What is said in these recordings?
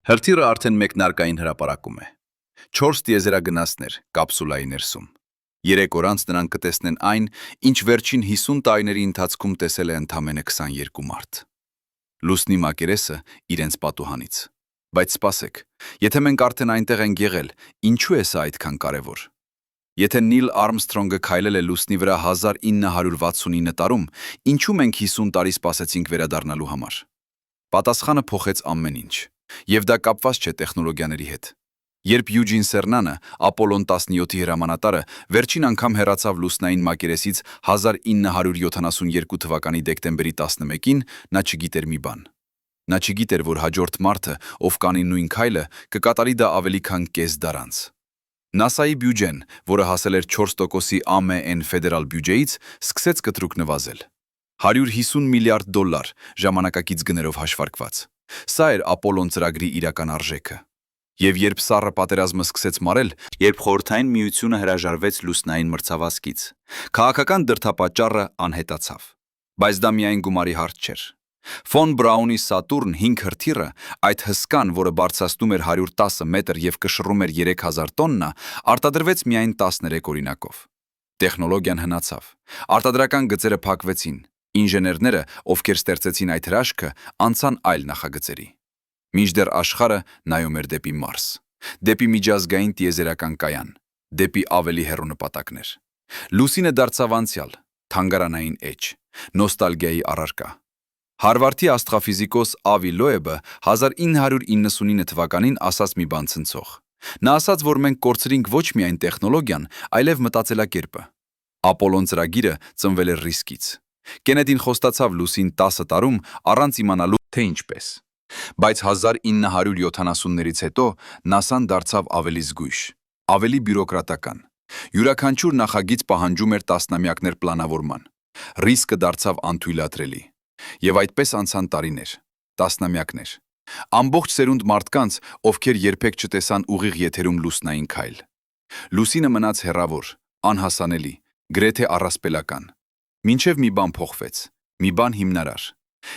Հրթիռը արդեն մեկնարկային հրապարակում է։ 4 տիեզերագնացներ կապսուլայի ներսում։ 3 օր անց նրանք կտեսնեն այն, ինչ վերջին 50 տարիների ընթացքում տեսել է ընդամենը 22 մարդ։ Լուսնի մակերեսը իրենց պատուհանից։ Բայց սպասեք, եթե մենք արդեն այնտեղ ենք եղել, ինչու է սա այդքան կարևոր։ Եթե Նիլ Արմսթրոնգը քայլել է լուսնի վրա 1969 տարում, ինչու մենք 50 տարի սպասեցինք վերադառնալու համար։ Պատասխանը փոխեց ամեն ինչ, եւ դա կապված չէ տեխնոլոգիաների հետ։ Երբ Յուջին Սեռնանը, Ապոլոն 17-ի հրամանատարը, վերջին անգամ հեռացավ լուսնային մակերեսից 1972 թվականի դեկտեմբերի 11-ին, նա չգիտեր մի բան։ Նա չգիտեր, որ հաջորդ մարդը, ով կանի նույն քայլը, կկատարի դա ավելի քան կես դար անց։ ՆԱՍԱ-ի բյուջեն, որը հասել էր 4%-ի ԱՄՆ ֆեդերալ բյուջեից, սկսեց կտրուկ նվազել։ $150 միլիարդ ժամանակակից գներով հաշվարկված։ Սա էր Ապոլոն ծրագրի իրական արժեքը։ Եվ երբ սառը պատերազմը սկսեց մարել, երբ Խորհրդային Միությունը հրաժարվեց լուսնային մրցավազքից, քաղաքական դրդապատճառը անհետացավ։ Բայց դա միայն գումարի հարց չէր։ Ֆոն Բրաունի Սատուրն 5 հրթիռը, այդ հսկան, որը բարձրացնում էր 110 մետր եւ կշռում էր 3000 տոննա, արտադրվեց միայն 13 օրինակով։ Տեխնոլոգիան հնացավ։ Արտադրական գծերը փակվեցին։ Ինժեներները, ովքեր ստեղծեցին այդ հրաշքը, անցան այլ նախագծերի։ Մինչդեռ աշխարհը նայում էր դեպի Մարս, դեպի միջազգային տիեզերական կայան, դեպի ավելի հեռու նպատակներ։ Լուսինը դարձավ անցյալ, թանգարանային էջ, նոստալգիայի առարկա։ Հարվարդի աստղաֆիզիկոս Ավի Լոեբը 1999 թվականին ասաց մի բան ցնցող։ Նա ասաց, որ մենք կորցրինք ոչ միայն տեխնոլոգիան, այլև մտածելակերպը։ Ապոլոն ծրագիրը ծնվել էր ռիսկից։ Կենեդին խոստացավ լուսին 10 տարում առանց իմանալու, թե ինչպես։ Բայց 1970-ներից հետո ՆԱՍԱ-ն դարձավ ավելի զգույշ, ավելի բյուրոկրատական։ Յուրաքանչյուր նախագիծ պահանջում էր տասնամյակներ պլանավորման։ Ռիսկը դարձավ անթույլատրելի։ Եվ այդպես անցան տարիներ, տասնամյակներ։ Ամբողջ սերունդ մարդկանց, ովքեր երբեք չտեսան ուղիղ եթերում լուսնային քայլ։ Լուսինը մնաց հեռավոր, անհասանելի, գրեթե առասպելական։ Մինչև մի բան փոխվեց, մի բան հիմնարար։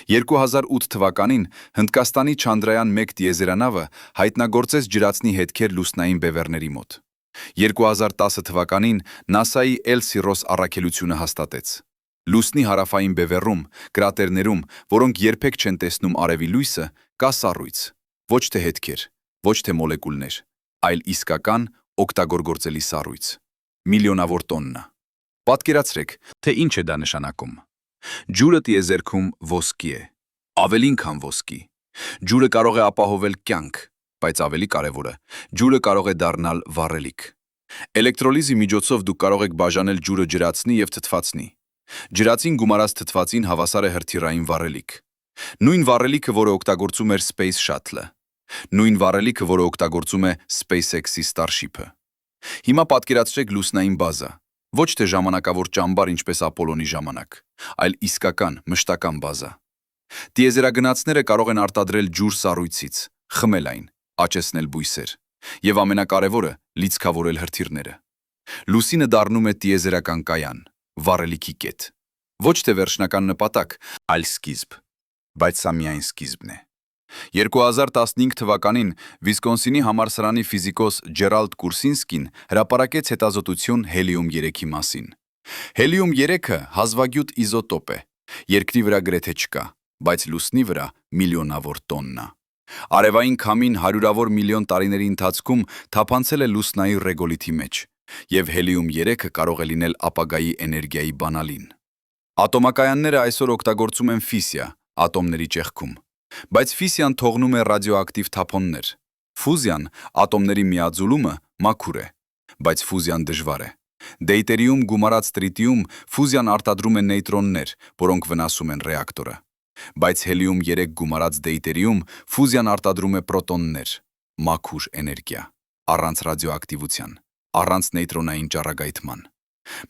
2008 թվականին Հնդկաստանի Չանդրայան 1 տիեզերանավը հայտնագործեց ջրածնի հետքեր լուսնային բևեռների մոտ։ 2010 թվականին ՆԱՍԱ-ի Էլսիրոս առաքելությունը հաստատեց։ Լուսնի հարավային բևեռում, կրատերներում, որոնք երբեք չեն տեսնում արևի լույսը, կա սառույց, ոչ թե հետքեր, ոչ թե մոլեկուլներ, այլ իսկական օգտագործելի սառույց։ Միլիոնավոր տոննա։ Պատկերացրեք, թե ինչ է դա նշանակում։ Ջուրը տիեզերքում ոսկի է, ավելին քան ոսկի։ Ջուրը կարող է ապահովել կյանք, բայց ավելի կարևորը, ջուրը կարող է դառնալ վառելիք։ Էլեկտրոլիզի միջոցով դուք կարող եք բաժանել ջուրը ջրածնի եւ թթվածնի։ Ջրածին գումարած թթվածին հավասար է հրթիռային վառելիք։ Նույն վառելիքը, որը օգտագործում էր Space Shuttle-ը։ Նույն վառելիքը, որը օգտագործում է SpaceX-ի Starship-ը։ Հիմա պատկերացրեք լուսնային բազա։ Ոչ թե ժամանակավոր ճամբար ինչպես Ապոլոնի ժամանակ, այլ իսկական, մշտական բազա։ Տիեզերագնացները կարող են արտադրել ջուր սառույցից, խմել այն, աճեցնել բույսեր, եւ ամենակարևորը՝ լիցքավորել հրթիռները։ Լուսինը դառնում է տիեզերական կայան, վառելիքի կետ։ Ոչ թե վերջնական նպատակ, այլ սկիզբ։ Բայց սա միայն սկիզբն է։ 2015 թվականին Վիսկոնսինի համալսարանի ֆիզիկոս Ջերալդ Կուրսինսկին հրապարակեց հետազոտություն հելիում 3-ի մասին։ Հելիում 3-ը հազվագյուտ իզոտոպ է, երկրի վրա գրեթե չկա, բայց լուսնի վրա միլիոնավոր տոննա։ Արևային քամին հարյուրավոր միլիոն տարիների ընթացքում թափանցել է լուսնային ռեգոլիթի մեջ, եւ հելիում 3-ը կարող է լինել ապագայի էներգիայի բանալին։ Ատոմակայանները այսօր օգտագործում են ֆիսիա, ատոմների ճեղքում։ Բայց ֆիսիան թողնում է ռադիոակտիվ թափոններ։ Ֆուզիան, ատոմների միաձուլումը, մաքուր է, բայց ֆուզիան դժվար է։ Դեյտերիում գումարած տրիտիում ֆուզիան արտադրում է նեյտրոններ, որոնք վնասում են ռեակտորը։ Բայց հելիում 3 գումարած դեյտերիում ֆուզիան արտադրում է պրոտոններ, մաքուր էներգիա, առանց ռադիոակտիվության, առանց նեյտրոնային ճառագայթման։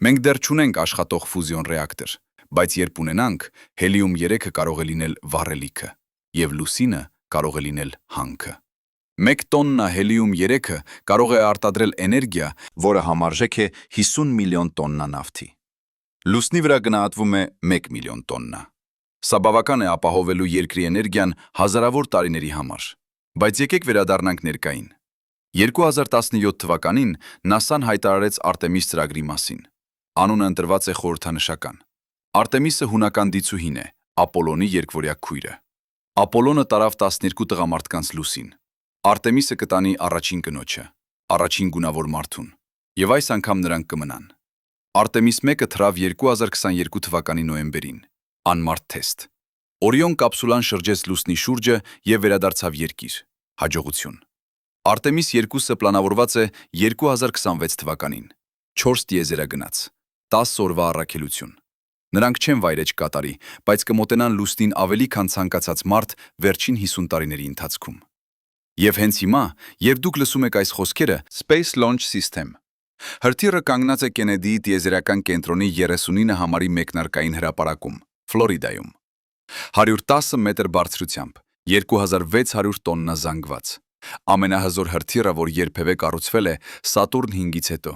Մենք դեռ չունենք աշխատող ֆուզիոն ռեակտոր, բայց երբ ունենանք, հելիում 3-ը կարող է լինել վառելիքը, եւ լուսինը կարող է լինել հանքը։ 1 տոննա հելիում 3-ը կարող է արտադրել էներգիա, որը համարժեք է 50 միլիոն տոննա նավթի։ Լուսնի վրա գնահատվում է 1 միլիոն տոննա։ Սա բավական է ապահովելու երկրի էներգիան հազարավոր տարիների համար։ Բայց եկեք վերադառնանք ներկային։ 2017 թվականին ՆԱՍԱ-ն հայտարարեց Արտեմիս ծրագրի մասին։ Անունը ընտրված է խորհրդանշական։ Արտեմիսը հունական դիցուհին է, Ապոլոնի երկվորյա քույրը։ Ապոլոնը տարավ 12 տղամարդկանց լուսին։ Արտեմիսը կտանի առաջին կնոջը, առաջին գունավոր մարդուն, եւ այս անգամ նրանք կմնան։ Արտեմիս 1-ը թռավ 2022 թվականի նոյեմբերին, անմարդ թեստ։ Օրիոն կապսուլան շրջեց լուսնի շուրջը եւ վերադարձավ երկիր։ Հաջողություն։ Արտեմիս 2-ը պլանավորված է 2026 թվականին։ 4 տիեզերագնաց, 10 օրվա առաքելություն։ Նրանք չեն վայրեջ կատարի, բայց կմոտենան լուսնին ավելի քան ցանկացած մարդ վերջին 50 տարիների ընթացքում։ Եվ հենց հիմա, երբ դուք լսում եք այս խոսքերը, Space Launch System հրթիռը կանգնած է Կենեդիի տիեզերական կենտրոնի 39 համարի մեկնարկային հրապարակում, Ֆլորիդայում։ 110 մետր բարձրությամբ, 2600 տոննա զանգված։ Ամենահզոր հրթիռը, որ երբևէ կառուցվել է Սատուրն 5-ից հետո։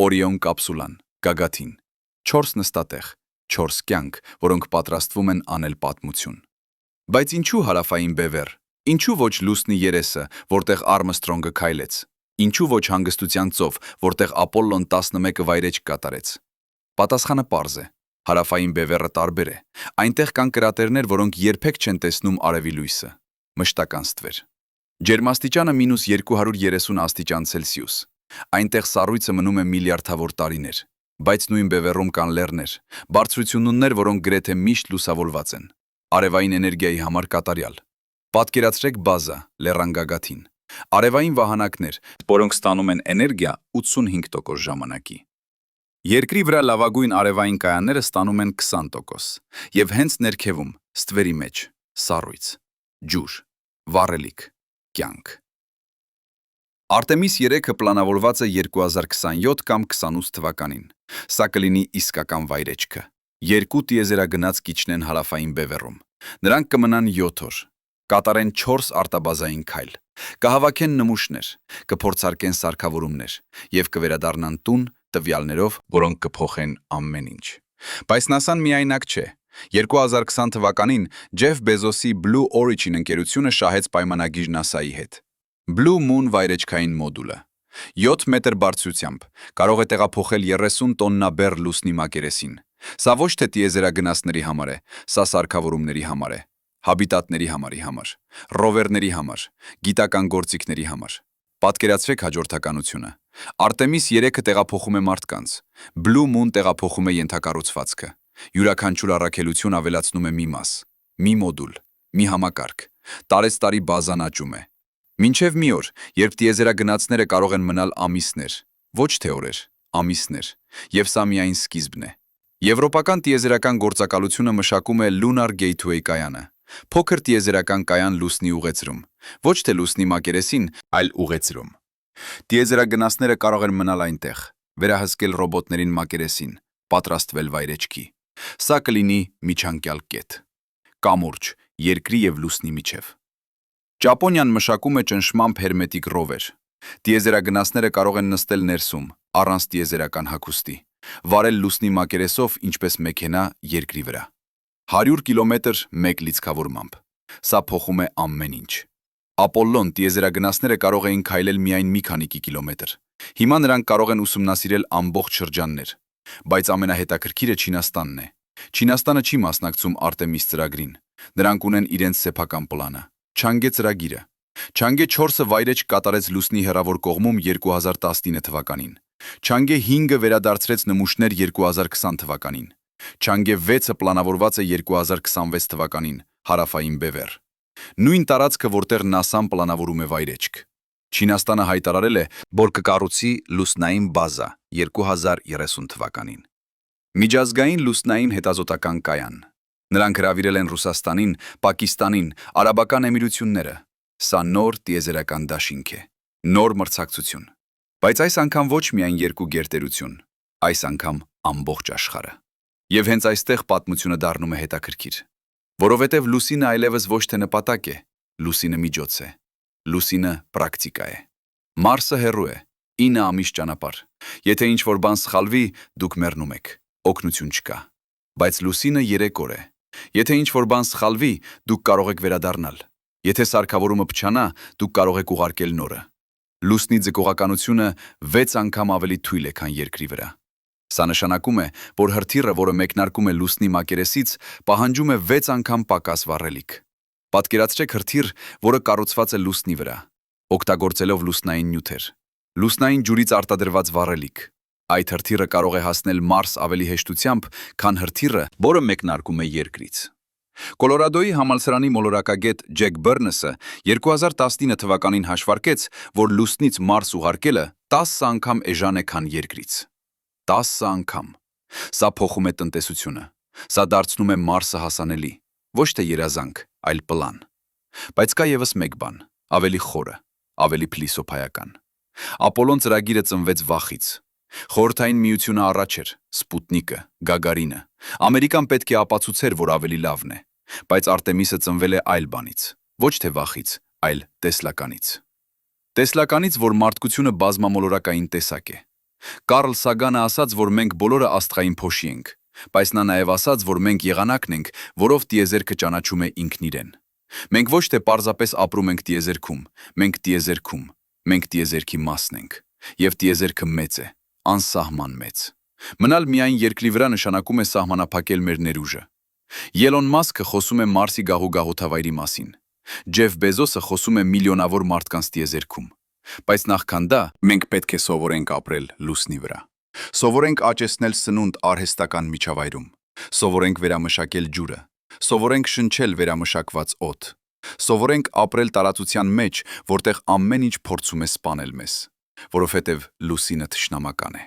Օրիոն կապսուլան, գագաթին, 4 նստատեղ, 4 կյանք, որոնք պատրաստվում են անել պատմություն։ Բայց ինչու հարավային բևեռ, ինչու ոչ լուսնի երեսը, որտեղ Արմսթրոնգը քայլեց, ինչու ոչ հանգստության ծով, որտեղ Ապոլլոն 11-ը վայրեջք կատարեց։ Պատասխանը պարզ է, հարավային բևեռը տարբեր է, այնտեղ կան կրատերներ, որոնք երբեք չեն տեսնում արևի լույսը, մշտական ստվեր։ Ջերմաստիճանը -230 աստիճան Ցելսիուս, այնտեղ սառույցը մնում է միլիարդավոր տարիներ, բայց նույն բևեռում կան լեռներ, բարձրություններ, որոնք գրեթե միշտ լուսավորված են, արևային էներգիայի համար կատարյալ։ Պատկերացրեք բազա, լեռան-գագաթին, արևային վահանակներ, որոնք ստանում են էներգիա 85% ժամանակի։ Երկրի վրա լավագույն արևային կայանները ստանում են 20%, եւ հենց ներքևում, ստվերի մեջ, սառույց, ջուր, վառելիք, կյանք։ Արտեմիս 3-ը պլանավորված է 2027 կամ 28 թվականին։ Սա կլինի իսկական վայրեջքը։ 2 տիեզերագնաց կիջնեն հարավային բևեռում։ Նրանք կմնան 7 օր, կատարեն 4 արտաբազային քայլ, կհավաքեն նմուշներ, կփորձարկեն սարքավորումներ եւ կվերադառնան տուն տվյալներով, որոնք կփոխեն ամեն ինչ։ Բայց ՆԱՍԱ-ն միայնակ չէ։ 2020 թվականին Ջեֆ Բեզոսի Blue Origin ընկերությունը շահեց պայմանագիր ՆԱՍԱ-ի հետ։ Blue Moon վայրեջքային մոդուլը 7 մետր բարձրությամբ կարող է տեղափոխել 30 տոննա բեռ լուսնի մակերեսին։ Սա ոչ թե տիեզերագնացների համար է, սա սարքավորումների համար է, հաբիտատների համար, ռովերների համար, գիտական գործիքների համար։ Պատկերացրեք հաջորդականությունը։ Արտեմիս 3-ը տեղափոխում է մարդկանց, Blue Moon տեղափոխում է ենթակառուցվածքը։ Յուրաքանչյուր առաքելություն ավելացնում է մի մաս, մի մոդուլ, մի համակարգ։ Տարեցտարի բազան աճում է։ Մինչև մի օր, երբ տիեզերագնացները կարող են մնալ ամիսներ, ոչ թե օրեր, ամիսներ, եւ սա միայն սկիզբն է։ Եվրոպական տիեզերական գործակալությունը մշակում է Lunar Gateway կայանը, փոքր տիեզերական կայան լուսնի ուղեծրում, ոչ թե լուսնի մակերեսին, այլ ուղեծրում։ Տիեզերագնացները կարող են մնալ այնտեղ, վերահսկել ռոբոտներին մակերեսին, պատրաստվել վայրեջքի։ Սա կլինի միջանկյալ կետ, կամուրջ, երկրի եւ լուսնի միջև։ Ճապոնիան մշակում է ճնշմամբ հերմետիկ ռովեր։ Տիեզերագնացները կարող են նստել ներսում, առանց տիեզերական հագուստի, վարել լուսնի մակերեսով, ինչպես մեքենա երկրի վրա։ 100 կիլոմետր մեկ լիցքավորմամբ։ Սա փոխում է ամեն ինչ։ Ապոլլոն տիեզերագնացները կարող էին քայլել միայն մի քանի կիլոմետր։ Հիմա նրանք կարող են ուսումնասիրել ամբողջ շրջաններ։ Բայց ամենահետաքրքիրը Չինաստանն է։ Չինաստանը չի մասնակցում Արտեմիս ծրագրին։ Նրանք ունեն իրենց սեփական պլանը։ Չանգե ծրագիրը։ Չանգե 4-ը վայրեջք կատարեց լուսնի հեռավոր կողմում 2019 թվականին։ Չանգե 5-ը վերադարձրեց նմուշներ 2020 թվականին։ Չանգե 6-ը պլանավորված է 2026 թվականին, հարավային բևեռ։ Նույն տարածքը, որտեղ ՆԱՍԱ-ն պլանավորում է վայրեջք։ Չինաստանը հայտարարել է, որ կկառուցի լուսնային բազա 2030 թվականին։ Միջազգային լուսնային հետազոտական կայան։ Նրանք հրավիրել են Ռուսաստանին, Պակիստանին, Արաբական Էմիրությունները։ Սա նոր տիեզերական դաշինք է, նոր մրցակցություն։ Բայց այս անգամ ոչ միայն երկու գերտերություն, այս անգամ ամբողջ աշխարհը։ Եվ հենց այստեղ պատմությունը դառնում է հետաքրքիր։ Որովհետև լուսինը այլևս ոչ թե նպատակ է, լուսինը միջոց է, լուսինը պրակտիկա է։ Մարսը հեռու է, 9 ամիս ճանապարհ։ Եթե ինչ-որ բան սխալվի, դուք մեռնում եք, օգնություն չկա։ Բայց լուսինը 3 օր է։ Եթե ինչ-որ բան սխալվի, դուք կարող եք վերադառնալ։ Եթե սարքավորումը փչանա, դուք կարող եք ուղարկել նորը։ Լուսնի ձգողականությունը 6 անգամ ավելի թույլ է, քան երկրի վրա։ Սա նշանակում է, որ հրթիռը, որը մեկնարկում է լուսնի մակերեսից, պահանջում է 6 անգամ պակաս վառելիք։ Պատկերացրեք հրթիռ, որը կառուցված է լուսնի վրա, օգտագործելով լուսնային նյութեր։ Լուսնային ջուրից արտադրված վառելիք։ Այդ հրթիռը կարող է հասնել Մարս ավելի հեշտությամբ, քան հրթիռը, որը մեկնարկում է երկրից։ Կոլորադոյի համալսարանի մոլորակագետ Ջեք Բըրնսը 2019 թվականին հաշվարկեց, որ լուսնից Մարս ուղարկելը 10 անգամ էժան է, քան երկրից։ 10 անգամ։ Սա փոխում է տնտեսությունը։ Սա դարձնում է Մարսը հասանելի, ոչ թե երազանք, այլ պլան։ Բայց կա ևս մեկ բան, ավելի խորը, ավելի փիլիսոփայական։ Ապոլոն ծրագիրը ծնվեց վախից։ Խորհրդային միությունը առաջ էր, Սպուտնիկը, Գագարինը։ Ամերիկան պետք է ապացուցեր, որ ավելի լավն է, բայց Արտեմիսը ծնվել է այլ բանից, ոչ թե վախից, այլ տեսլականից։ Տեսլականից, որ մարդկությունը բազմամոլորակային տեսակ է։ Կարլ Սագանը ասաց, որ մենք բոլորը աստղային փոշի ենք, բայց նա նաև ասաց, որ մենք եղանակն ենք, որով տիեզերքը ճանաչում է ինքն իրեն։ Մենք ոչ թե պարզապես ապրում ենք տիեզերքում, մենք տիեզերքում, մենք տիեզերքի մասն ենք, եւ տիեզերքը մեծ է, անսահման մեծ։ Մնալ միայն երկրի վրա նշանակում է սահմանափակել մեր ներուժը։ Ելոն Մասկը խոսում է Մարսի գաղութավայրի մասին։ Ջեֆ Բեզոսը խոսում է միլիոնավոր մարդկանց տիեզերքում։ Բայց նախքան դա, մենք պետք է սովորենք ապրել լուսնի վրա։ Սովորենք աճեցնել սնունդ արհեստական միջավայրում։ Սովորենք վերամշակել ջուրը։ Սովորենք շնչել վերամշակված օդ։ Սովորենք ապրել տարածության մեջ, որտեղ ամեն ինչ փորձում է սպանել մեզ, որովհետև լուսինը թշնամական է։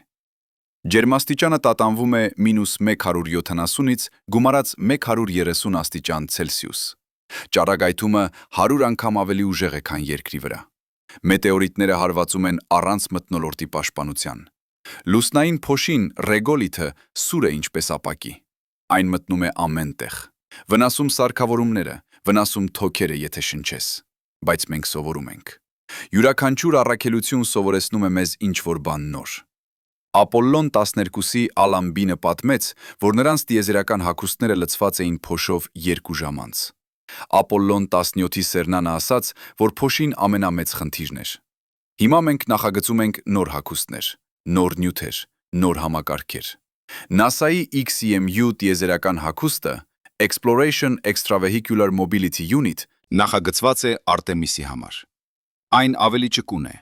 Ջերմաստիճանը տատանվում է -170-ից գումարած 130 աստիճան Ցելսիուս։ Ճառագայթումը 100 անգամ ավելի ուժեղ է, քան երկրի վրա։ Մետեորիտները հարվածում են առանց մթնոլորտի պաշտպանության։ Լուսնային փոշին ռեգոլիթը սուր է ինչպես ապակի։ Այն մտնում է ամեն տեղ։ Վնասում սարքավորումները, վնասում թոքերը, եթե շնչես։ Բայց մենք սովորում ենք։ Յուրաքանչյուր առաքելություն սովորեցնում է մեզ ինչ-որ բան նոր։ Ապոլլոն 12-ի Ալամբինը պատմեց, որ նրանց տիեզերական հագուստները լցված էին փոշով 2 ժամ անց։ Ապոլլոն 17-ի Սերնանը ասաց, որ փոշին ամենամեծ խնդիրն էր։ Հիմա մենք նախագծում ենք նոր հագուստներ, նոր նյութեր, նոր համակարգեր։ NASA-ի XEMU տիեզերական հագուստը Exploration Extravehicular Mobility Unit նախագծված է Արտեմիսի համար։ Այն ավելի ճկուն է։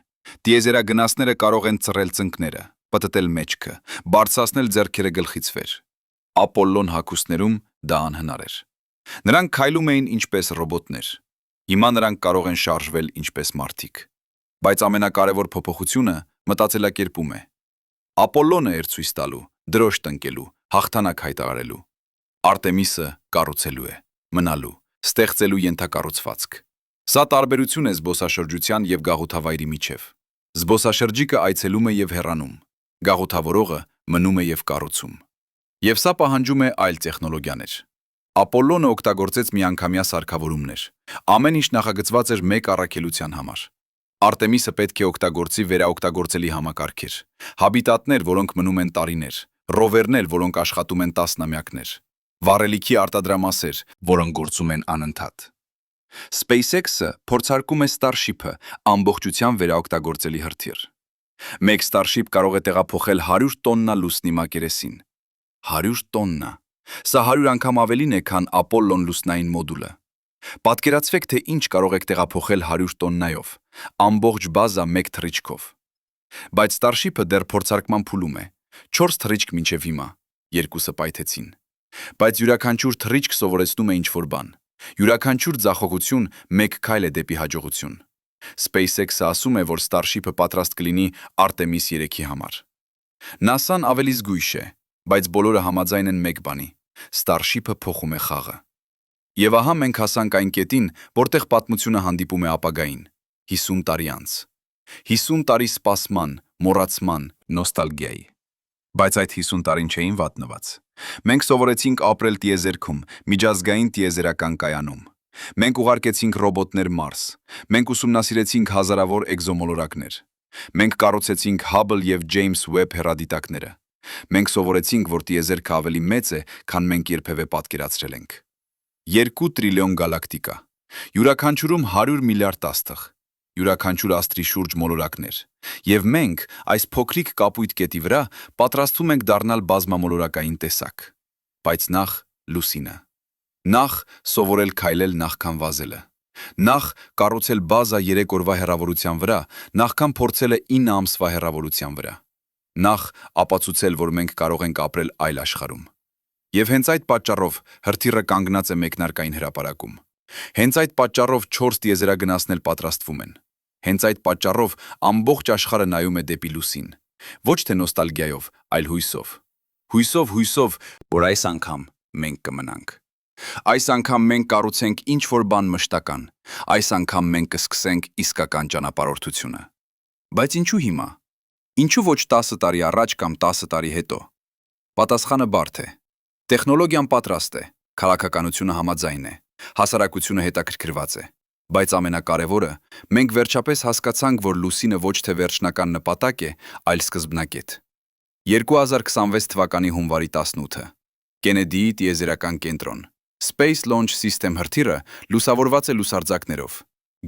Տիեզերագնացները կարող են ծռել ծնկները, պտտել մեջքը, բարձրացնել ձեռքերը գլխից վեր։ Ապոլլոն հագուստներում դա անհնար էր։ Նրանք քայլում էին ինչպես ռոբոտներ։ Հիմա նրանք կարող են շարժվել ինչպես մարդիկ։ Բայց ամենակարևոր փոփոխությունը մտածելակերպում է։ Ապոլլոնը էր ցույց տալու, դրոշ տնկելու, հաղթանակ հայտարարելու։ Արտեմիսը կառուցելու է, մնալու, ստեղծելու ենթակառուցվածք։ Սա տարբերություն է զբոսաշրջության եւ գաղութավայրի միջև։ Զբոսաշրջիկը այցելում է եւ հեռանում, գաղութավորողը մնում է եւ կառուցում։ Եվ սա պահանջում է այլ տեխնոլոգիաներ։ Ապոլլոնը օգտագործեց միանգամյա սարքավորումներ։ Ամեն ինչ նախագծված էր մեկ առաքելության համար։ Արտեմիսը պետք է օգտագործի վերաօգտագործելի համակարգեր, հաբիտատներ, որոնք մնում են տարիներ, ռովերներ, որոնք աշխատում են տասնամյակներ, վառելիքի արտադրամասեր, որոնք գործում են անընդհատ։ SpaceX-ը փորձարկում է Starship-ը ամբողջությամբ վերաօգտագործելի հրթիռ։ Մեկ Starship կարող է տեղափոխել 100 տոննա լուսնի մակերեսին։ 100 տոննա։ Սա 100 անգամ ավելին է, քան Ապոլլոն լուսնային մոդուլը։ Պատկերացրեք, թե ինչ կարող եք տեղափոխել 100 տոննայով, ամբողջ բազա մեկ թռիչքով։ Բայց Starship-ը դեռ փորձարկման փուլում է։ 4 թռիչք մինչև հիմա, 2-ը պայթեցին։ Բայց յուրաքանչյուր թռիչք սովորեցնում է ինչ-որ բան։ Յուրաքանչյուր ձախողություն մեկ քայլ է դեպի հաջողություն։ SpaceX-ը ասում է, որ Starship-ը պատրաստ կլինի Արտեմիս 3-ի համար։ NASA-ն ավելի զգույշ է, բայց բոլորը համաձայն են մեկ բանի. Starship-ը փոխում է խաղը։ Եվ ահա մենք հասանք այն կետին, որտեղ պատմությունը հանդիպում է ապագային, 50 տարի անց։ 50 տարի սպասման, մոռացման, նոստալգիայի։ Բայց այդ 50 տարին չէին վատնված։ Մենք սովորեցինք ապրել տիեզերքում, միջազգային տիեզերական կայանում։ Մենք ուղարկեցինք ռոբոտներ Մարս։ Մենք ուսումնասիրեցինք հազարավոր էկզոմոլորակներ։ Մենք կառուցեցինք Hubble եւ James Webb հեռադիտակները։ Մենք սովորեցինք, որ տիեզերքը ավելի մեծ է, քան մենք երբևէ պատկերացրել ենք։ 2 տրիլիոն գալակտիկա։ Յուրաքանչյուրում 100 միլիարդ աստղ, յուրաքանչյուր աստղի շուրջ մոլորակներ, եւ մենք այս փոքրիկ կապույտ կետի վրա պատրաստվում ենք դառնալ բազմամոլորակային տեսակ։ Բայց նախ լուսինը։ Նախ սովորել քայլել նախքան վազելը։ Նախ կառուցել բազա 3 օրվա հեռավորության վրա, նախքան փորձելը 9 ամսվա հեռավորության վրա։ Նախ ապացուցել, որ մենք կարող ենք ապրել այլ աշխարհում։ Եվ հենց այդ պատճառով հրթիռը կանգնած է մեկնարկային հրապարակում։ Հենց այդ պատճառով 4 տիեզերագնացնել պատրաստվում են։ Հենց այդ պատճառով ամբողջ աշխարհը նայում է դեպի լուսին։ Ոչ թե նոստալգիայով, այլ հույսով։ Հույսով, որ այս անգամ մենք կմնանք։ Այս անգամ մենք կառուցենք ինչ-որ բան մշտական, այս անգամ մենք կսկսենք իսկական ճանապարհորդությունը։ Բայց ինչու հիմա։ Ինչու ոչ 10 տարի առաջ կամ 10 տարի հետո։ Պատասխանը բարդ է։ Տեխնոլոգիան պատրաստ է, քաղաքականությունը համաձայն է, հասարակությունը հետաքրքրված է։ Բայց ամենակարևորը, մենք վերջապես հասկացանք, որ լուսինը ոչ թե վերջնական նպատակ է, այլ սկզբնակետ։ 2026 թվականի հունվարի 18-ը Կենեդիի տիեզերական կենտրոն Space Launch System հրթիռը լուսավորված է լուսարձակներով։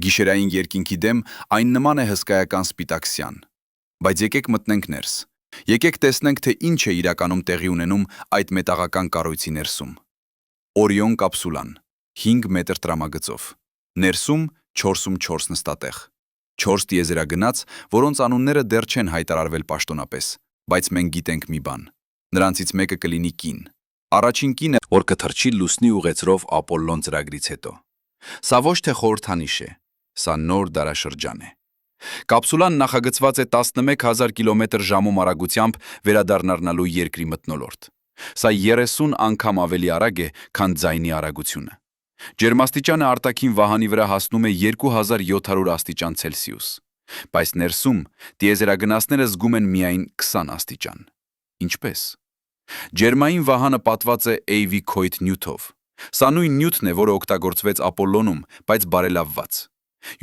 Գիշերային երկինքի դեմ այն նման է հսկայական սպիտակ սյան։ Բայց եկեք մտնենք ներս։ Եկեք տեսնենք, թե ինչ է իրականում տեղի ունենում այդ մետաղական կառույցի ներսում։ Օրիոն կապսուլան 5 մետր տրամագծով։ Ներսում 4x4 նստատեղ։ 4 տիեզերագնաց, որոնց անունները դեռ չեն հայտարարվել պաշտոնապես, բայց մենք գիտենք մի բան։ Նրանցից մեկը կլինի կին։ Առաջին կինը, որ կթռչի լուսնի ուղեցրով Ապոլլոն ծրագրից հետո։ Սա ոչ թե խորհրդանիշ է, սա նոր դարաշրջան է։ Կապսուլան նախագծված է 11000 կմ/ժ արագությամբ վերադառնալու երկրի մթնոլորտ։ Սա 30 անգամ ավելի արագ է, քան ձայնի արագությունը։ Ջերմաստիճանը արտաքին վահանի վրա հասնում է 2700 աստիճան Ցելսիուս, բայց ներսում տիեզերագնացները զգում են միայն 20 աստիճան։ Ինչպես։ Ջերմային վահանը պատված է AV քոյթ նյութով։ Սա նույն նյութն է, որը օգտագործվեց Ապոլլոնում, բայց բարելավված։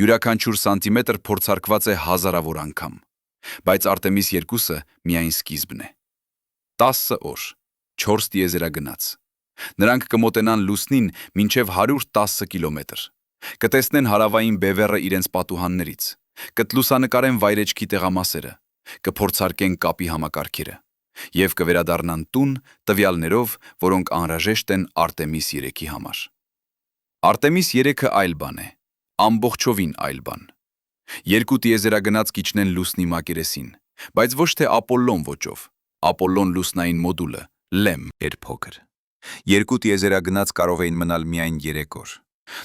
Յուրաքանչյուր սանտիմետր փորձարկված է հազարավոր անգամ։ Բայց Արտեմիս 2-ը միայն սկիզբն է։ 10 օր, 4 տիեզերագնաց։ Նրանք կմոտենան լուսնին մինչև 110 կիլոմետր։ Կտեսնեն հարավային բևեռը իրենց պատուհաններից, կտլուսանկարեն վայրեջքի տեղամասերը, կփորձարկեն կապի համակարգերը և կվերադառնան տուն տվյալներով, որոնք անհրաժեշտ են Արտեմիս 3-ի համար։ Արտեմիս 3-ը այլ բան է, ամբողջովին այլ բան։ 2 տիեզերագնաց կիջնեն լուսնի մակերեսին, բայց ոչ թե Ապոլլոն ոճով։ Ապոլլոն լուսնային մոդուլը, LEM, էր փոքր։ 2 տիեզերագնաց կարող էին մնալ միայն 3 օր։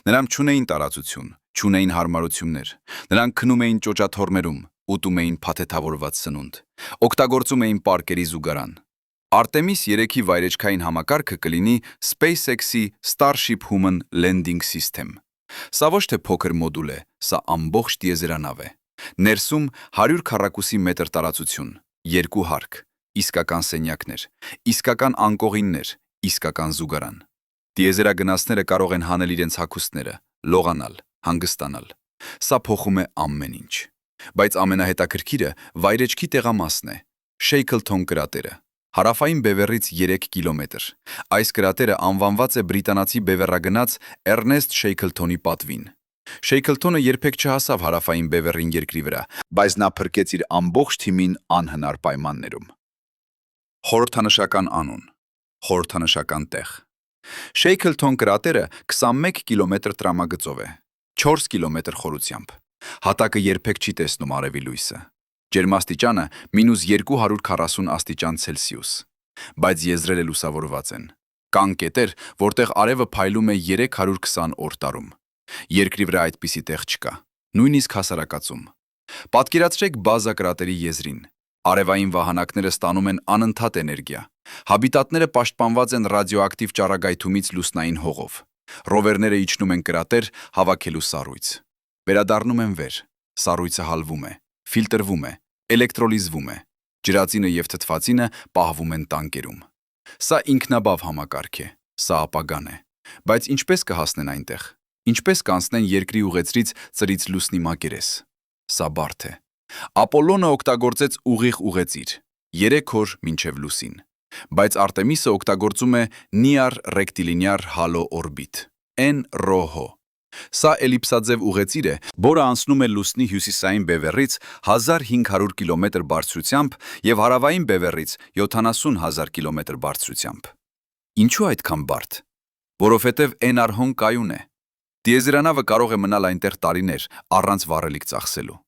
Նրանք չունեին տարածություն, չունեին հարմարություններ։ Նրանք քնում էին ճոճաթոռներում, ուտում էին փաթեթավորված սնունդ, օգտագործում էին պարկերի զուգարան։ Արտեմիս 3-ի վայրեջքային համակարգը կլինի SpaceX-ի Starship Human Landing System։ Սա ոչ թե փոքր մոդուլ է, սա ամբողջ տիեզերանավ է։ Ներսում 100 քառակուսի մետր տարածություն, 2 հարկ, իսկական սենյակներ, իսկական անկողիններ, իսկական զուգարան։ Տիեզերագնացները կարող են հանել իրենց հագուստները, լողանալ, հանգստանալ։ Սա փոխում է ամեն ինչ։ Բայց ամենահետաքրքիրը վայրեջքի տեղամասն է՝ Շեյքլթոն կրատերը։ Հարավային բևեռից 3 կիլոմետր։ Այս կրատերը անվանված է բրիտանացի բևեռագնաց Էրնեստ Շեյքլթոնի պատվին։ Շեյքլթոնը երբեք չհասավ հարավային բևեռին երկրի վրա, բայց նա փրկեց իր ամբողջ թիմին անհնար պայմաններում։ Խորհրդանշական անուն, խորհրդանշական տեղ։ Շեյքլթոն կրատերը 21 կիլոմետր տրամագծով է, 4 կիլոմետր խորությամբ։ Հատակը երբեք չի տեսնում արևի լույսը։ Ջերմաստիճանը -240 աստիճան Ցելսիուս, բայց եզրերը լուսավորված են։ Կան կետեր, որտեղ արևը փայլում է 320 օր տարում։ Երկրի վրա այդպիսի տեղ չկա, նույնիսկ հասարակածում։ Պատկերացրեք բազա կրատերի եզրին։ Արևային վահանակները ստանում են անընդհատ էներգիա։ Հաբիտատները պաշտպանված են ռադիոակտիվ ճառագայթումից լուսնային հողով։ Ռովերները իջնում են կրատեր հավաքելու սառույց։ Վերադառնում են վեր։ Սառույցը հալվում է, ֆիլտրվում է, էլեկտրոլիզվում է։ Ջրածինը և թթվածինը պահվում են տանկերում։ Սա ինքնաբավ համակարգ է, սա ապագան է։ Բայց ինչպես կհասնեն այնտեղ։ Ինչպես կանցնեն երկրի ուղեցրից ծրից լուսնի մակերես։ Սա բարդ է։ Ապոլլոնը օգտագործեց ուղիղ ուղեծիր, 3 օր մինչև լուսին։ Բայց Արտեմիսը օգտագործում է Near Rectilinear Halo Orbit, NROHO, Սա էլիպսաձև ուղեծիր է, որը անցնում է լուսնի հյուսիսային բևեռից 1500 կիլոմետր բարձրությամբ և հարավային բևեռից 70,000 կիլոմետր բարձրությամբ։ Ինչու այդքան բարդ? Որովհետև այն արհոն կայուն է։ Տիեզերանավը կարող է մնալ այնտեղ տարիներ առանց վառելիք ծախսելու։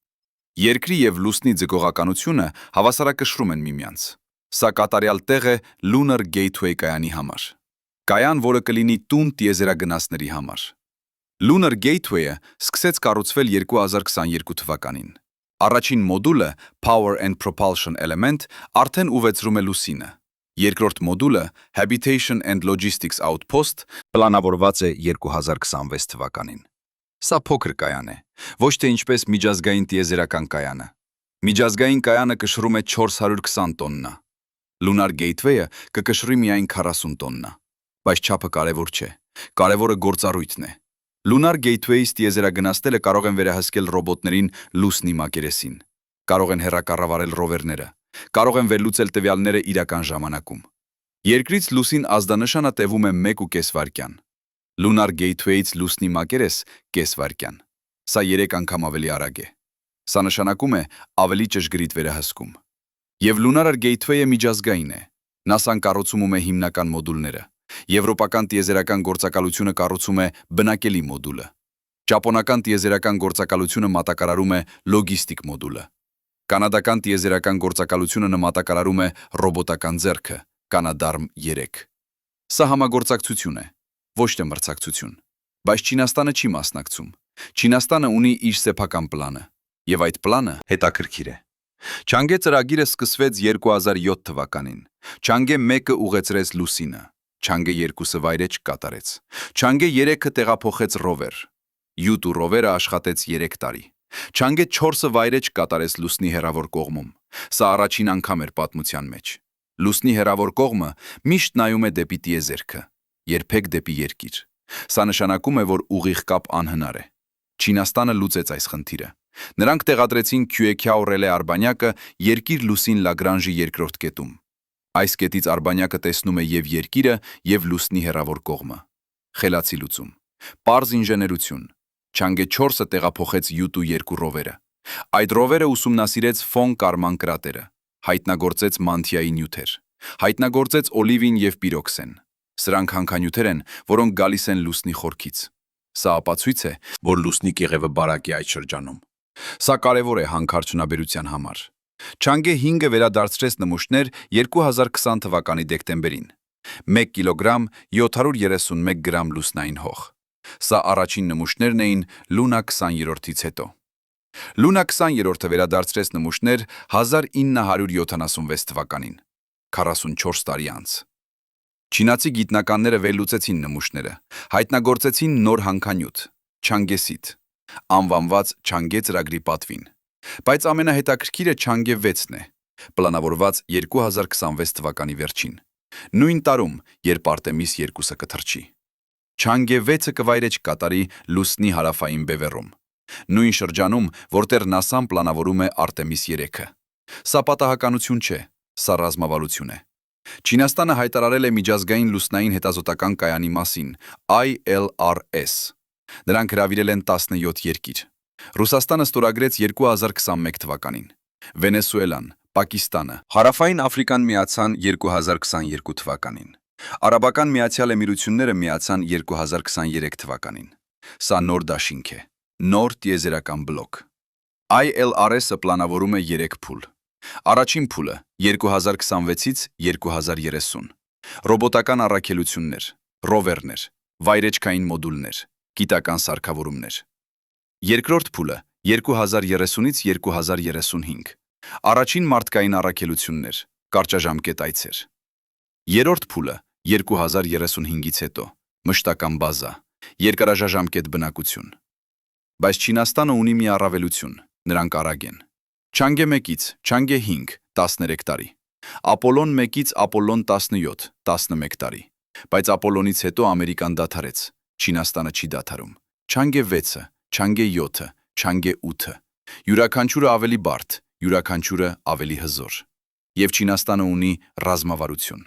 Երկրի և լուսնի ձգողականությունը հավասարակշռում են միմյանց։ Սա կատարյալ տեղ է Lunar Gateway կայանի համար։ Կայան, որը կլինի տուն տիեզերագնացների համար։ Lunar Gateway-ը սկսեց կառուցվել 2022 թվականին։ Առաջին մոդուլը Power and Propulsion Element արդեն ուղեցրում է լուսինը։ Երկրորդ մոդուլը Habitation and Logistics Outpost պլանավորված է 2026 թվականին։ Սա փոքր կայան է, ոչ թե ինչպես միջազգային տիեզերական կայանը։ Միջազգային կայանը կշռում է 420 տոննա։ Lunar Gateway-ը կկշռի միայն 40 տոննա, բայց չափը կարևոր չէ, կարևորը գործառույթն է։ Lunar Gateway-ից տիեզերագնացները կարող են վերահսկել ռոբոտներին լուսնի մակերեսին, կարող են հեռակառավարել ռովերները, կարող են վերլուծել տվյալները իրական ժամանակում։ Երկրից լուսին ազդանշանը տևում է 1.5 վայրկյան։ Lunar Gateway-ից լուսնի մակերես կես վայրկյան։ Սա 3 անգամ ավելի արագ է։ Սա նշանակում է ավելի ճշգրիտ վերահսկում։ Եվ Lunar Gateway-ը միջազգային է։ NASA-ն կառուցում է հիմնական մոդուլները։ Եվրոպական տիեզերական գործակալությունը կառուցում է բնակելի մոդուլը։ Ճապոնական տիեզերական գործակալությունը մատակարարում է լոգիստիկ մոդուլը։ Կանադական տիեզերական գործակալությունը մատակարարում է ռոբոտական ձեռքը, Canadarm 3։ Սա համագործակցություն է, ոչ թե մրցակցություն։ Բայց Չինաստանը չի մասնակցում։ Չինաստանը ունի իր սեփական պլանը, եւ այդ պլանը հետաքրքիր է։ Չանգե ծրագիրը սկսվեց 2007 թվականին։ Չանգե 1-ը ուղեցրեց լուսինը, Չանգե 2-ը վայրէջք կատարեց, Չանգե 3-ը տեղափոխեց ռովեր։ Յուտու ռովերը աշխատեց 3 տարի։ Չանգե 4-ը վայրէջք կատարեց լուսնի հեռավոր կողմում։ Սա առաջին անգամ էր պատմության մեջ։ Լուսնի հեռավոր կողմը միշտ նայում է դեպի տիեզերքը, երբեք դեպի երկիր։ Սա նշանակում է, որ ուղիղ կապ անհնար է։ Չինաստանը լուծեց այս խնդիրը։ Նրանք տեղադրեցին Queqiao Relay արբանյակը Երկիր-Լուսին Լագրանժի երկրորդ կետում։ Այս կետից արբանյակը տեսնում է և երկիրը, և լուսնի հեռավոր կողմը։ Խելացի լուծում։ Պարզ ինժեներություն։ Չանգե 4-ը տեղափոխեց Յուտու 2 ռովերը։ Այդ ռովերը ուսումնասիրեց Ֆոն Կարման կրատերը, հայտնագործեց մանթիայի նյութեր, հայտնագործեց օլիվին և պիրոքսեն։ Սրանք հանքանյութեր են, որոնք գալիս են լուսնի խորքից։ Սա ապացույց է, որ լուսնի կեղևը բարակ է այդ շրջանում։ Սա կարևոր է հանքարդյունաբերության համար։ Չանգե 5-ը վերադարձրեց նմուշներ 2020 թվականի դեկտեմբերին։ 1 կիլոգրամ 731 գրամ լուսնային հող։ Սա առաջին նմուշներն էին Luna 20-ից հետո։ Luna 20-ը վերադարձրեց նմուշներ 1976 թվականին, 44 տարի անց։ Չինացի գիտնականները վերլուծեցին նմուշները, հայտնագործեցին նոր հանքանյութ՝ Չանգեսիտ, անվանված Չանգե ծրագրի պատվին։ Բայց ամենահետաքրքիրը Չանգե 6-ն է, պլանավորված 2026 թվականի վերջին։ Նույն տարում, երբ Արտեմիս 2-ը կթռչի։ Չանգե 6-ը կվայրէջք կատարի լուսնի հարավային բևեռում։ Նույն շրջանում, որտեղ NASA-ն պլանավորում է Արտեմիս 3-ը։ Սա պատահականություն չէ, սա ռազմավարություն է։ Չինաստանը հայտարարել է միջազգային լուսնային հետազոտական կայանի մասին, ILRS։ Նրանք հրավիրել են 17 երկիր։ Ռուսաստանը ստորագրեց 2021 թվականին։ Վենեսուելան, Պակիստանը, Հարավային Աֆրիկան միացան 2022 թվականին։ Արաբական Միացյալ Էմիրությունները միացան 2023 թվականին։ Սա նոր դաշինք է, նոր տիեզերական բլոկ։ ILRS-ը պլանավորում է 3 փուլ։ Առաջին փուլը 2026-ից 2030։ Ռոբոտական առաքելություններ, ռովերներ, վայրեջքային մոդուլներ, գիտական սարքավորումներ։ Երկրորդ փուլը 2030-ից 2035։ Առաջին մարդկային առաքելություններ, կարճաժամկետ այցեր։ Երրորդ փուլը 2035-ից հետո, մշտական բազա, երկարաժամկետ բնակություն։ Բայց Չինաստանը ունի մի առավելություն, նրանք արագ են։ Չանգե 1-ից Չանգե 5, 13 տարի։ Ապոլոն 1-ից Ապոլոն 17, 11 տարի։ Բայց Ապոլոնից հետո Ամերիկան դադարեց, Չինաստանը չի դադարում։ Չանգե 6-ը, Չանգե 7-ը, Չանգե 8-ը։ Յուրաքանչյուրը ավելի բարդ, յուրաքանչյուրը ավելի հզոր։ Եվ Չինաստանը ունի ռազմավարություն։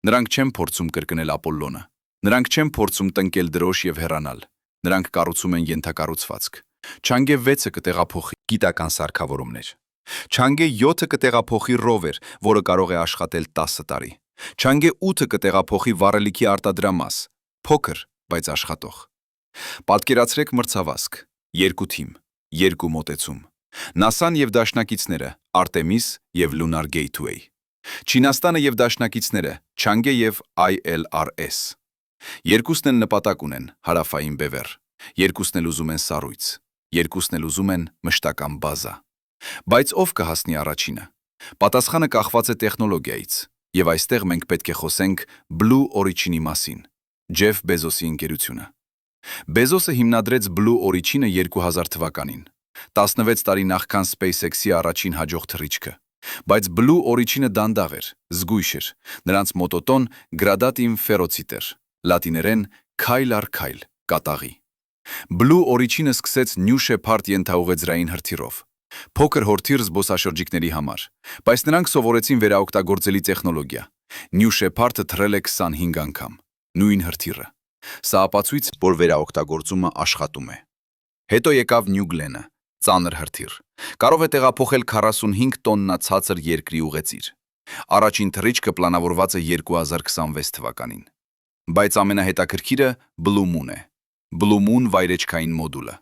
Նրանք չեն փորձում կրկնել Ապոլոնը։ Նրանք չեն փորձում տնկել դրոշ եւ հեռանալ։ Նրանք կառուցում են ենթակառուցվածք։ Չանգե 6-ը կտեղափոխի գիտական սարքավորումներ։ Չանգե 7-ը կտեղափոխի ռովեր, որը կարող է աշխատել 10 տարի։ Չանգե 8-ը կտեղափոխի վառելիքի արտադրամաս, փոքր, բայց աշխատող։ Պատկերացրեք մրցավազք, 2 թիմ, 2 մոտեցում։ ՆԱՍԱ-ն եւ դաշնակիցները Artemis եւ Lunar Gateway։ Չինաստանը եւ դաշնակիցները Չանգե եւ ILRS։ Երկուսն են նպատակ ունեն հարավային բևեռ, երկուսն էլ ուզում են սառույց, երկուսն էլ ուզում են մշտական բազա։ Բայց ով կհասնի առաջինը։ Պատասխանը կախված է տեխնոլոգիայից, եւ այստեղ մենք պետք է խոսենք Blue Origin-ի մասին, Ջեֆ Բեզոսի ընկերությունը։ Բեզոսը հիմնադրեց Blue Origin-ը 2000 թվականին, 16 տարի նախքան SpaceX-ի առաջին հաջող թռիչքը։ Բայց Blue Origin-ը դանդաղ էր, զգույշ էր, նրանց մոտոտոն Gradatim ferociter, լատիներեն քայլ առ քայլ, կատաղի։ Blue Origin-ը սկսեց New Shepard ենթաուղեծրային հրթիռով, փոքր հորթիռ զբոսաշրջիկների համար, բայց նրանք սովորեցին վերաօգտագործելի տեխնոլոգիա։ New Shepard-ը թռել է 25 անգամ, նույն հրթիռը։ Սա ապացույց, որ վերաօգտագործումը աշխատում է։ Հետո եկավ New Glenn-ը, ծանր հրթիռ։ Կարող է տեղափոխել 45 տոննա ցածր երկրի ուղեծիր։ Առաջին թռիչքը պլանավորված է 2026 թվականին։ Բայց ամենահետաքրքիրը Blue Moon է։ Blue Moon վայրեջքային մոդուլը։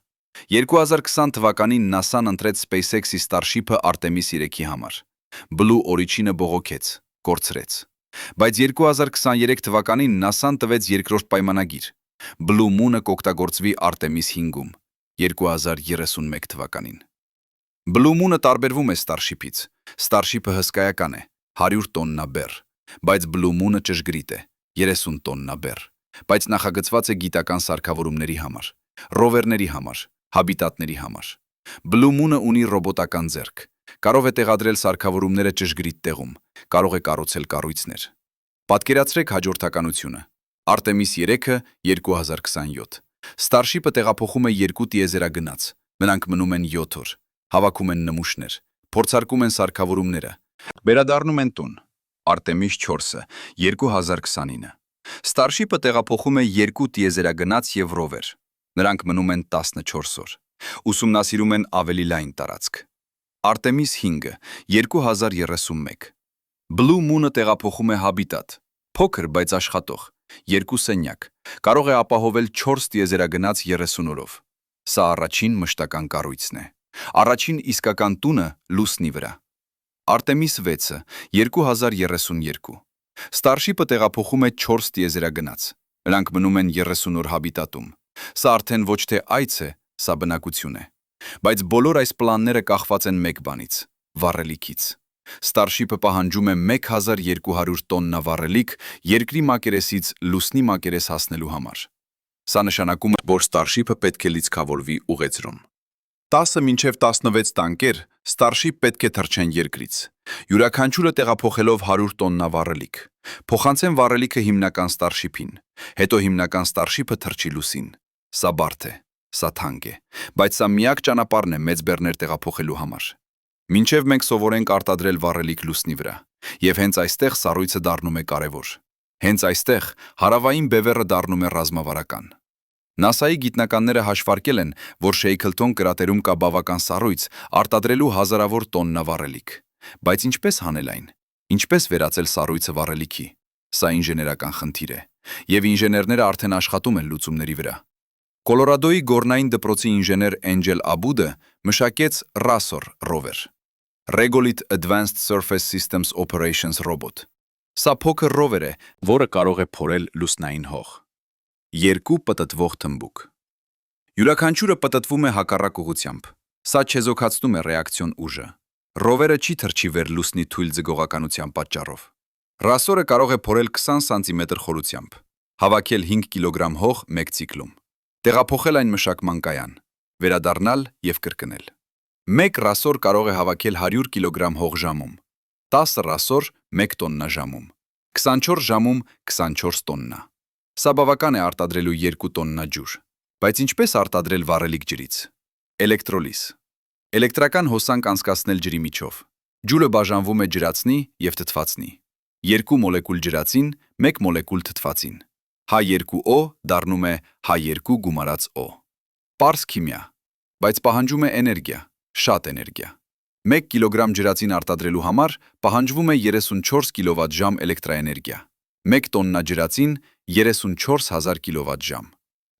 2020 թվականին ՆԱՍԱ-ն ընտրեց SpaceX-ի Starship-ը Artemis 3-ի համար։ Blue Origin-ը բողոքեց, կորցրեց։ Բայց 2023 թվականին ՆԱՍԱ-ն տվեց երկրորդ պայմանագիր։ Blue Moon-ը կօգտագործվի Artemis 5-ում 2031 թվականին։ Blue Moon-ը տարբերվում է Starship-ից։ Starship-ը հսկայական է, 100 տոննա բեռ, բայց Blue Moon-ը ճշգրիտ է, 30 տոննա բեռ, բայց նախագծված է գիտական սարքավորումների համար, ռովերների համար, հաբիտատների համար։ Blue Moon-ը ունի ռոբոտական ձեռք, կարող է տեղադրել սարքավորումները ճշգրիտ տեղում, կարող է կառուցել կառույցներ։ Պատկերացրեք հաջորդականությունը։ Artemis 3-ը 2027։ Starship-ը տեղափոխում է 2 տիեզերագնաց, նրանք մնում են 7 օր, հավաքում են նմուշներ, փորձարկում են սարքավորումները, վերադառնում են տուն։ Artemis 4-ը 2029։ Starship-ը տեղափոխում է 2 տիեզերագնաց եւ ռովեր, նրանք մնում են 14 օր, ուսումնասիրում են ավելի լայն տարածք։ Artemis 5-ը 2031։ Blue Moon-ը տեղափոխում է հաբիտատ, փոքր, բայց աշխատող, 2 սենյակ, կարող է ապահովել 4 տիեզերագնաց 30 օրով։ Սա առաջին մշտական կառույցն է։ Առաջին իսկական տունը լուսնի վրա։ Artemis 6-ը 2032։ Starship-ը տեղափոխում է 4 տիեզերագնաց, նրանք մնում են 30 օր հաբիտատում։ Սա արդեն ոչ թե այց է, սա բնակություն է։ Բայց բոլոր այս պլանները կախված են մեկ բանից՝ վառելիքից։ Starship-ը պահանջում է 1200 տոննա վառելիք երկրի մակերեսից լուսնի մակերես հասնելու համար։ Սա նշանակում է, որ Starship-ը պետք է լիցքավորվի ուղեծրում։ 10 մինչև 16 տանկեր Starship պետք է թռչեն երկրից, յուրաքանչյուրը տեղափոխելով 100 տոննա վառելիք։ Փոխանցեն վառելիքը հիմնական Starship-ին, հետո հիմնական Starship-ը թռչի լուսին։ Սա բարդ է, սա թանկ է, բայց սա միակ ճանապարհն է մեծ բեռներ տեղափոխելու համար։ Մինչև մենք սովորենք արտադրել վառելիք լուսնի վրա, եւ հենց այստեղ սառույցը դառնում է կարևոր։ Հենց այստեղ հարավային բևեռը դառնում է ռազմավարական։ ՆԱՍԱ-ի գիտնականները հաշվարկել են, որ Շեյքլթոն կրատերում կա բավական սառույց արտադրելու հազարավոր տոննա վառելիք։ Բայց ինչպես հանել այն։ Ինչպես վերածել սառույցը վառելիքի։ Սա ինժեներական խնդիր է, եւ ինժեներները արդեն աշխատում են լուծումների վրա։ Կոլորադոյի Գորնային դպրոցի ինժեներ Էնջել Աբուդը մշակեց RASOR ռովեր, Regolith Advanced Surface Systems Operations Robot։ Սա փոքր ռովեր է, որը կարող է փորել լուսնային հող։ 2 պտտվող թմբուկ։ Յուրաքանչյուրը պտտվում է հակառակ ուղղությամբ։ Սա չեզոքացնում է ռեակցիոն ուժը։ Ռովերը չի թռչի վեր լուսնի թույլ ձգողականության պատճառով։ RASOR-ը կարող է փորել 20 սանտիմետր խորությամբ, հավաքել 5 կիլոգրամ հող մեկ ցիկլում, տեղափոխել այն մշակման կայան, վերադառնալ եւ կրկնել։ Մեկ RASOR կարող է հավաքել 100 կիլոգրամ հող ժամում, 10 RASOR 1 տոննա ժամում, 24 ժամում 24 տոննա։ Սա բավական է արտադրելու 2 տոննա ջուր, բայց ինչպես արտադրել վառելիք ջրից։ Էլեկտրոլիզ։ Էլեկտրական հոսանք անցկացնել ջրի միջով։ Ջուրը բաժանվում է ջրածնի եւ թթվածնի։ 2 մոլեկուլ ջրածին, 1 մոլեկուլ թթվածին։ H2O դառնում է H2 գումարած O։ Պարզ քիմիա, բայց պահանջում է էներգիա, շատ էներգիա։ 1 կիլոգրամ ջրածին արտադրելու համար պահանջվում է 34 կիլովատ-ժամ էլեկտրաէներգիա։ 1 տոննա ջրածին 34,000 կիլովատ-ժամ։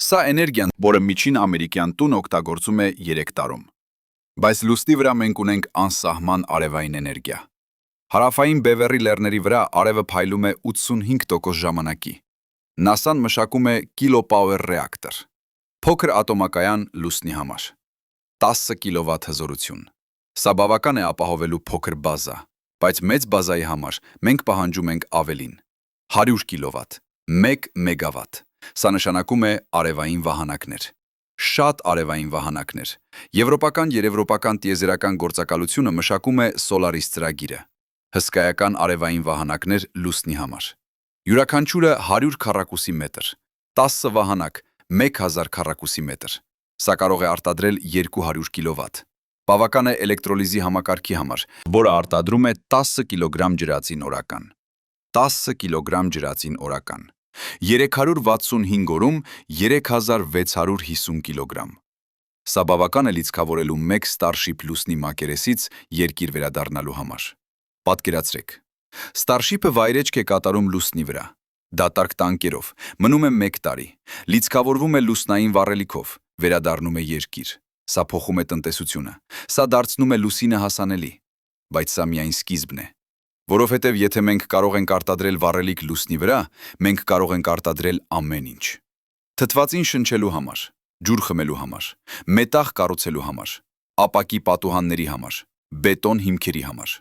Սա էներգիան, որը միջին ամերիկյան տուն օգտագործում է 3 տարում։ Բայց լուսնի վրա մենք ունենք անսահման արևային էներգիա։ Հարավային Բևերի լեռների վրա արևը փայլում է 85% ժամանակի։ NASA-ն մշակում է կիլոպաուեր ռեակտոր։ Փոքր ատոմակայան լուսնի համար։ 10 կիլովատ հզորություն։ Սա բավական է ապահովելու փոքր բազա, բայց մեծ բազայի համար մենք պահանջում ենք ավելին։ 100 կիլովատ, 1 մեգավատ։ Սա նշանակում է արևային վահանակներ։ Շատ արևային վահանակներ։ Եվրոպական երևրոպական տիեզերական գործակալությունը մշակում է Solaris ծրագիրը։ Հսկայական արևային վահանակներ լուսնի համար։ Յուրաքանչյուրը 100 քառակուսի մետր, 10 վահանակ 1000 քառակուսի մետր։ Սա կարող է արտադրել 200 կիլովատ։ Բավական է էլեկտրոլիզի համակարգի համար, որը արտադրում է 10 կիլոգրամ ջրածին օրական։ 10 կիլոգրամ ջրածին օրական։ 365 օրում 3650 կիլոգրամ։ Սա բավական է լիցքավորելու 1 Starship լուսնի մակերեսից երկիր վերադառնալու համար։ Պատկերացրեք։ Starship-ը վայրեջք է կատարում լուսնի վրա։ Դատարկ տանկերով, մնում է 1 տարի, լիցքավորվում է լուսնային վառելիքով, վերադառնում է երկիր։ Սա փոխում է տնտեսությունը, սա դարձնում է լուսինը հասանելի։ Բայց սա միայն սկիզբն է։ Որովհետև եթե մենք կարող ենք արտադրել վառելիք լուսնի վրա, մենք կարող ենք արտադրել ամեն ինչ։ Թթվածին շնչելու համար, ջուր խմելու համար, մետաղ կառուցելու համար, ապակի պատուհանների համար, բետոն հիմքերի համար։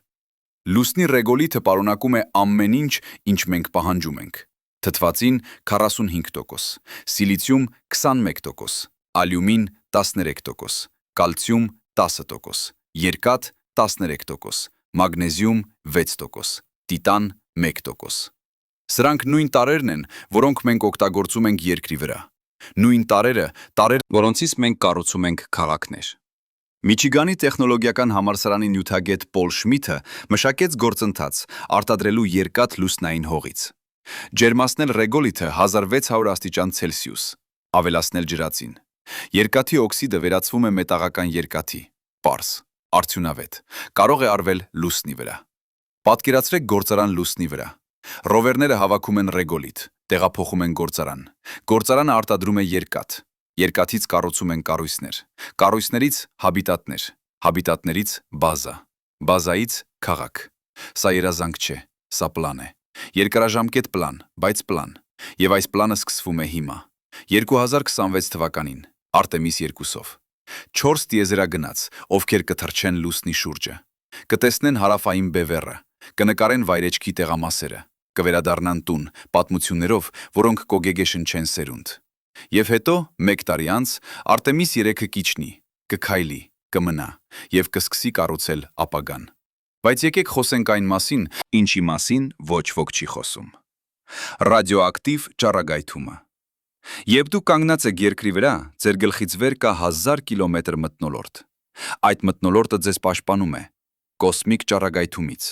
Լուսնի ռեգոլիթը պարունակում է ամեն ինչ, ինչ մենք պահանջում ենք։ Թթվածին 45%, սիլիցիում 21%, ալյումին 13%, կալցիում 10%, երկաթ 13%, մագնեզիում 6%, տիտան 1%։ Սրանք նույն տարրերն են, որոնք մենք օգտագործում ենք երկրի վրա։ Նույն տարրերը, որոնցից մենք կառուցում ենք քաղաքներ։ Միչիգանի տեխնոլոգիական համալսարանի նյութագետ Պոլ Շմիթը մշակեց գործընթաց արտադրելու երկաթ լուսնային հողից։ Ջերմացնել ռեգոլիթը 1600 աստիճան Ցելսիուս, ավելացնել ջրածին։ Երկաթի օքսիդը վերածվում է մետաղական երկաթի, պարզ, արդյունավետ, կարող է արվել լուսնի վրա։ Պատկերացրեք գործարան լուսնի վրա։ Ռովերները հավաքում են ռեգոլիթ, տեղափոխում են գործարան։ Գործարանը արտադրում է երկաթ։ Երկաթից կառուցում են կառույցներ, կառույցներից հաբիտատներ, հաբիտատներից բազա, բազայից քաղաք։ Սա երազանք չէ, սա պլան է։ Երկարաժամկետ պլան, բայց պլան։ Եվ այս պլանը սկսվում է հիմա։ 2026 թվականին, Արտեմիս 2-ով։ 4 տիեզերագնաց, ովքեր կթռչեն լուսնի շուրջը, կտեսնեն հարավային Բևերը, կնկարեն վայրեջքի տեղամասերը, կվերադառնան տուն, պատմություններով, որոնք կոգեգեշնչեն սերունդ։ Եվ հետո, 1 տարի անց, Արտեմիս 3-ը կիջնի, կքայլի, կմնա և կսկսի կառուցել ապագան։ Բայց եկեք խոսենք այն մասին, ինչի մասին ոչ ոք չի խոսում։ Ռադիոակտիվ ճառագայթումը։ Երբ դուք կանգնած եք երկրի վրա, ձեր գլխից վեր կա 1000 կիլոմետր մթնոլորտ։ Այդ մթնոլորտը ձեզ պաշտպանում է կոսմիկ ճառագայթումից,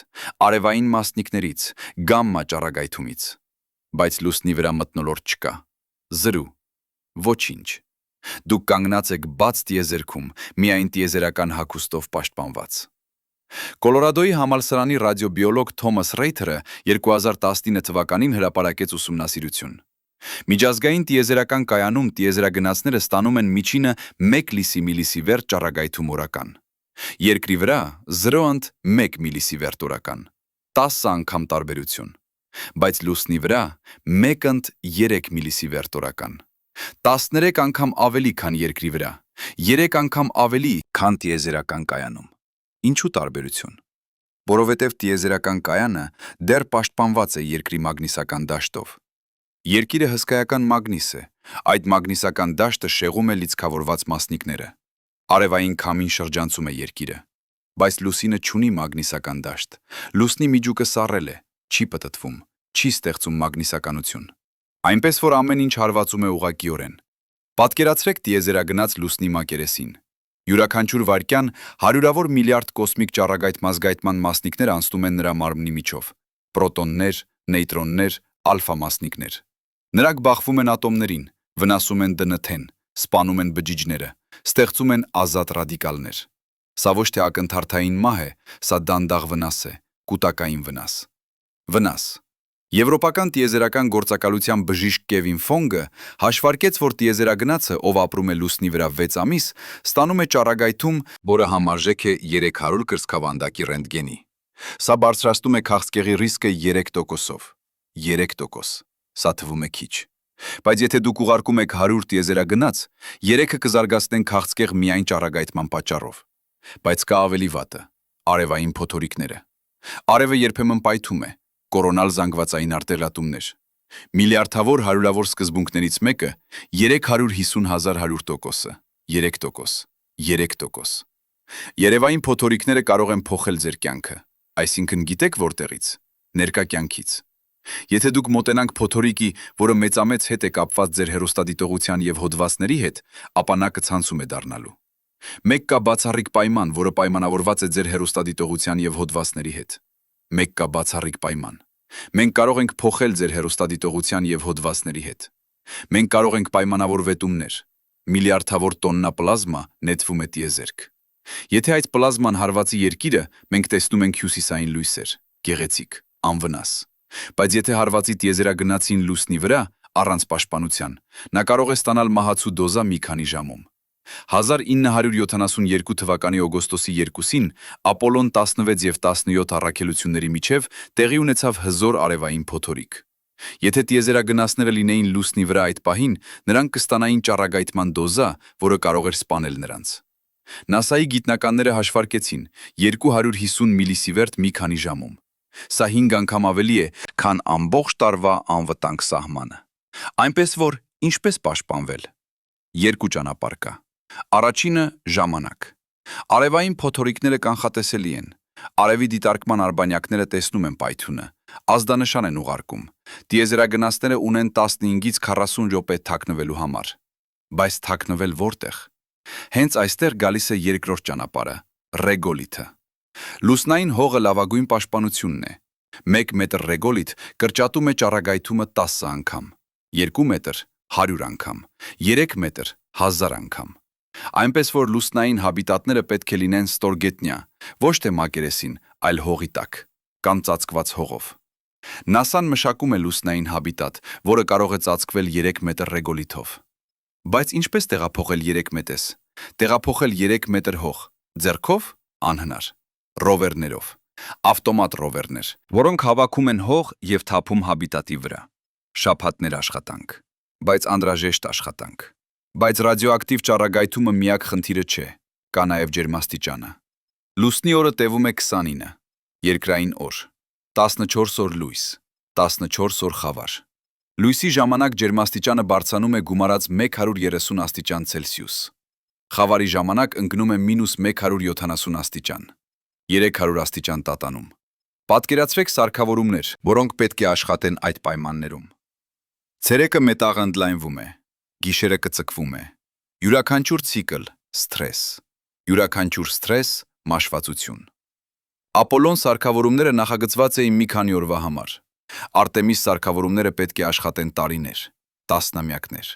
արևային մասնիկներից, գամմա ճառագայթումից։ Բայց լուսնի վրա մթնոլորտ չկա։ Զրու։ Ոչինչ։ Դուք կանգնած եք բաց տիեզերքում, միայն տիեզերական հագուստով պաշտպանված։ Կոլորադոյի համալսարանի ռադիոբիոլոգ Թոմաս Ռեյթերը 2019 թվականին հրապարակեց ուսումնասիրություն։ Միջազգային տիեզերական կայանում տիեզերագնացները ստանում են միջինը 1 լիսիվերտ ճառագայթում օրական։ Երկրի վրա 0.1 միլիսիվերտ օրական, 10 անգամ տարբերություն, բայց լուսնի վրա 1.3 միլիսիվերտ օրական, 13 անգամ ավելի, քան երկրի վրա, 3 անգամ ավելի, քան տիեզերական կայանում։ Ինչու տարբերություն։ Որովհետև տիեզերական կայանը դեռ պաշտպանված է երկրի մագնիսական դաշտով։ Երկիրը հսկայական մագնիս է, այդ մագնիսական դաշտը շեղում է լիցքավորված մասնիկները։ Արևային քամին շրջանցում է երկիրը, բայց լուսինը չունի մագնիսական դաշտ։ Լուսնի միջուկը սառել է, չի պտտվում, չի ստեղծում մագնիսականություն։ Այնպես որ ամեն ինչ հարվածում է ուղղակիորեն։ Պատկերացրեք տիեզերագնաց լուսնի մակերեսին։ Յուրաքանչյուր վայրկյան հարյուրավոր միլիարդ կոսմիկ ճառագայթման մասնիկներ անցնում են նրա մարմնի միջով՝ պրոտոններ, նեյտրոններ, ալֆա մասնիկներ։ Նրանք բախվում են ատոմներին, վնասում են ԴՆԹ-ն, սպանում են բջիջները, ստեղծում են ազատ ռադիկալներ։ Սա ոչ թե ակնթարթային մահ է, սա դանդաղ վնաս է, կուտակային վնաս։ Վնաս։ Եվրոպական տիեզերական գործակալության բժիշկ Կևին Ֆոնգը հաշվարկեց, որ տիեզերագնացը, ով ապրում է լուսնի վրա 6 ամիս, ստանում է ճառագայթում, որը համարժեք է 300 կրծքավանդակի ռենտգենի։ Սա բարձրացնում է քաղցկեղի ռիսկը 3%-ով։ 3%։ Սա թվում է քիչ։ Բայց եթե դուք ուղարկում եք 100 տիեզերագնաց, 3-ը կզարգացնեն քաղցկեղ միայն ճառագայթման պատճառով։ Բայց կա ավելի վատը՝ արևային փոթորիկները։ Արևը երբեմն պայթում է, կորոնալ զանգվածային արտերատումներ։ Միլիարդավոր հարյուրավոր սկզբունքներից մեկը 350,100%-ը, 3%, 3%։ Երևային փոթորիկները կարող են փոխել ձեր կյանքը, այսինքն գիտեք որտեղից, ներկա կյանքից։ Եթե դուք մոտենանք փոթորիկի, որը մեծամեծ հետ է կապված ձեր հեռուստադիտողության և հոդվածների հետ, ապա նա կցանցում է դառնալու։ Մեկ կա բացառիկ պայման, որը պայմանավորված է ձեր հեռուստադիտողության և հոդվածների հետ։ Մեկ կա բացառիկ պայման։ Մենք կարող ենք փոխել ձեր հեռուստադիտողության և հոդվածների հետ։ Մենք կարող ենք պայմանավորվետումներ։ Միլիարդավոր տոննա պլազմա նետվում է տիեզերք։ Եթե այդ պլազման հարվածի երկիրը, մենք տեսնում ենք հյուսիսային լույսեր, գեղեցիկ, անվնաս։ Բայց եթե հարվածի տիեզերագնացին լուսնի վրա, առանց պաշտպանության, նա կարող է ստանալ մահացու դոզա մի քանի ժամում։ 1972 թվականի օգոստոսի 2-ին Ապոլոն 16 և 17 առաքելությունների միջև տեղի ունեցավ հզոր արևային փոթորիկ։ Եթե տիեզերագնացները լինեին լուսնի վրա այդ պահին, նրանք կստանային ճառագայթման դոզա, որը կարող էր սպանել նրանց։ NASA-ի գիտնականները հաշվարկեցին 250 միլիսիվերտ մի քանի ժամում։ Սա 5 անգամ ավելի է, քան ամբողջ տարվա անվտանգ սահմանը։ Այնպես որ, ինչպես պաշտպանվել։ Երկու ճանապարհ կա։ Առաջինը՝ ժամանակ։ Արևային փոթորիկները կանխատեսելի են։ Արևի դիտարկման արբանյակները տեսնում են պայթյունը, ազդանշան են ուղարկում։ Տիեզերագնացները ունեն 15-ից 40 րոպե թաքնվելու համար։ Բայց թաքնվել որտեղ։ Հենց այստեղ գալիս է երկրորդ ճանապարհը՝ ռեգոլիթը։ Լուսնային հողը լավագույն պաշտպանությունն է։ 1 մետր ռեգոլիթ կրճատում է ճառագայթումը 10 անգամ, 2 մետր 100 անգամ, 3 մետր 1000 անգամ։ Այնպես որ լուսնային հաբիտատները պետք է լինեն ստորգետնյա, ոչ թե մակերեսին, այլ հողի տակ, կամ ծածկված հողով։ NASA-ն մշակում է լուսնային հաբիտատ, որը կարող է ծածկվել 3 մետր ռեգոլիթով։ Բայց ինչպես տեղափոխել 3 մետր։ Տեղափոխել 3 մետր հող, ձեռքով անհնար։ Ռովերներով, ավտոմատ ռովերներ, որոնք հավաքում են հող և թափում հաբիտատի վրա։ Շաբաթներ աշխատանք, բայց անհրաժեշտ աշխատանք։ Բայց ռադիոակտիվ ճառագայթումը միակ խնդիրը չէ, կա նաև ջերմաստիճանը։ Լուսնի օրը տևում է 29, երկրային օր, 14 օր լույս, 14 օր խավար։ Լույսի ժամանակ ջերմաստիճանը բարձրանում է գումարած 130 աստիճան Ցելսիուս։ Խավարի ժամանակ ընկնում է -170 աստիճան, 300 աստիճան տատանում։ Պատկերացրեք սարքավորումներ, որոնք պետք է աշխատեն այդ պայմաններում։ Ցերեկը մետաղը ընդլայնվում է, գիշերը կծկվում է։ Յուրաքանչյուր ցիկլ՝ սթրես, յուրաքանչյուր սթրես՝ մաշվածություն։ Ապոլոն սարքավորումները նախագծված էին մի քանի օրվա համար։ Արտեմիս սարքավորումները պետք է աշխատեն տարիներ, տասնամյակներ։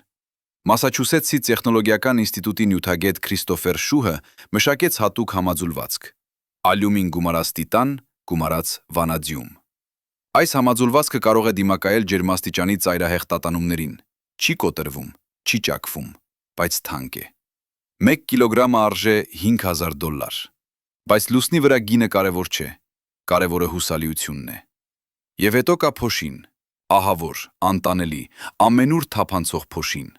Մասաչուսեթսի տեխնոլոգիական ինստիտուտի նյութագետ Քրիստոֆեր Շուհը մշակեց հատուկ համաձուլվածք՝ ալյումին գումարած տիտան գումարած վանադիում։ Այս համաձուլվածքը կարող է դիմակայել ջերմաստիճանի ծայրահեղ տատանումներին, չի կոտրվում, չի ճաքվում, բայց թանկ է։ 1 կիլոգրամը արժե $5000։ Բայց լուսնի վրա գինը կարևոր չէ, կարևորը հուսալիությունն է։ Եվ հետո կա փոշին, ահավոր, անտանելի, ամենուր թափանցող փոշին։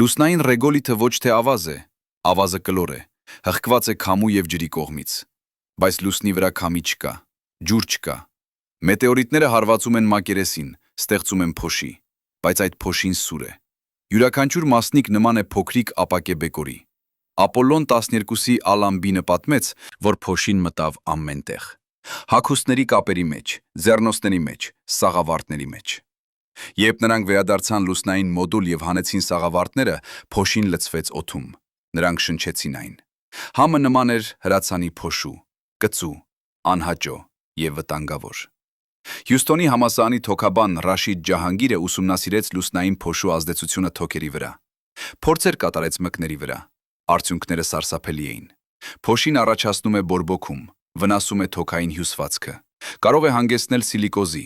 Լուսնային ռեգոլիթը ոչ թե ավազ է, ավազը կլոր է, հղկված է քամու և ջրի կողմից։ Բայց լուսնի վրա քամի չկա, ջուր չկա։ Մետեորիտները հարվածում են մակերեսին, ստեղծում են փոշի, բայց այդ փոշին սուր է։ Յուրաքանչյուր մասնիկ նման է փոքրիկ ապակե բեկորի։ Ապոլոն 12-ի Ալամբինը պատմեց, որ փոշին մտավ ամեն տեղ։ Հագուստների կապերի մեջ, ձեռնոցների մեջ, սաղավարտների մեջ։ Երբ նրանք վերադարձան լուսնային մոդուլ և հանեցին սաղավարտները, փոշին լցվեց օդում։ Նրանք շնչեցին այն։ Համը նման էր հրացանի փոշու, կծու, անհաճո և վտանգավոր։ Հյուսթոնի համալսարանի թոքաբան Ռաշիդ Ջահանգիրը ուսումնասիրեց լուսնային փոշու ազդեցությունը թոքերի վրա։ Փորձեր կատարեց մկների վրա։ Արդյունքները սարսափելի էին։ Փոշին առաջացնում է բորբոքում, վնասում է թոքային հյուսվածքը։ Կարող է հանգեցնել սիլիկոզի։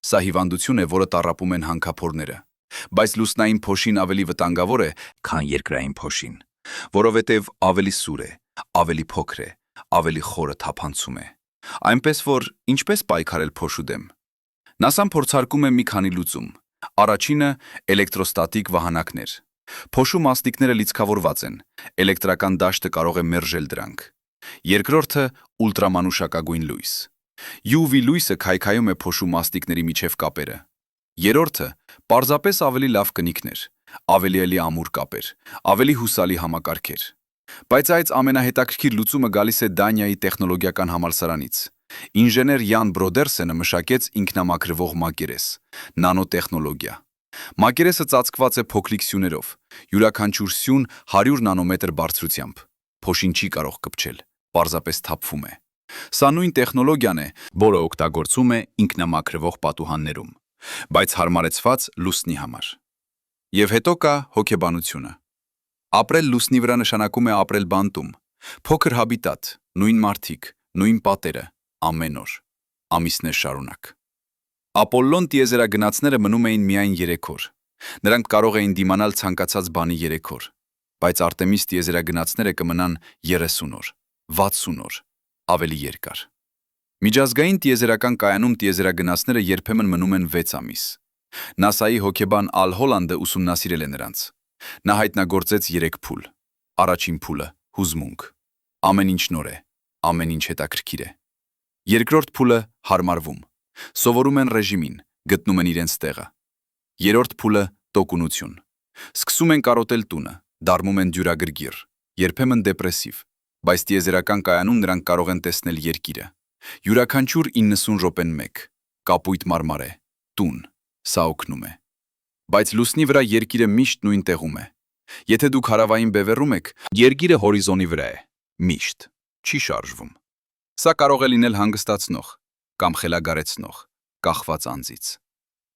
Սա հիվանդություն է, որը տառապում են հանքափորները։ Բայց լուսնային փոշին ավելի վտանգավոր է, քան երկրային փոշին, որովհետև ավելի սուր է, ավելի փոքր է, ավելի խորը թափանցում է։ Այնպես որ ինչպես պայքարել փոշու դեմ։ ՆԱՍԱ-ն փորձարկում է մի քանի լուծում։ Առաջինը էլեկտրոստատիկ վահանակներ։ Փոշու մասնիկները լիցքավորված են, էլեկտրական դաշտը կարող է մերժել դրանք։ Երկրորդը ուլտրամանուշակագույն լույս։ UV լույսը քայքայում է փոշու մասնիկների միջև կապերը։ Երրորդը պարզապես ավելի լավ կնիքներ, ավելի ամուր կապեր, ավելի հուսալի համակարգեր։ Բայց այս ամենահետաքրքիր լուծումը գալիս է Դանիայի տեխնոլոգիական համալսարանից։ Ինժեներ Յան Բրոդերսենը մշակեց ինքնամաքրվող մակերես, նանոտեխնոլոգիա։ Մակերեսը ծածկված է փոքրիկ սյուներով, յուրաքանչյուր սյուն 100 նանոմետր բարձրությամբ։ Փոշին չի կարող կպչել, պարզապես թափվում է։ Սա նույն տեխնոլոգիան է, որը օգտագործում է ինքնամաքրվող պատուհաններում, բայց հարմարեցված լուսնի համար։ Եվ հետո կա հոգեբանությունը։ Ապրել լուսնի վրա նշանակում է ապրել բանտում, փոքր հաբիտատ, նույն մարդիկ, նույն պատերը, ամեն օր, ամիսներ շարունակ։ Ապոլլոն տիեզերագնացները մնում էին միայն 3 օր։ Նրանք կարող էին դիմանալ ցանկացած բանի 3 օր, բայց Արտեմիս տիեզերագնացները կմնան 30 օր, 60 օր, ավելի երկար։ Միջազգային տիեզերական կայանում տիեզերագնացները երբեմն մնում են 6 ամիս։ ՆԱՍԱ-ի հոգեբան Ալ Հոլանդը ուսումնասիրել է նրանց։ Նա հայտնագործեց 3 փուլ։ Առաջին փուլը՝ հուզմունք։ Ամեն ինչ նոր է, ամեն ինչ հետաքրքիր է։ Երկրորդ փուլը՝ հարմարվում։ Սովորում են ռեժիմին, գտնում են իրենց տեղը։ Երրորդ փուլը՝ տոկունություն։ Սկսում են կարոտել տունը, դառնում են դյուրագրգիռ, երբեմն դեպրեսիվ, բայց տիեզերական կայանում նրանք կարող են տեսնել երկիրը։ Յուրաքանչյուր 90 րոպեն մեկ, կապույտ մարմար է, տուն, սա օգնում է։ Բայց լուսնի վրա երկիրը միշտ նույն տեղում է։ Եթե դուք հարավային բևեռում եք, երկիրը հորիզոնի վրա է, միշտ, չի շարժվում։ Սա կարող է լինել հանգստացնող կամ խելագարեցնող, կախված անձից։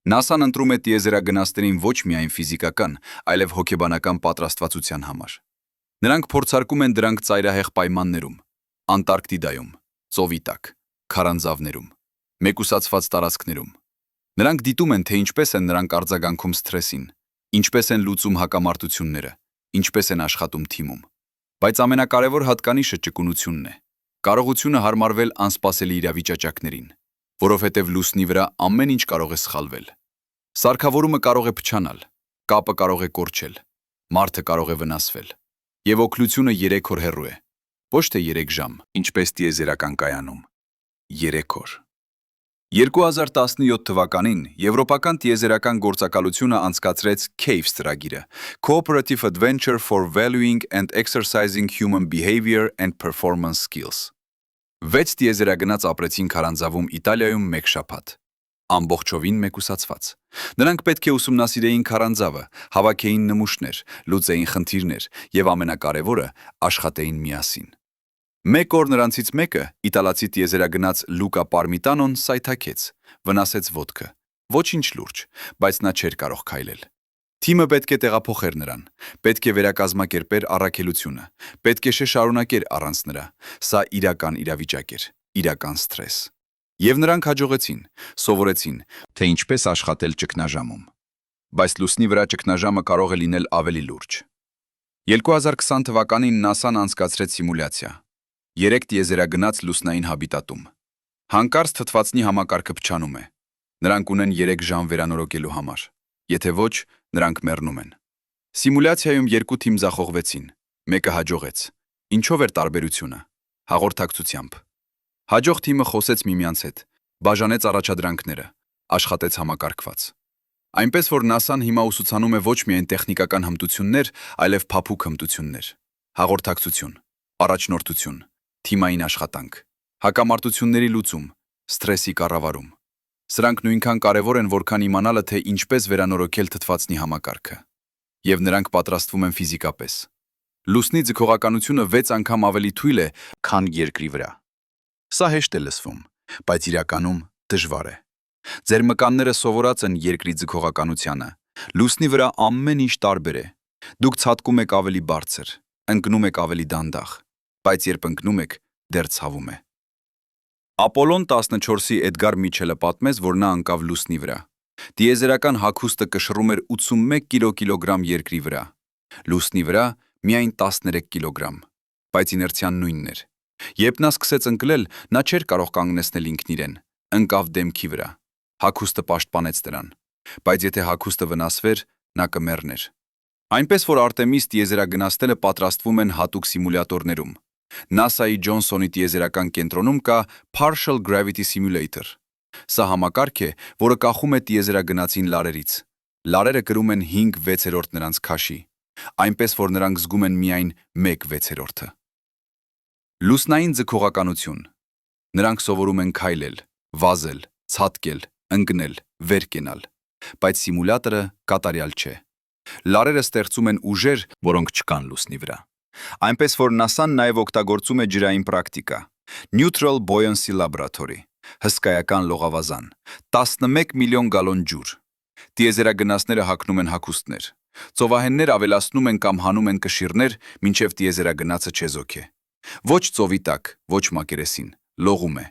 ՆԱՍԱ-ն ընտրում է տիեզերագնացներին ոչ միայն ֆիզիկական, այլև հոգեբանական պատրաստվածության համար։ Նրանք փորձարկում են դրանք ծայրահեղ պայմաններում, Անտարկտիդայում, ծովի տակ, քարանձավներում, մեկուսացված տարածքներում։ Նրանք դիտում են, թե ինչպես են նրանք արձագանքում սթրեսին, ինչպես են լուծում հակամարտությունները, ինչպես են աշխատում թիմում։ Բայց ամենակարևոր հատկանիշը ճկունությունն է։ Կարողությունը հարմարվել անսպասելի իրավիճակներին, որովհետև լուսնի վրա ամեն ինչ կարող է սխալվել։ Սարքավորումը կարող է փչանալ, կապը կարող է կորչել, մարդը կարող է վնասվել։ Եվ օգնությունը 3 օր հեռու է, ոչ թե 3 ժամ, ինչպես տիեզերական կայանում։ 3 օր։ 2017 թվականին Եվրոպական տիեզերական գործակալությունը անցկացրեց CAVES ծրագիրը, Cooperative Adventure for Valuing and Exercising Human Behavior and Performance Skills։ 6 տիեզերագնաց ապրեցին քարանձավում Իտալիայում 1 շաբաթ, ամբողջովին մեկուսացված։ Նրանք պետք է ուսումնասիրեին քարանձավը, հավաքեին նմուշներ, լուծեին խնդիրներ եւ ամենակարևորը՝ աշխատեին միասին։ Մեկ օր նրանցից մեկը, իտալացի տիեզերագնաց Լուկա Պարմիտանոն, սայթաքեց, վնասեց ոտքը։ Ոչինչ լուրջ, բայց նա չէր կարող քայլել։ Թիմը պետք է տեղափոխեր նրան, պետք է վերակազմակերպեր առաքելությունը, պետք է շարունակեր առանց նրա։ Սա իրական իրավիճակ էր, իրական սթրես։ Եվ նրանք հաջողեցին, սովորեցին, թե ինչպես աշխատել ճգնաժամում։ Բայց լուսնի վրա ճգնաժամը կարող է լինել ավելի լուրջ։ 2020 թվականին ՆԱՍԱ-ն անցկացրեց սիմուլյացիա։ 3 տիեզերագնաց լուսնային հաբիտատում։ Հանկարծ թթվածնի համակարգը փչանում է։ Նրանք ունեն 3 ժամ վերանորոգելու համար։ Եթե ոչ, նրանք մեռնում են։ Սիմուլյացիայում 2 թիմ ձախողվեցին, մեկը հաջողեց։ Ինչով էր տարբերությունը։ Հաղորդակցությամբ։ Հաջող թիմը խոսեց միմյանց հետ, բաժանեց առաջադրանքները, աշխատեց համակարգված։ Այնպես որ ՆԱՍԱ-ն հիմա ուսուցանում է ոչ միայն տեխնիկական հմտություններ, այլև փափուկ հմտություններ։ Հաղորդակցություն, առաջնորդություն, թիմային աշխատանք, հակամարտությունների լուծում, սթրեսի կառավարում։ Սրանք նույնքան կարևոր են, որքան իմանալը, թե ինչպես վերանորոգել թթվածնի համակարգը։ Եվ նրանք պատրաստվում են ֆիզիկապես։ Լուսնի ձգողականությունը 6 անգամ ավելի թույլ է, քան երկրի վրա։ Սա հեշտ է լսվում, բայց իրականում դժվար է։ Ձեր մկանները սովորած են երկրի ձգողականությանը։ Լուսնի վրա ամեն ինչ տարբեր է։ Դուք ցատկում եք ավելի բարձր, ընկնում եք ավելի դանդաղ, բայց երբ ընկնում եք, դեռ ցավում է։ Ապոլոն 14-ի Էդգար Միչելը պատմեց, որ նա ընկավ լուսնի վրա։ Տիեզերական հագուստը կշռում էր 81 կիլոգրամ երկրի վրա։ Լուսնի վրա միայն 13 կիլոգրամ, բայց իներցիան նույնն էր։ Երբ նա սկսեց ընկնել, նա չէր կարող կանգնեցնել ինքն իրեն, ընկավ դեմքի վրա։ Հագուստը պաշտպանեց նրան, բայց եթե հագուստը վնասվեր, նա կմեռներ։ Այնպես որ Արտեմիս տիեզերագնացները պատրաստվում են հատուկ սիմուլյատորներում։ NASA-ի Ջոնսոնի տիեզերական կենտրոնում կա Partial Gravity Simulator։ Սա համակարգ է, որը կախում է տիեզերագնացին լարերից։ Լարերը կրում են 5/6 նրանց քաշի, այնպես որ նրանք զգում են միայն 1/6։ Լուսնային ձգողականություն։ Նրանք սովորում են քայլել, վազել, ցատկել, ընկնել, վեր կենալ, բայց սիմուլյատորը կատարյալ չէ։ Լարերը ստեղծում են ուժեր, որոնք չկան լուսնի վրա։ Այնպես որ NASA-ն նաև օգտագործում է ջրային պրակտիկա։ Neutral Buoyancy Laboratory, հսկայական լողավազան, 11 միլիոն գալոն ջուր։ Տիեզերագնացները հագնում են հագուստներ։ Ծովահեններ ավելացնում են կամ հանում են կշիռներ, մինչև տիեզերագնացը չեզոք է։ Ոչ ծովի տակ, ոչ մակերեսին, լողում է։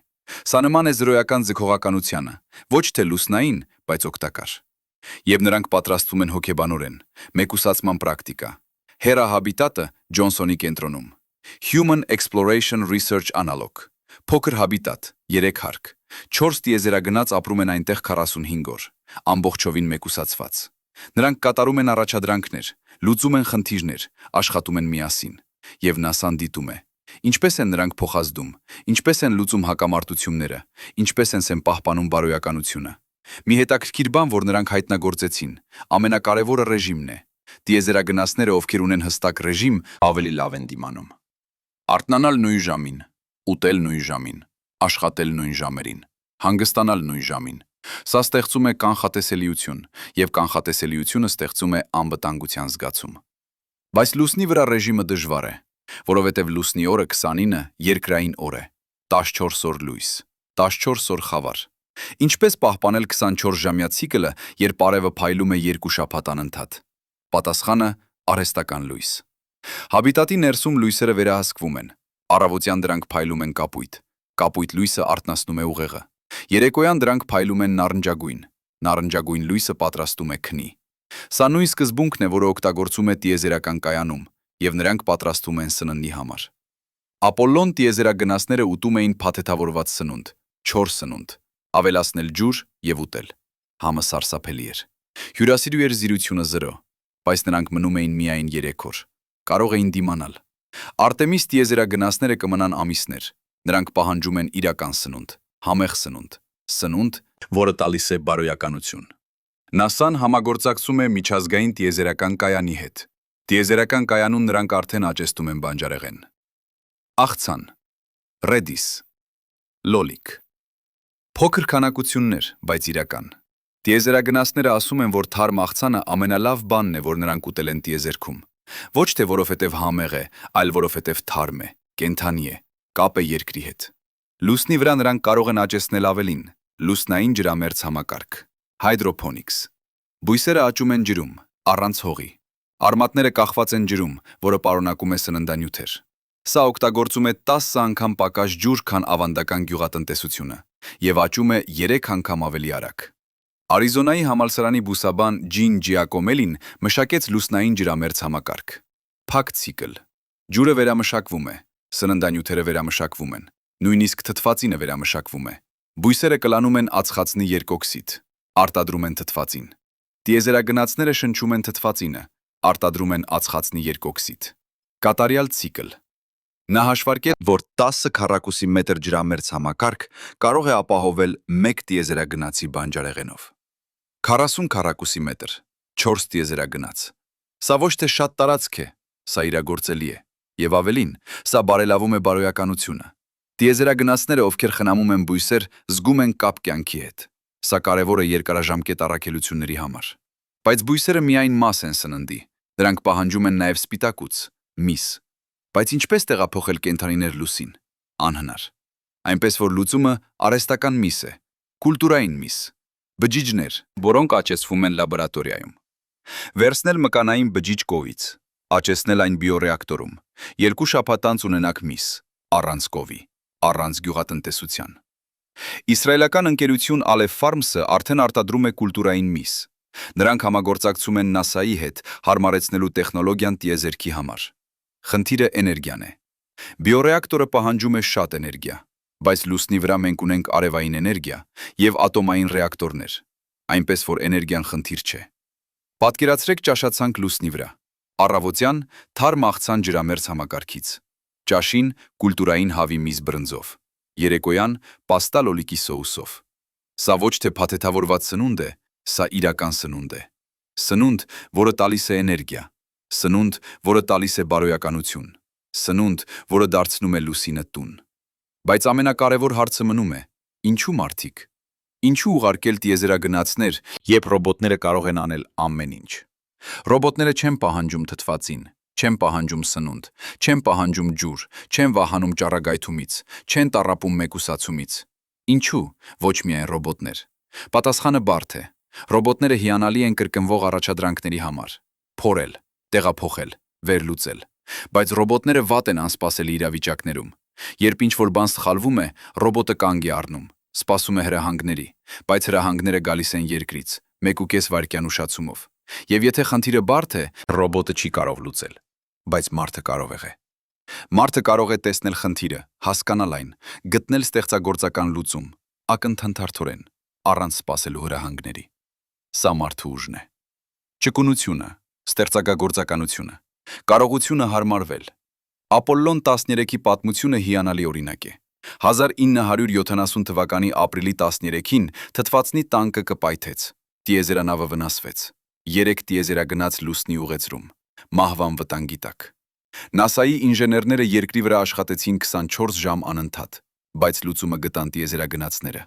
Սա նման է զրոյական ձգողականությանը, ոչ թե լուսնային, բայց օգտակար։ Եվ նրանք պատրաստվում են հոգեբանորեն, մեկուսացման պրակտիկա։ Hera Habitat-ը Ջոնսոնի կենտրոնում։ Human Exploration Research Analog։ Փոքր Habitat, 3 հարկ։ 4 տիեզերագնաց ապրում են այնտեղ 45 օր, ամբողջովին մեկուսացված։ Նրանք կատարում են առաջադրանքներ, լուծում են խնդիրներ, աշխատում են միասին։ Եվ NASA-ն դիտում է։ Ինչպես են նրանք փոխազդում, ինչպես են լուծում հակամարտությունները, ինչպես են պահպանում բարոյականությունը։ Մի հետաքրքիր բան, որ նրանք հայտնագործեցին, ամենակարևորը ռեժիմն է։ Տիեզերագնացները, ովքեր ունեն հստակ ռեժիմ, ավելի լավ են դիմանում։ Արթնանալ նույն ժամին, ուտել նույն ժամին, աշխատել նույն ժամերին, հանգստանալ նույն ժամին։ Սա ստեղծում է կանխատեսելիություն, եւ կանխատեսելիությունը ստեղծում է անվտանգության զգացում։ Բայց լուսնի վրա ռեժիմը դժվար է, որովհետև լուսնի օրը 29 երկրային օր է, 14 օր լույս, 14 օր խավար։ Ինչպես պահպանել 24-ժամյա ցիկլը, երբ արևը փայլում է 2 շաբաթ անընդհատ։ Պատասխանը՝ արհեստական լույս։ Հաբիտատի ներսում լույսերը վերահսկվում են։ Առավոտյան դրանք փայլում են կապույտ։ Կապույտ լույսը արթնացնում է ուղեղը։ Երեկոյան դրանք փայլում են նարնջագույն։ Նարնջագույն լույսը պատրաստում է քնի։ Սա նույն սկզբունքն է, որը օգտագործում է տիեզերական կայանում, եւ նրանք պատրաստվում են սննդի համար։ Ապոլլոն տիեզերագնացները ուտում էին փաթեթավորված սնունդ, 4 սնունդ, ավելացնել ջուր եւ ուտել։ Համը սարսափելի էր։ Հյուրասիրու էր զիրությունը 0, բայց նրանք մնում էին միայն 3 օր։ Կարող էին դիմանալ։ Արտեմիս տիեզերագնացները կմնան ամիսներ։ Նրանք պահանջում են իրական սնունդ, համեղ սնունդ, սնունդ, որը տալիս է բարոյականություն։ NASA-ն համագործակցում է միջազգային տիեզերական կայանի հետ։ Տիեզերական կայանում նրանք արդեն աճեցնում են բանջարեղեն։ Աղցան, ռեդիս, լոլիկ։ Փոքր քանակություններ, բայց իրական։ Տիեզերագնացները ասում են, որ թարմ աղցանը ամենալավ բանն է, որ նրանք ուտել են տիեզերքում։ Ոչ թե որովհետև համեղ է, այլ որովհետև թարմ է, կենդանի է, կապ է երկրի հետ։ Լուսնի վրա նրանք կարող են աճեցնել ավելին, լուսնային ջրամերձ համակարգ, hydroponics։ Բույսերը աճում են ջրում, առանց հողի։ Արմատները կախված են ջրում, որը պարունակում է սննդանյութեր։ Սա օգտագործում է 10 անգամ պակաս ջուր, քան ավանդական գյուղատնտեսությունը, եւ աճում է 3 անգամ ավելի արագ։ Արիզոնայի համալսարանի բուսաբան Ջին Ջիակոմելին մշակեց լուսնային ջրամերձ համակարգ։ Փակ ցիկլ։ Ջուրը վերամշակվում է, սննդանյութերը վերամշակվում են, նույնիսկ թթվածինը վերամշակվում է։ Բույսերը կլանում են ածխածնի երկօքսիդ, արտադրում են թթվածին։ Տիեզերագնացները շնչում են թթվածինը, արտադրում են ածխածնի երկօքսիդ։ Կատարյալ ցիկլ։ Նա հաշվարկեց, որ 10 քառակուսի մետր ջրամերձ համակարգ կարող է ապահովել 1 տիեզերագնացի բանջարեղենով։ 40 քառակուսի մետր, 4 տիեզերագնաց։ Սա ոչ թե շատ տարածք է, սա իրագործելի է, եւ ավելին, սա բարելավում է բարոյականությունը։ Տիեզերագնացները, ովքեր խնամում են բույսեր, զգում են կապ կյանքի հետ։ Սա կարևոր է երկարաժամկետ առաքելությունների համար։ Բայց բույսերը միայն մաս են սննդի։ Դրանք պահանջում են նաև սպիտակուց, միս։ Բայց ինչպես տեղափոխել կենդանիներ լուսին։ Անհնար։ Այնպես որ լուծումը արհեստական միս է, կուլտուրային միս, բջիջներ, որոնք աճեցվում են լաբորատորիայում։ Վերցնել մկանային բջիջ կովից, աճեցնել այն բիոռեակտորում, 2 շաբաթ անց ունենաք միս, առանց կովի, առանց գյուղատնտեսության։ Իսրայելական ընկերություն Aleph Farms-ը արդեն արտադրում է կուլտուրային միս։ Նրանք համագործակցում են NASA-ի հետ հարմարեցնելու տեխնոլոգիան տիեզերքի համար։ Խնդիրը էներգիան է։ Բիոռեակտորը պահանջում է շատ էներգիա, բայց լուսնի վրա մենք ունենք արևային էներգիա և ատոմային ռեակտորներ, այնպես որ էներգիան խնդիր չէ։ Պատկերացրեք ճաշացանկ լուսնի վրա։ Առավոտյան թարմ աղցան ջրամերձ համակարգից, ճաշին կուլտուրային հավի միս բրնձով, երեկոյան պաստա լոլիկի սոուսով։ Սա ոչ թե փաթեթավորված սնունդ է, սա իրական սնունդ է։ Սնունդ, որը տալիս է էներգիա, սնունդ, որը տալիս է բարոյականություն, սնունդ, որը դարձնում է լուսինը տուն։ Բայց ամենակարևոր հարցը մնում է. ինչու մարդիկ։ Ինչու ուղարկել տիեզերագնացներ, երբ ռոբոտները կարող են անել ամեն ինչ։ Ռոբոտները չեն պահանջում թթվածին, չեն պահանջում սնունդ, չեն պահանջում ջուր, չեն վահանում ճառագայթումից, չեն տառապում մեկուսացումից։ Ինչու, ոչ միայն ռոբոտներ։ Պատասխանը բարդ է։ Ռոբոտները հիանալի են կրկնվող առաջադրանքների համար։ Փորել, տեղափոխել, վերլուծել։ Բայց ռոբոտները վատ են անսպասելի իրավիճակներում։ Երբ ինչ-որ բան սխալվում է, ռոբոտը կանգ է առնում, սպասում է հրահանգների, բայց հրահանգները գալիս են երկրից, 1.5 վայրկյան ուշացումով։ Եվ եթե խնդիրը բարդ է, ռոբոտը չի կարող լուծել, բայց մարդը կարող է։ Մարդը կարող է տեսնել խնդիրը, հասկանալ այն, գտնել ստեղծագործական լուծում, ակնթարթորեն, առանց սպասելու հրահանգների։ Սա մարդու ուժն է։ Ճկունությունը, ստեղծագործականությունը, կարողությունը հարմարվել։ Ապոլլոն 13-ի պատմությունը հիանալի օրինակ է։ 1970 թվականի ապրիլի 13-ին թթվածնի տանկը կպայթեց, տիեզերանավը վնասվեց, 3 տիեզերագնաց լուսնի ուղեծրում, մահվան վտանգի տակ։ NASA-ի ինժեներները երկրի վրա աշխատեցին 24 ժամ անընդհատ, բայց լուծումը գտան տիեզերագնացները։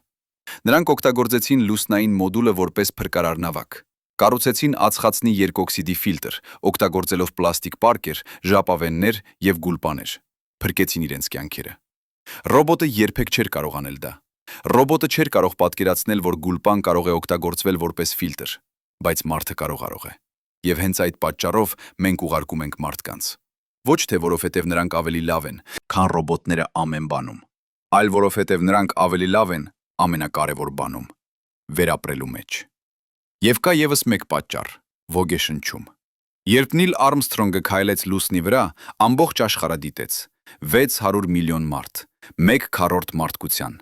Նրանք օգտագործեցին լուսնային մոդուլը որպես փրկարար նավակ։ Կառուցեցին ածխածնի երկօքսիդի ֆիլտր, օգտագործելով պլաստիկ պարկեր, ժապավեններ և գուլպաներ։ Փրկեցին իրենց կյանքերը։ Ռոբոտը երբեք չէր կարող անել դա։ Ռոբոտը չէր կարող պատկերացնել, որ գուլպան կարող է օգտագործվել որպես ֆիլտր, բայց մարդը կարող է։ Եվ հենց այդ պատճառով մենք ուղարկում ենք մարդկանց։ Ոչ թե որովհետև նրանք ավելի լավ են, քան ռոբոտները ամեն բանում, այլ որովհետև նրանք ավելի լավ են ամենակարևոր բանում՝ վերապրելու մեջ։ Եվ կա ևս մեկ պատճառ՝ ոգեշնչում։ Երբ Նիլ Արմսթրոնգը քայլեց լուսնի վրա, ամբողջ աշխարհը դիտեց 600 միլիոն մարդ, 1/4 մարդկության։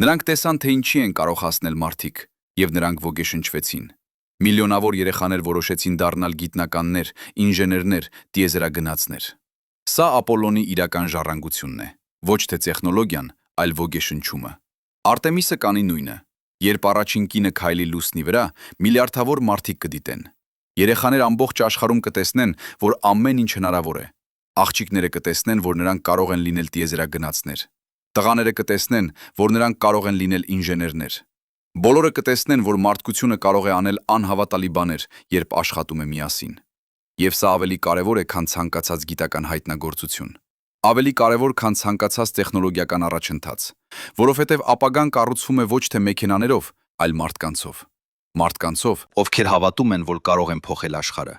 Նրանք տեսան, թե ինչի են կարող հասնել մարդիկ, և նրանք ոգեշնչվեցին։ Միլիոնավոր երեխաներ որոշեցին դառնալ գիտնականներ, ինժեներներ, տիեզերագնացներ։ Սա Ապոլլոնի իրական ժառանգությունն է, ոչ թե տեխնոլոգիան, այլ ոգեշնչումը։ Արտեմիսը կանի նույնը։ Երբ առաջին կինը քայլի լուսնի վրա, միլիարդավոր մարդիկ կդիտեն։ Երեխաներ ամբողջ աշխարհում կտեսնեն, որ ամեն ինչ հնարավոր է։ Աղջիկները կտեսնեն, որ նրանք կարող են լինել տիեզերագնացներ։ Տղաները կտեսնեն, որ նրանք կարող են լինել ինժեներներ։ Բոլորը կտեսնեն, որ մարդկությունը կարող է անել անհավատալի բաներ, երբ աշխատում է միասին։ Եվ սա ավելի կարևոր է, քան ցանկացած գիտական հայտնագործություն։ Ավելի կարևոր, քան ցանկացած տեխնոլոգիական առաջընթաց, որովհետև ապագան կառուցվում է ոչ թե մեքենաներով, այլ մարդկանցով։ Մարդկանցով, ովքեր հավատում են, որ կարող են փոխել աշխարհը։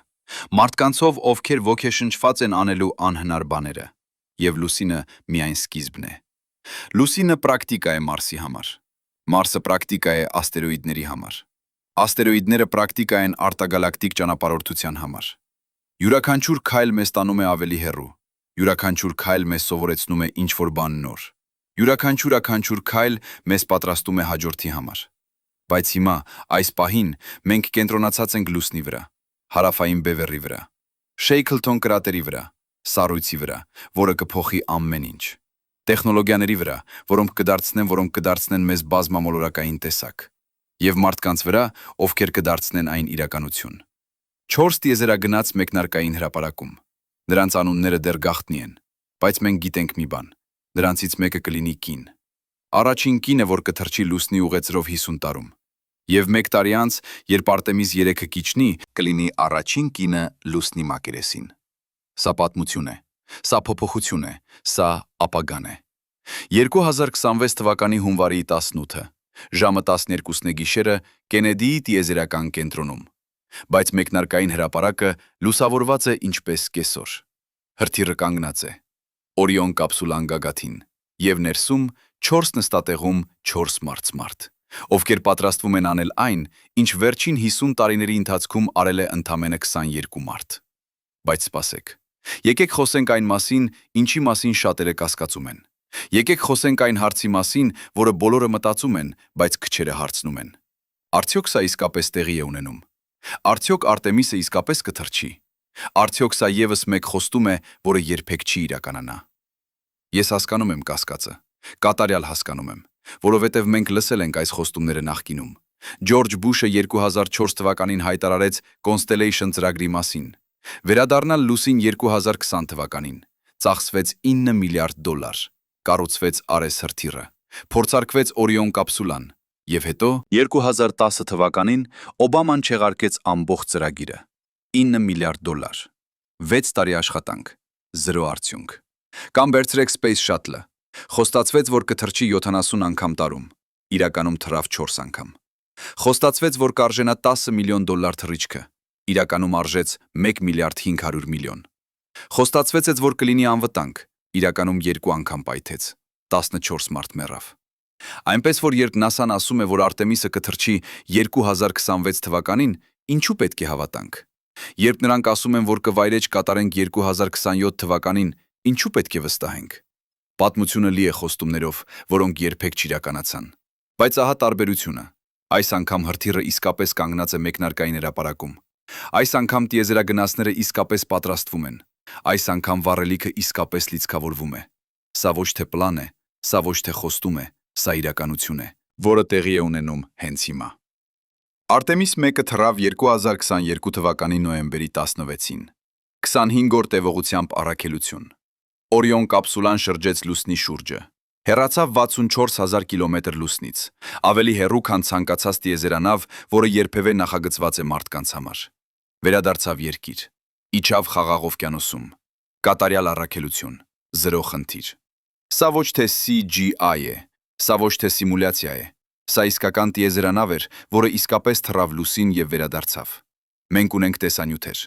Մարդկանցով, ովքեր ոգեշնչված են անելու անհնար բաները։ Եվ լուսինը միայն սկիզբն է։ Լուսինը պրակտիկա է Մարսի համար։ Մարսը պրակտիկա է աստերոիդների համար։ Աստերոիդները պրակտիկա են արտագալակտիկ ճանապարհորդության համար։ Յուրաքանչյուր քայլ մեզ տանում է ավելի հեռու։ Յուրաքանչյուր քայլ մեզ սովորեցնում է ինչ-որ բան նոր։ Յուրաքանչյուր քայլ մեզ պատրաստում է հաջորդի համար։ Բայց հիմա, այս պահին, մենք կենտրոնացած ենք լուսնի վրա, հարավային բևեռի վրա, Շեյքլթոն կրատերի վրա, սառույցի վրա, որը կփոխի ամեն ինչ։ Տեխնոլոգիաների վրա, որոնք կդարձնեն մեզ բազմամոլորակային տեսակ։ Եվ մարդկանց վրա, ովքեր կդարձնեն այն իրականություն։ 4 տիեզերագնաց մեկնարկային հրապարակում։ Նրանց անունները դեռ գաղտնի են, բայց մենք գիտենք մի բան. նրանցից մեկը կլինի կին։ Առաջին կինը, որ կթռչի լուսնի ուղեծրով 50 տարում։ Եվ 1 տարի անց, երբ Արտեմիս 3-ը կիջնի, կլինի առաջին կինը լուսնի մակերեսին։ Սա պատմություն է, սա փոփոխություն է, սա ապագան է։ 2026 թվականի հունվարի 18-ը Ժամը 12-ն է գիշերը Կենեդիի տիեզերական կենտրոնում։ Բայց մեկնարկային հրապարակը լուսավորված է ինչպես կեսօր։ Հրթիռը կանգնած է։ Օրիոն կապսուլան գագաթին, եւ ներսում 4 նստատեղում 4 մարդ, ովքեր պատրաստվում են անել այն, ինչ վերջին 50 տարիների ընթացքում արել է ընդամենը 22 մարդ։ Բայց սպասեք։ Եկեք խոսենք այն մասին, ինչի մասին շատերը կասկածում են։ Եկեք խոսենք այն հարցի մասին, որը բոլորը մտածում են, բայց քչերը հարցնում են։ Արդյոք սա իսկապես տեղի է ունենում։ Արդյոք Արտեմիսը իսկապես կթռչի։ Արդյոք սա եւս մեկ խոստում է, որը երբեք չի իրականանա։ Ես հասկանում եմ կասկածը, կատարյալ հասկանում եմ, որովհետև մենք լսել ենք այս խոստումները նախկինում։ Ջորջ Բուշը 2004 թվականին հայտարարեց Constellation ծրագրի մասին։ Վերադառնալ լուսին 2020 թվականին, ծախսվեց $9 միլիարդ, կառուցվեց Արես հրթիռը, փորձարկվեց Օրիոն կապսուլան, եւ հետո 2010 թվականին Օբաման չեղարկեց ամբողջ ծրագիրը։ $9 միլիարդ, 6 տարի աշխատանք, 0 արդյունք։ Կամ վերցրեք Space Shuttle-ը, խոստացվեց, որ կթռչի 70 անգամ տարում, իրականում թռավ 4 անգամ։ Խոստացվեց, որ կարժենա $10 միլիոն թռիչքը, իրականում արժեց $1 միլիարդ 500 միլիոն։ Խոստացվեց, որ կլինի անվտանգ, իրականում 2 անգամ պայթեց, 14 մարդ մեռավ։ Այնպես որ երբ NASA-ն ասում է, որ Արտեմիսը կթռչի 2026 թվականին, ինչու պետք է հավատանք։ Երբ նրանք ասում են, որ կվայրեջ կատարենք 2027 թվականին, ինչու պետք է վստահենք։ Պատմությունը լի է խոստումներով, որոնք երբեք չիրականացան։ Բայց ահա տարբերությունը։ Այս անգամ հրթիռը իսկապես կանգնած է մեկնարկային հրապարակում։ Այս անգամ տիեզերագնացները իսկապես պատրաստվում են։ Այս անգամ վառելիքը իսկապես լիցքավորվում է։ Սա ոչ թե պլան է, սա ոչ թե խոստում է, սա իրականություն է, որը տեղի է ունենում հենց հիմա։ Արտեմիս 1-ը թռավ 2022 թվականի նոյեմբերի 16-ին։ 25-րդ տևողությամբ առաքելություն։ Օրիոն կապսուլան շրջեց լուսնի շուրջը։ Հեռացավ 64,000 կիլոմետր լուսնից, ավելի հեռու, քան ցանկացած տիեզերանավ, որը երբևէ նախագծված է մարդկանց համար։ Վերադարձավ երկիր։ Իջավ Խաղաղ օվկիանոսում։ Կատարյալ առաքելություն, 0 խնդիր։ Սա ոչ թե CGI է, սա ոչ թե սիմուլյացիա է։ Սա իսկական տիեզերանավ էր, որը իսկապես թռավ լուսին եւ վերադարձավ։ Մենք ունենք տեսանյութեր։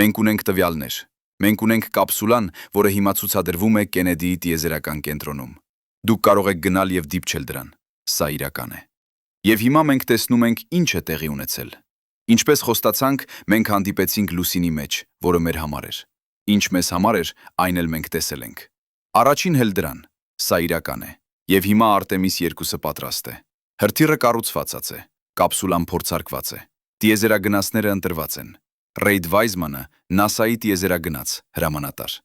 Մենք ունենք տվյալներ։ Մենք ունենք կապսուլան, որը հիմա ցուցադրվում է Կենեդիի տիեզերական կենտրոնում։ Դուք կարող եք գնալ եւ դիպչել դրան։ Սա իրական է։ Եվ հիմա մենք տեսնում ենք ինչ է տեղի ունեցել։ Ինչպես խոստացանք, մենք հանդիպեցինք լուսինի մեջ, որը մեր համար էր։ Ինչ մեզ համար էր, այն էլ մենք տեսել ենք։ Առաջին հել դրան։ Սա իրական է։ Եվ հիմա Արտեմիս 2-ը պատրաստ է։ Հրթիռը կառուցվածած է, կապսուլան փորձարկված է, տիեզերագնացները ընտրված են։ Ռեյդ Վայզմանը NASA-ի տիեզերագնաց, հրամանատար։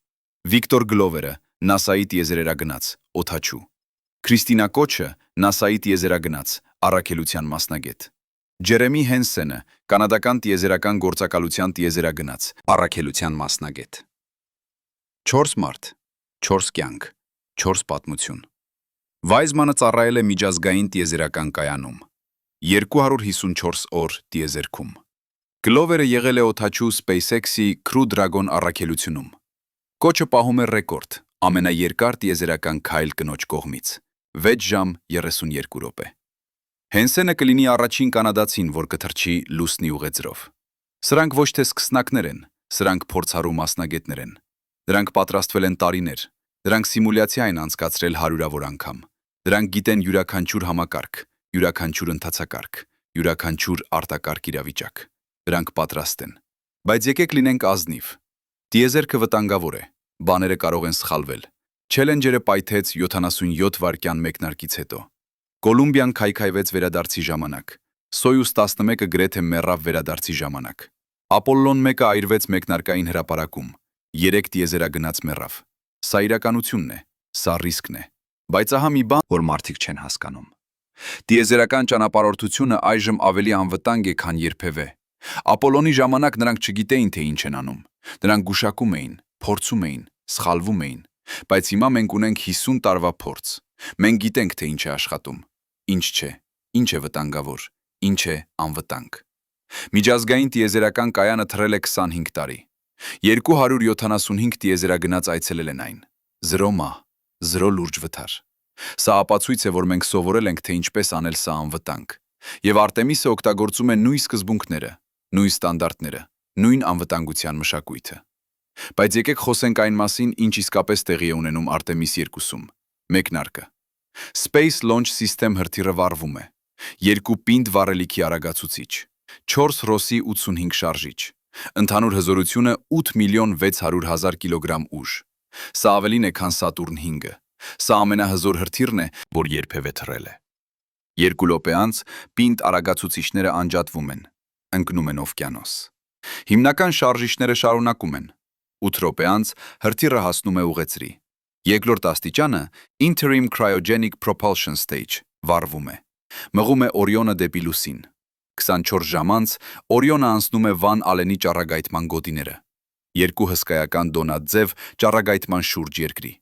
Վիկտոր Գլովերը NASA-ի տիեզերագնաց, օդաչու։ Քրիստինա Կոչը NASA-ի տիեզերագնաց, առաքելության մասնագետ։ Ջերեմի Հենսենը կանադական տիեզերական գործակալության տիեզերագնաց, առաքելության մասնագետ։ 4 մարդ, 4 կյանք, 4 պատմություն։ Վայզմանը ծառայել է միջազգային տիեզերական կայանում։ 254 օր տիեզերքում։ Գլովերը եղել է օդաչու SpaceX-ի Crew Dragon առաքելությունում։ Կոչը պահում է ռեկորդ ամենաերկար տիեզերական քայլ կնոջ կողմից՝ 6 ժամ 32 րոպե։ Հենսենը կլինի առաջին կանադացին, որ կթռչի լուսնի ուղեծրով։ Սրանք ոչ թե սկսնակներ են, սրանք փորձառու մասնագետներ են։ Դրանք պատրաստվել են տարիներ, դրանք սիմուլյացիա են անցկացրել հարյուրավոր անգամ։ Դրանք գիտեն յուրաքանչյուր համակարգ, յուրաքանչյուր ընթացակարգ, յուրաքանչյուր արտակարգ իրավիճակ։ Դրանք պատրաստ են։ Բայց եկեք լինենք ազնիվ։ Տիեզերքը վտանգավոր է, բաները կարող են սխալվել։ Չելենջերը պայթեց 77 վայրկյան մեկնարկից հետո։ Կոլումբիան քայքայվեց վերադարձի ժամանակ։ Սոյուզ 11-ը գրեթե մեռավ վերադարձի ժամանակ։ Ապոլլոն 1-ը այրվեց մեկնարկային հրապարակում։ 3 տիեզերագնաց մեռավ։ Սա իրականությունն է, սա ռիսկն է։ Բայց ահա մի բան, որ մարդիկ չեն հասկանում։ Տիեզերական ճանապարհորդությունը այժմ ավելի անվտանգ է, քան երբևէ։ Ապոլոնի ժամանակ նրանք չգիտեին, թե ինչ են անում։ Նրանք գուշակում էին, փորձում էին, սխալվում էին։ Բայց հիմա մենք ունենք 50 տարվա փորձ։ Մենք գիտենք, թե ինչ է աշխատում, ինչ չէ, ինչ է վտանգավոր, ինչ է անվտանգ։ Միջազգային տիեզերական կայանը թռել է 25 տարի։ 275 տիեզերագնաց այցելել են այն։ 0 մահ, 0 լուրջ վթար։ Սա ապացույց է, որ մենք սովորել ենք, թե ինչպես անել սա անվտանգ։ Եվ Արտեմիսը օգտագործում է նույն սկզբունքները, նույն ստանդարտները, նույն անվտանգության մշակույթը։ Բայց եկեք խոսենք այն մասին, ինչ իսկապես տեղի է ունենում Արտեմիս 2-ում։ Մեկնարկը։ Space Launch System հրթիռը վառվում է։ 2 պինդ վառելիքի արագացուցիչ, 4 Ռոսի 85 շարժիչ։ Ընդհանուր հզորությունը 8.600.000 կիլոգրամ ուժ։ Սա ավելին է, քան Սատուրն 5-ը։ Սա ամենահզոր հրթիռն է, որ երբևէ թռել է։ 2 րոպե անց պինդ արագացուցիչները անջատվում են, ընկնում են օվկիանոս։ Հիմնական շարժիչները շարունակում են։ 8 րոպե անց հրթիռը հասնում է ուղեծրի։ Երկրորդ աստիճանը Interim Cryogenic Propulsion Stage վառվում է։ Մղում է Օրիոնը դեպի լուսին։ 24 ժամ անց Օրիոնը անցնում է Վան Ալենի ճառագայթման գոտիները։ 2 հսկայական դոնատ-ձև ճառագայթման շուրջ երկրի։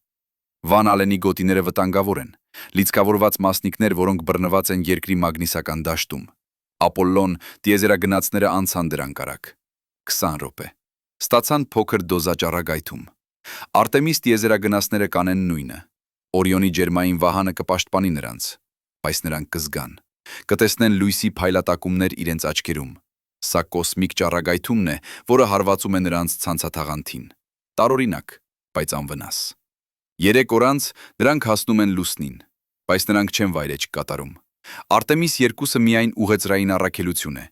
Վան Ալենի գոտիները վտանգավոր են, լիցքավորված մասնիկներ, որոնք բռնված են երկրի մագնիսական դաշտում։ Ապոլլոն տիեզերագնացները անցան դրանք արագ։ 20 րոպե։ Ստացան փոքր դոզա ճառագայթում։ Արտեմիս տիեզերագնացները կանեն նույնը։ Օրիոնի ջերմային վահանը կպաշտպանի նրանց, բայց նրանք կզգան։ Կտեսնեն լույսի փայլատակումներ իրենց աչքերում։ Սա կոսմիկ ճառագայթումն է, որը հարվածում է նրանց ցանցաթաղանթին։ Տարօրինակ, բայց անվնաս։ 3 օր անց նրանք հասնում են լուսնին, բայց նրանք չեն վայրէջք կատարում։ Արտեմիս 2-ը միայն ուղեծրային առաքելություն է։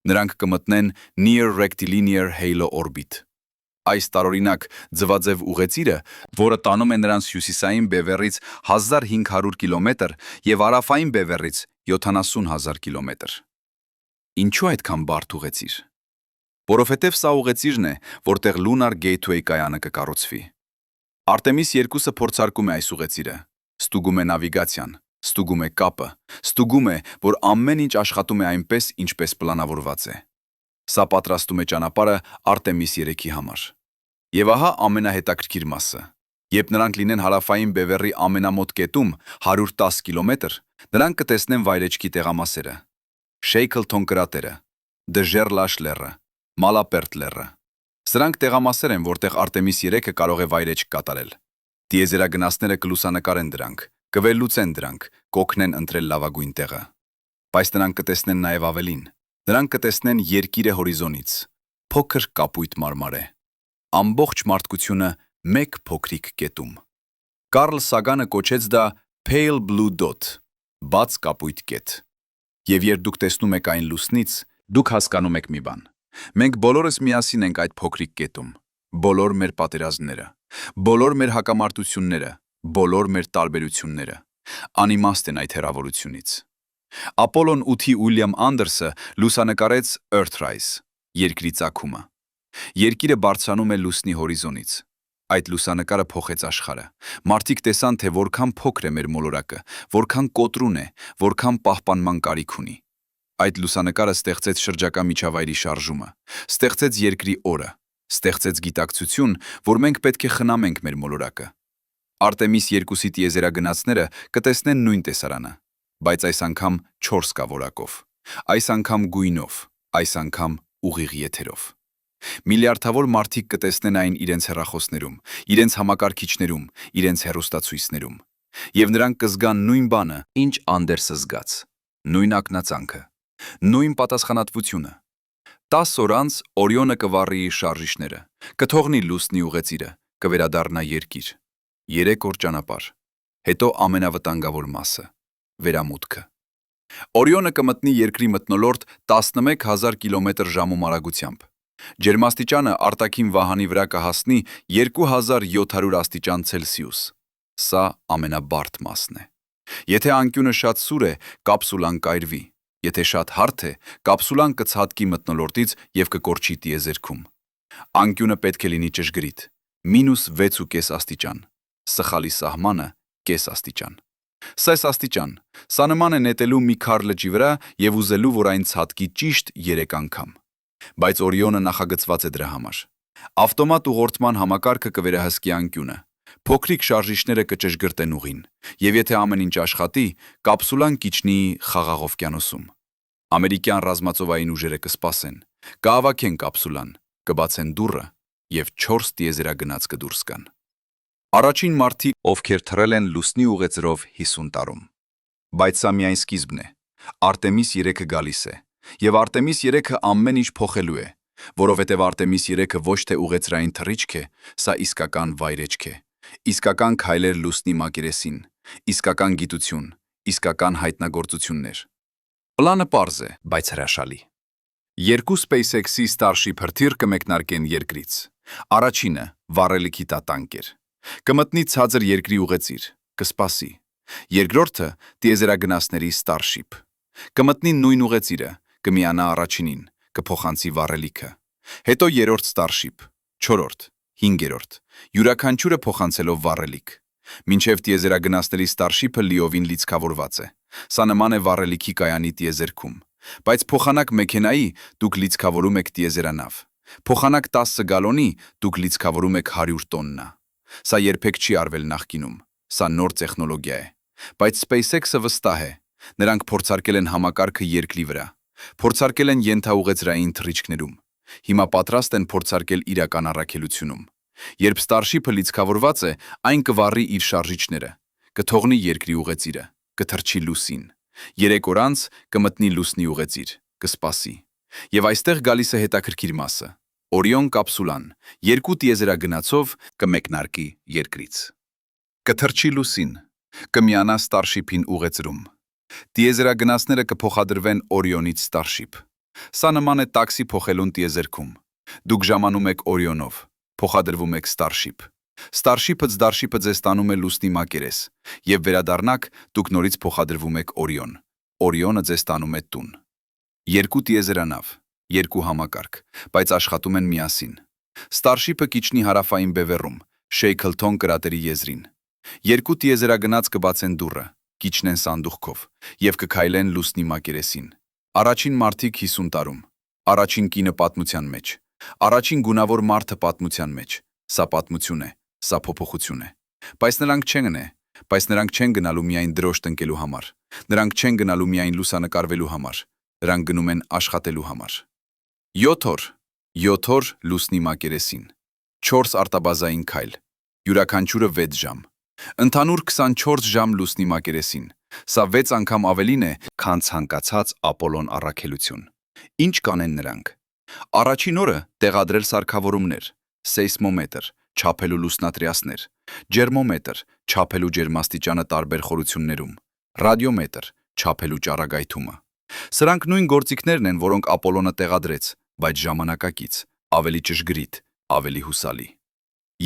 Նրանք կմտնեն Near Rectilinear Halo Orbit։ Այս տարօրինակ ձվաձև ուղեծիրը, որը տանում է նրանց հյուսիսային բևեռից 1500 կիլոմետր և հարավային բևեռից 70,000 կիլոմետր։ Ինչու այդքան բարդ ուղեծիր։ Որովհետև սա ուղեծիրն է, որտեղ Lunar Gateway կայանը կկառուցվի։ Արտեմիս 2-ը փորձարկում է այս ուղեծիրը, ստուգում է նավիգացիան, ստուգում է կապը, ստուգում է, որ ամեն ինչ աշխատում է այնպես, ինչպես պլանավորված է։ Սա պատրաստում է ճանապարհը Արտեմիս 3-ի համար։ Եվ ահա ամենահետաքրքիր մասը։ Երբ նրանք լինեն հարավային բևեռի ամենամոտ կետում 110 կիլոմետր, նրանք կտեսնեն վայրեջքի տեղամասերը։ Շեյքլթոն կրատերը, Դժերլաշ լեռը, Մալապերտ լեռը։ Սրանք տեղամասեր են, որտեղ Արտեմիս 3-ը կարող է վայրեջք կատարել։ Տիեզերագնացները կլուսանկարեն դրանք, կվերլուծեն դրանք, կօգնեն ընտրել լավագույն տեղը։ Բայց նրանք կտեսնեն նաև ավելին։ Նրանք կտեսնեն երկիրը հորիզոնից, փոքր կապույտ մարմարե։ Ամբողջ մարդկությունը մեկ փոքրիկ կետում։ Կարլ Սագանը կոչեց դա Pale Blue Dot, բաց կապույտ կետ։ Եվ երբ դուք տեսնում եք այն լուսնից, դուք հասկանում եք մի բան։ Մենք բոլորս միասին ենք այդ փոքրիկ կետում, բոլոր մեր պատերազմները, բոլոր մեր հակամարտությունները, բոլոր մեր տարբերությունները, անիմաստ են այդ հեռավորությունից։ Ապոլոն 8-ի Ուիլյամ Անդերսը լուսանկարեց Earthrise, երկրի ծագումը։ Երկիրը բարձրանում է լուսնի հորիզոնից։ Այդ լուսանկարը փոխեց աշխարհը։ Մարդիկ տեսան, թե որքան փոքր է մեր մոլորակը, որքան կոտրուն է, որքան պահպանման կարիք ունի։ Այդ լուսանկարը ստեղծեց շրջակա միջավայրի շարժումը, ստեղծեց երկրի օրը, ստեղծեց գիտակցություն, որ մենք պետք է խնամենք մեր մոլորակը։ Արտեմիս 2-ի տիեզերագնացները կտեսնեն նույն տեսարանը, բայց այս անգամ 4K որակով, այս անգամ գույնով, այս անգամ ուղիղ եթերով։ Միլիարդավոր մարդիկ կտեսնեն այն իրենց հեռախոսներում, իրենց համակարգիչներում, իրենց հեռուստացույցներում։ Եվ նրանք կզգան նույն բանը, ինչ Անդերսը զգաց, նույն ակնածանքը, նույն պատասխանատվությունը։ 10 օր անց Օրիոնը կվառի իր շարժիչները, կթողնի լուսնի ուղեծիրը, կվերադառնա երկիր։ 3 օր ճանապարհ, հետո ամենավտանգավոր մասը՝ վերամուտքը։ Օրիոնը կմտնի երկրի մթնոլորտ 11,000 կիլոմետր/ժ արագությամբ։ Ջերմաստիճանը արտաքին վահանի վրա կհասնի 2700 աստիճան Ցելսիուս։ Սա ամենաբարդ մասն է։ Եթե անկյունը շատ սուր է, կապսուլան կայրվի։ Եթե շատ հարթ է, կապսուլան կցատկի մթնոլորտից և կկորչի տիեզերքում։ Անկյունը պետք է լինի ճշգրիտ՝ -6.5 աստիճան։ Սխալի սահմանը կես աստիճան։ Սես աստիճան։ Սա նման է նետելու մի քար լճի վրա և ուզելու, որ այն ցատկի ճիշտ 3 անգամ։ Բայց Օրիոնը նախագծված է դրա համար։ Ավտոմատ ուղղորդման համակարգը կվերահսկի անկյունը։ Փոքրիկ շարժիչները կճշգրտեն ուղին, և եթե ամեն ինչ աշխատի, կապսուլան կիջնի Խաղաղ օվկիանոսում։ Ամերիկյան ռազմածովային ուժերը կսպասեն, կհավաքեն կապսուլան, կբացեն դուռը, և 4 տիեզերագնաց կդուրս գան։ Առաջին մարդիկ, ովքեր թռել են լուսնի ուղեծրով 50 տարում։ Բայց սա միայն սկիզբն է։ Արտեմիս 3-ը գալիս է, եւ Արտեմիս 3-ը ամեն ինչ փոխելու է, որովհետեւ Արտեմիս 3-ը ոչ թե ուղեծրային թռիչք է, սա իսկական վայրեջք է, իսկական քայլեր լուսնի մակերեսին, իսկական գիտություն, իսկական հայտնագործություններ։ Պլանը պարզ է, բայց հրաշալի։ Երկու SpaceX-ի Starship հրթիռ կմեկնարկեն երկրից։ Առաջինը վառելիքի տատանկ էր։ Կմտնի ցածր երկրի ուղեծիր, կսպասի։ Երկրորդը տիեզերագնացների Starship։ Կմտնի նույն ուղեծիրը, կմիանա առաջինին, կփոխանցի վառելիքը։ Հետո երրորդ Starship, չորրորդ, հինգերորդ, յուրաքանչյուրը փոխանցելով վառելիք։ Մինչև տիեզերագնացների Starship-ը լիովին լիցքավորված է։ Սա նման է վառելիքի կայանի տիեզերքում։ Բայց փոխանակ մեքենայի դուք լիցքավորում եք տիեզերանավ։ Փոխանակ 10 գալոնի դուք լիցքավորում եք 100 տոննա։ Սա երբեք չի արվել նախկինում։ Սա նոր տեխնոլոգիա է։ Բայց SpaceX-ը վստահ է։ Նրանք փորձարկել են համակարգը երկրի վրա։ Փորձարկել են ենթաուղեծրային թռիչքներում։ Հիմա պատրաստ են փորձարկել իրական առաքելությունում։ Երբ Starship-ը լիցքավորված է, այն կվառի իր շարժիչները, կթողնի երկրի ուղեծիրը, կթռչի լուսին։ 3 օր անց կմտնի լուսնի ուղեծիր, կսպասի։ Եվ այստեղ գալիս է հետաքրքիր մասը։ Օրիոն կապսուլան 2 տիեզերագնացով կմեկնարկի երկրից։ Կթռչի լուսին, կմիանա Starship-ին ուղեծրում։ Տիեզերագնացները կփոխադրվեն Օրիոնից Starship։ Սա նման է տաքսի փոխելուն տիեզերքում։ Դուք ժամանում եք Օրիոնով, փոխադրվում եք Starship։ Starship-ը ձեզ տանում է լուսնի մակերես, եւ վերադառնաք դուք նորից փոխադրվում եք Օրիոն։ Օրիոնը ձեզ տանում է տուն։ 2 տիեզերանավ, 2 համակարգ, բայց աշխատում են միասին։ Starship-ը կիջնի հարավային բևեռում, Շեյքլթոն կրատերի եզրին։ 2 տիեզերագնաց կբացեն դուռը, կիջնեն սանդուղքով եւ կքայլեն լուսնի մակերեսին։ Առաջին մարդիկ 50 տարում, առաջին կինը պատմության մեջ, առաջին գունավոր մարդը պատմության մեջ։ Սա պատմություն է, սա փոփոխություն է։ Բայց նրանք չեն գնալու միայն դրոշ տնկելու համար։ Նրանք չեն գնալու միայն լուսանկարվելու համար։ Նրանք գնում են աշխատելու համար։ 7 օր լուսնի մակերեսին, 4 արտաբազային քայլ, յուրաքանչյուրը 6 ժամ։ Ընդհանուր 24 ժամ լուսնի մակերեսին։ Սա 6 անգամ ավելին է, քան ցանկացած Ապոլոն առաքելություն։ Ինչ կանեն նրանք։ Առաջին օրը տեղադրել սարքավորումներ, սեյսմոմետր, չափելու լուսնատրիասներ, ջերմոմետր, չափելու ջերմաստիճանը տարբեր խորություններում, ռադիոմետր, չափելու ճառագայթումը։ Սրանք նույն գործիքներն են, որոնք Ապոլոնը տեղադրեց, բայց ժամանակակից, ավելի ճշգրիտ, ավելի հուսալի։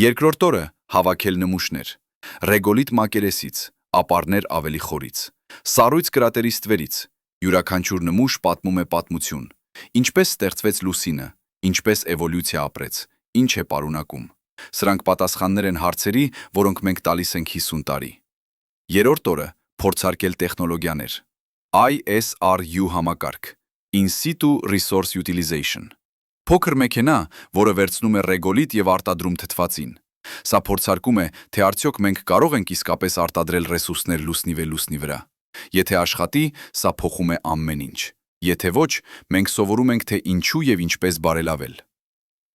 Երկրորդ օրը հավաքել նմուշներ, ռեգոլիտ մակերեսից, ապարներ ավելի խորից, սառույց կրատերի ստվերից, յուրաքանչյուր նմուշ պատմում է պատմություն, ինչպես ստեղծվեց լուսինը, ինչպես էվոլյուցիա ապրեց, ինչ է պարունակում։ Սրանք պատասխաններ են հարցերի, որոնք մենք տալիս ենք 50 տարի։ Երրորդ օրը փորձարկել տեխնոլոգիաներ։ ISRU համակարգ, In Situ Resource Utilization։ Փոքր մեքենա, որը վերցնում է ռեգոլիտ եւ արտադրում թթվածին։ Սա փորձարկում է, թե արդյոք մենք կարող ենք իսկապես արտադրել ռեսուրսներ լուսնի վրա։ Եթե աշխատի, սա փոխում է ամեն ինչ։ Եթե ոչ, մենք սովորում ենք, թե ինչու եւ ինչպես բարելավել։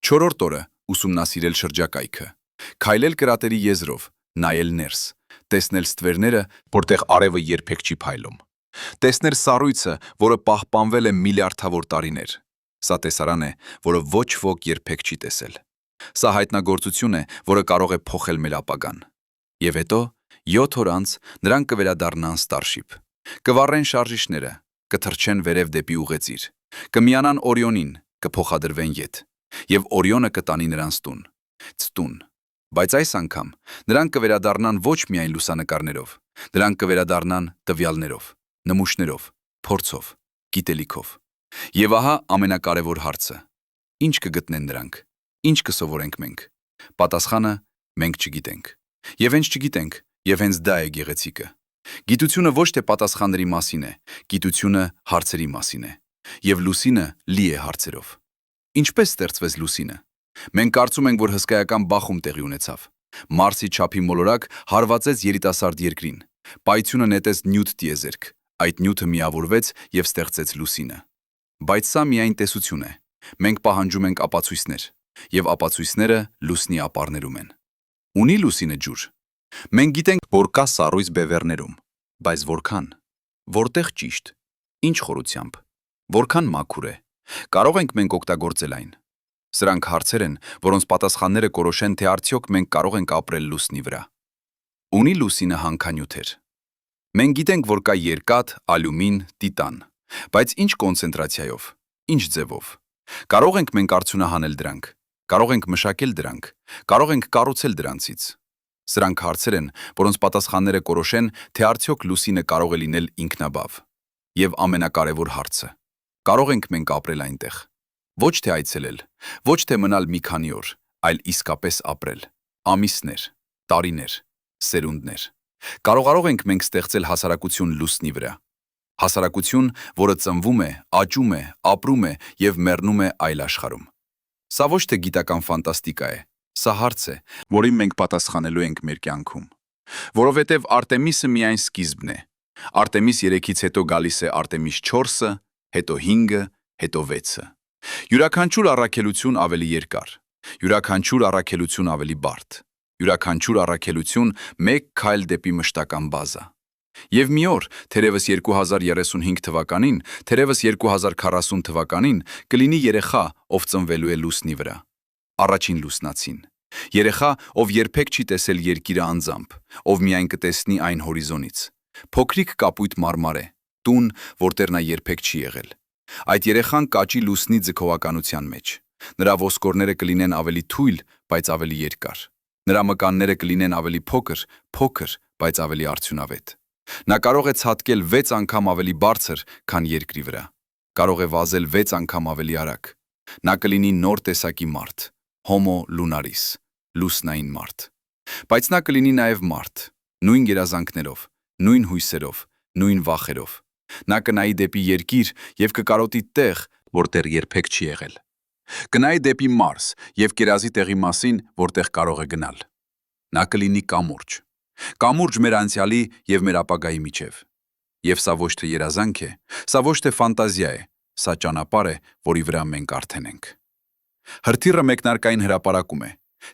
4-րդ օրը ուսումնասիրել շրջակայքը, քայլել կրատերի եզրով, նայել ներս, տեսնել ստվերները, որտեղ արևը երբեք չի փայլում, տեսնել սառույցը, որը պահպանվել է միլիարդավոր տարիներ։ Սա տեսարան է, որը ոչ ոք երբեք չի տեսել։ Սա հայտնագործություն է, որը կարող է փոխել մեր ապագան։ Եվ հետո 7 օր անց նրանք կվերադառնան Starship, կվառեն շարժիչները, կթռչեն վերև դեպի ուղեծիր, կմիանան Օրիոնին, կփոխադրվեն ետ, եւ Օրիոնը կտանի նրանց տուն։ Բայց այս անգամ նրանք կվերադառնան ոչ միայն լուսանկարներով, նրանք կվերադառնան տվյալներով, նմուշներով, փորձով, գիտելիքով։ Եվ ահա ամենակարևոր հարցը. ինչ կգտնեն նրանք, ինչ կսովորենք մենք։ Պատասխանը մենք չգիտենք։ Եվ հենց չգիտենք, եւ հենց դա է գեղեցիկը։ Գիտությունը ոչ թե պատասխանների մասին է, գիտությունը հարցերի մասին է։ Եվ լուսինը լի է հարցերով։ Ինչպես ստեղծվեց լուսինը։ Մենք կարծում ենք, որ հսկայական բախում տեղի ունեցավ։ Մարսի չափի մոլորակ հարվածեց երիտասարդ երկրին։ Պայթյունը նետեց նյութ տիեզերք, այդ նյութը միավորվեց եւ ստեղծեց լուսինը։ Բայց սա միայն տեսություն է։ Մենք պահանջում ենք ապացույցներ, եւ ապացույցները լուսնի ապարներում են։ Ունի լուսինը ջուր։ Մենք գիտենք, որ կա սառույց բևեռներում, բայց որքան, որտեղ ճիշտ, ինչ խորությամբ, որքան մաքուր է, կարող ենք մենք օգտագործել այն։ Սրանք հարցեր են, որոնց պատասխանները կորոշեն, թե արդյոք մենք կարող ենք ապրել լուսնի վրա։ Ունի լուսինը հանքանյութեր։ Մենք գիտենք, որ կա երկաթ, ալյումին, տիտան, բայց ինչ կոնցենտրացիայով, ինչ ձևով։ Կարող ենք մենք արդյունահանել դրանք, կարող ենք մշակել դրանք, կարող ենք կառուցել դրանցից։ Սրանք հարցեր են, որոնց պատասխանները կորոշեն, թե արդյոք լուսինը կարող է լինել ինքնաբավ։ Եվ ամենակարևոր հարցը. կարող ենք մենք ապրել այնտեղ։ Ոչ թե այցելել, ոչ թե մնալ մի քանի օր, այլ իսկապես ապրել։ Ամիսներ, տարիներ, սերունդներ։ Կարող ենք մենք ստեղծել հասարակություն լուսնի վրա։ Հասարակություն, որը ծնվում է, աճում է, ապրում է և մեռնում է այլ աշխարհում։ Սա ոչ թե գիտական ֆանտաստիկա է, սա հարց է, որին մենք պատասխանելու ենք մեր կյանքում։ Որովհետև Արտեմիսը միայն սկիզբն է։ Արտեմիս 3-ից հետո գալիս է Արտեմիս 4-ը, հետո 5-ը, հետո 6-ը։ Յուրաքանչյուր առաքելություն ավելի երկար, յուրաքանչյուր առաքելություն ավելի բարդ, յուրաքանչյուր առաքելություն մեկ քայլ դեպի մշտական բազա։ Եվ մի օր, թերևս 2035 թվականին, թերևս 2040 թվականին, կլինի երեխա, ով ծնվելու է լուսնի վրա։ Առաջին լուսնացին։ Երեխա, ով երբեք չի տեսել երկիրը անձամբ, ով միայն կտեսնի այն հորիզոնից։ Փոքրիկ կապույտ մարմար է, տուն, որտեղ նա երբեք չի եղել։ Այդ երեխան կաճի լուսնի ձգողականության մեջ։ Նրա ոսկորները կլինեն ավելի թույլ, բայց ավելի երկար։ Նրա մկանները կլինեն ավելի փոքր, բայց ավելի արդյունավետ։ Նա կարող է ցատկել 6 անգամ ավելի բարձր, քան երկրի վրա։ Կարող է վազել 6 անգամ ավելի արագ։ Նա կլինի նոր տեսակի մարդ, Homo lunaris, լուսնային մարդ։ Բայց նա կլինի նաև մարդ, նույն երազանքներով, նույն հույսերով, նույն վախերով։ Նա կնայի դեպի երկիր և կկարոտի տեղ, որտեղ երբեք չի եղել։ Կնայի դեպի Մարս և կերազի տեղի մասին, որտեղ կարող է գնալ։ Նա կլինի կամուրջ։ Կամուրջ մեր անցյալի և մեր ապագայի միջև։ Եվ սա ոչ թե երազանք է, սա ոչ թե ֆանտազիա է, սա ճանապարհ է, որի վրա մենք արդեն ենք։ Հրթիռը մեկնարկային հրապարակում է։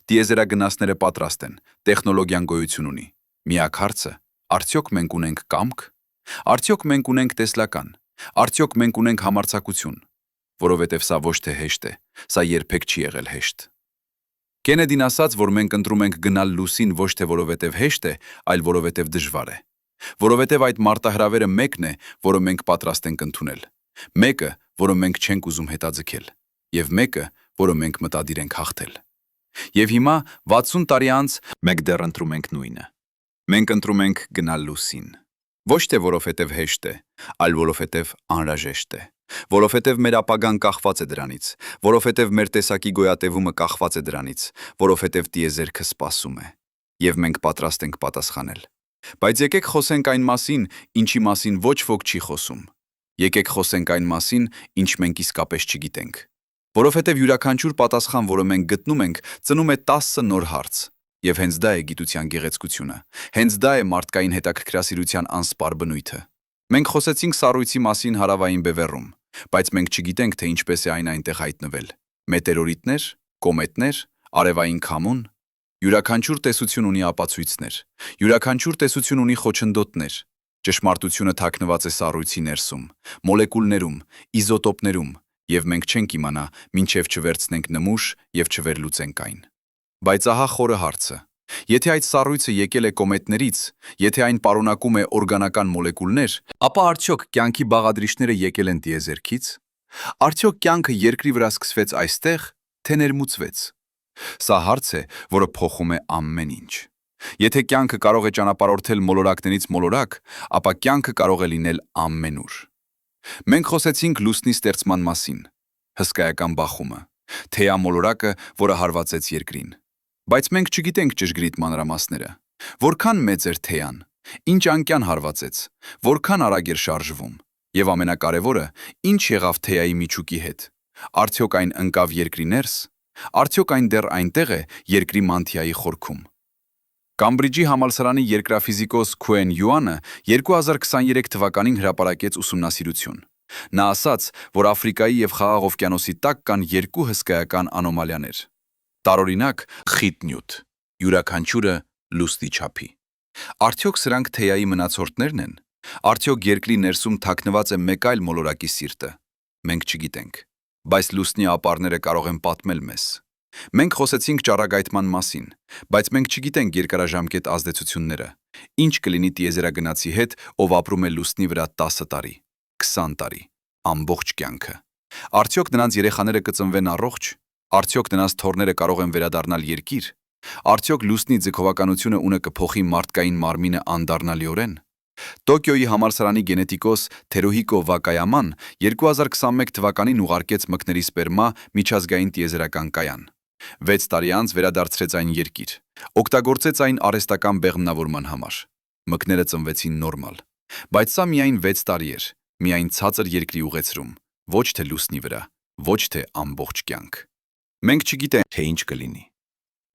Տիեզերագնացները պատրաստ են, տեխնոլոգիան գոյություն ունի։ Միակ հարցը, արդյոք մենք ունենք կամք։ Արդյոք մենք ունենք տեսլական, արդյոք մենք ունենք համարձակություն, որովհետև սա ոչ թե հեշտ է, սա երբեք չի եղել հեշտ։ Կենեդին ասաց, որ մենք ընտրում ենք գնալ լուսին ոչ թե որովհետև հեշտ է, այլ որովհետև դժվար է։ Որովհետև այդ մարտահրավերը մեկն է, որը մենք պատրաստ ենք ընդունել։ Մեկը, որը մենք չենք ուզում հետաձգել, եւ մեկը, որը մենք մտադիր ենք հաղթել։ Եվ հիմա 60 տարի անց մենք դեռ ընտրում ենք նույնը։ Մենք ընտրում ենք գնալ լուսին։ Ոչ թե որովհետև հեշտ է, այլ որովհետև անհրաժեշտ է, որովհետև մեր ապագան կախված է դրանից, որովհետև մեր տեսակի գոյատևումը կախված է դրանից, որովհետև տիեզերքը սպասում է, եւ մենք պատրաստ ենք պատասխանել։ Բայց եկեք խոսենք այն մասին, ինչի մասին ոչ ոք չի խոսում։ Եկեք խոսենք այն մասին, ինչ մենք իսկապես չգիտենք։ Որովհետև յուրաքանչյուր պատասխան, որը մենք գտնում ենք, ծնում է 10 նոր հարց։ Եվ հենց դա է գիտության գեղեցկությունը, հենց դա է մարդկային հետաքրքրասիրության անսպար բնույթը։ Մենք խոսեցինք սառույցի մասին հարավային բևեռում, բայց մենք չգիտենք, թե ինչպես է այն այնտեղ հայտնվել։ Մետեորիտներ, կոմետներ, արևային քամուն։ Յուրաքանչյուր տեսություն ունի ապացույցներ, յուրաքանչյուր տեսություն ունի խոչընդոտներ։ Ճշմարտությունը թաքնված է սառույցի ներսում, մոլեկուլներում, իզոտոպներում, եւ մենք չենք իմանա, մինչև չվերցնենք նմուշ եւ չվերլուծենք այն։ Բայց ահա խորը հարցը. եթե այդ սառույցը եկել է կոմետներից, եթե այն պարունակում է օրգանական մոլեկուլներ, ապա արդյոք կյանքի բաղադրիչները եկել են տիեզերքից։ Արդյոք կյանքը երկրի վրա սկսվեց այստեղ, թե ներմուծվեց։ Սա հարց է, որը փոխում է ամեն ինչ։ Եթե կյանքը կարող է ճանապարհորդել մոլորակներից մոլորակ, ապա կյանքը կարող է լինել ամենուր։ Մենք խոսեցինք լուսնի ստեղծման մասին, հսկայական բախումը, թեյա մոլորակը, որը հարվածեց երկրին։ Բայց մենք չգիտենք ճշգրիտ մանրամասները։ Որքան մեծ էր թեյան, ինչ անկյան հարվածեց, որքան արագ էր շարժվում, եւ ամենակարևորը, ինչ եղավ թեյայի միջուկի հետ։ Արդյոք այն ընկավ երկրի ներս, արդյոք այն դեռ այնտեղ է երկրի մանթիայի խորքում։ Կամբրիջի համալսարանի երկրաֆիզիկոս Քուեն Յուանը 2023 թվականին հրապարակեց ուսումնասիրություն։ Նա ասաց, որ Աֆրիկայի եւ Խաղաղ օվկիանոսի տակ կան երկու հսկայական անոմալիաներ։ Տարօրինակ խիտ նյութ, յուրաքանչյուրը լուսնի չափի։ Արդյոք սրանք թեյայի մնացորդներն են։ Արդյոք երկրի ներսում թաքնված է մեկ այլ մոլորակի սիրտը։ Մենք չգիտենք, բայց լուսնի ապարները կարող են պատմել մեզ։ Մենք խոսեցինք ճառագայթման մասին, բայց մենք չգիտենք երկարաժամկետ ազդեցությունները։ Ինչ կլինի տիեզերագնացի հետ, ով ապրում է լուսնի վրա 10 տարի, 20 տարի, ամբողջ կյանքը։ Արդյոք նրանց երեխաները կծնվեն առողջ։ Արդյոք նրանց թոռները կարող են վերադառնալ երկիր։ Արդյոք լուսնի ձգողականությունը ունը կփոխի մարդկային մարմինը անդառնալիորեն։ Տոկիոյի համալսարանի գենետիկոս Թերուհիկո Վակայաման 2021 թվականին ուղարկեց մկների սպերմա միջազգային տիեզերական կայան։ 6 տարի անց վերադարձրեց այն երկիր։ Օգտագործեց այն արհեստական բեղմնավորման համար։ Մկները ծնվեցին նորմալ։ Բայց սա միայն 6 տարի էր, միայն ցածր երկրի ուղեցրում, ոչ թե լուսնի վրա, ոչ թե ամբողջ կյանք։ Մենք չգիտենք, թե ինչ կլինի։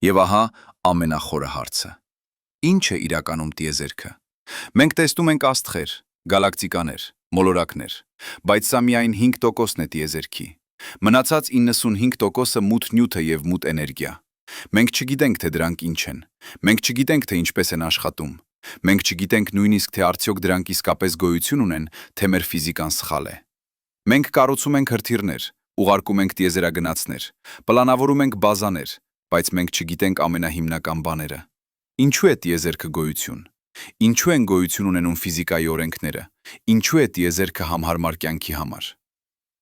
Եվ ահա ամենախորը հարցը. ի՞նչ է իրականում տիեզերքը։ Մենք տեսնում ենք աստղեր, գալակտիկաներ, մոլորակներ, բայց սա միայն 5%-ն է տիեզերքի։ Մնացած 95%-ը մութ նյութ է և մութ էներգիա։ Մենք չգիտենք, թե դրանք ինչ են։ Մենք չգիտենք, թե ինչպես են աշխատում։ Մենք չգիտենք նույնիսկ, թե արդյոք դրանք իսկապես գոյություն ունեն, թե մեր ֆիզիկան սխալ է։ Մենք կառուցում ենք հրթիռներ, ուղարկում ենք տիեզերագնացներ, պլանավորում ենք բազաներ, բայց մենք չգիտենք ամենահիմնական բաները։ Ինչու է տիեզերքը գոյություն։ Ինչու են գոյություն ունենում ֆիզիկայի օրենքները։ Ինչու է տիեզերքը համհարմար կյանքի համար։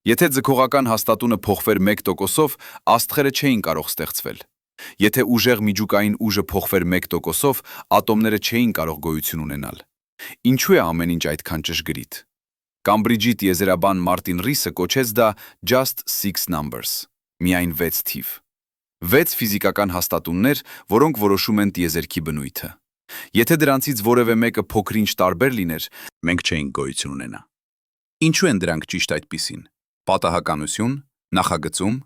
Եթե ձգողական հաստատունը փոխվեր 1%-ով, աստղերը չէին կարող ստեղծվել։ Եթե ուժեղ միջուկային ուժը փոխվեր 1%-ով, ատոմները չէին կարող գոյություն ունենալ։ Ինչու է ամեն ինչ այդքան ճշգրիտ։ Կամբրիջի տիեզերաբան Մարտին Ռիսը կոչեց դա just 6 numbers, միայն 6 թիվ։ 6 ֆիզիկական հաստատուններ, որոնք որոշում են տիեզերքի բնույթը։ Եթե դրանցից որևէ մեկը փոքրինչ տարբեր լիներ, մենք չէինք գոյություն ունենա։ Ինչու են դրանք ճիշտ այդպիսին։ Պատահականություն, նախագծում,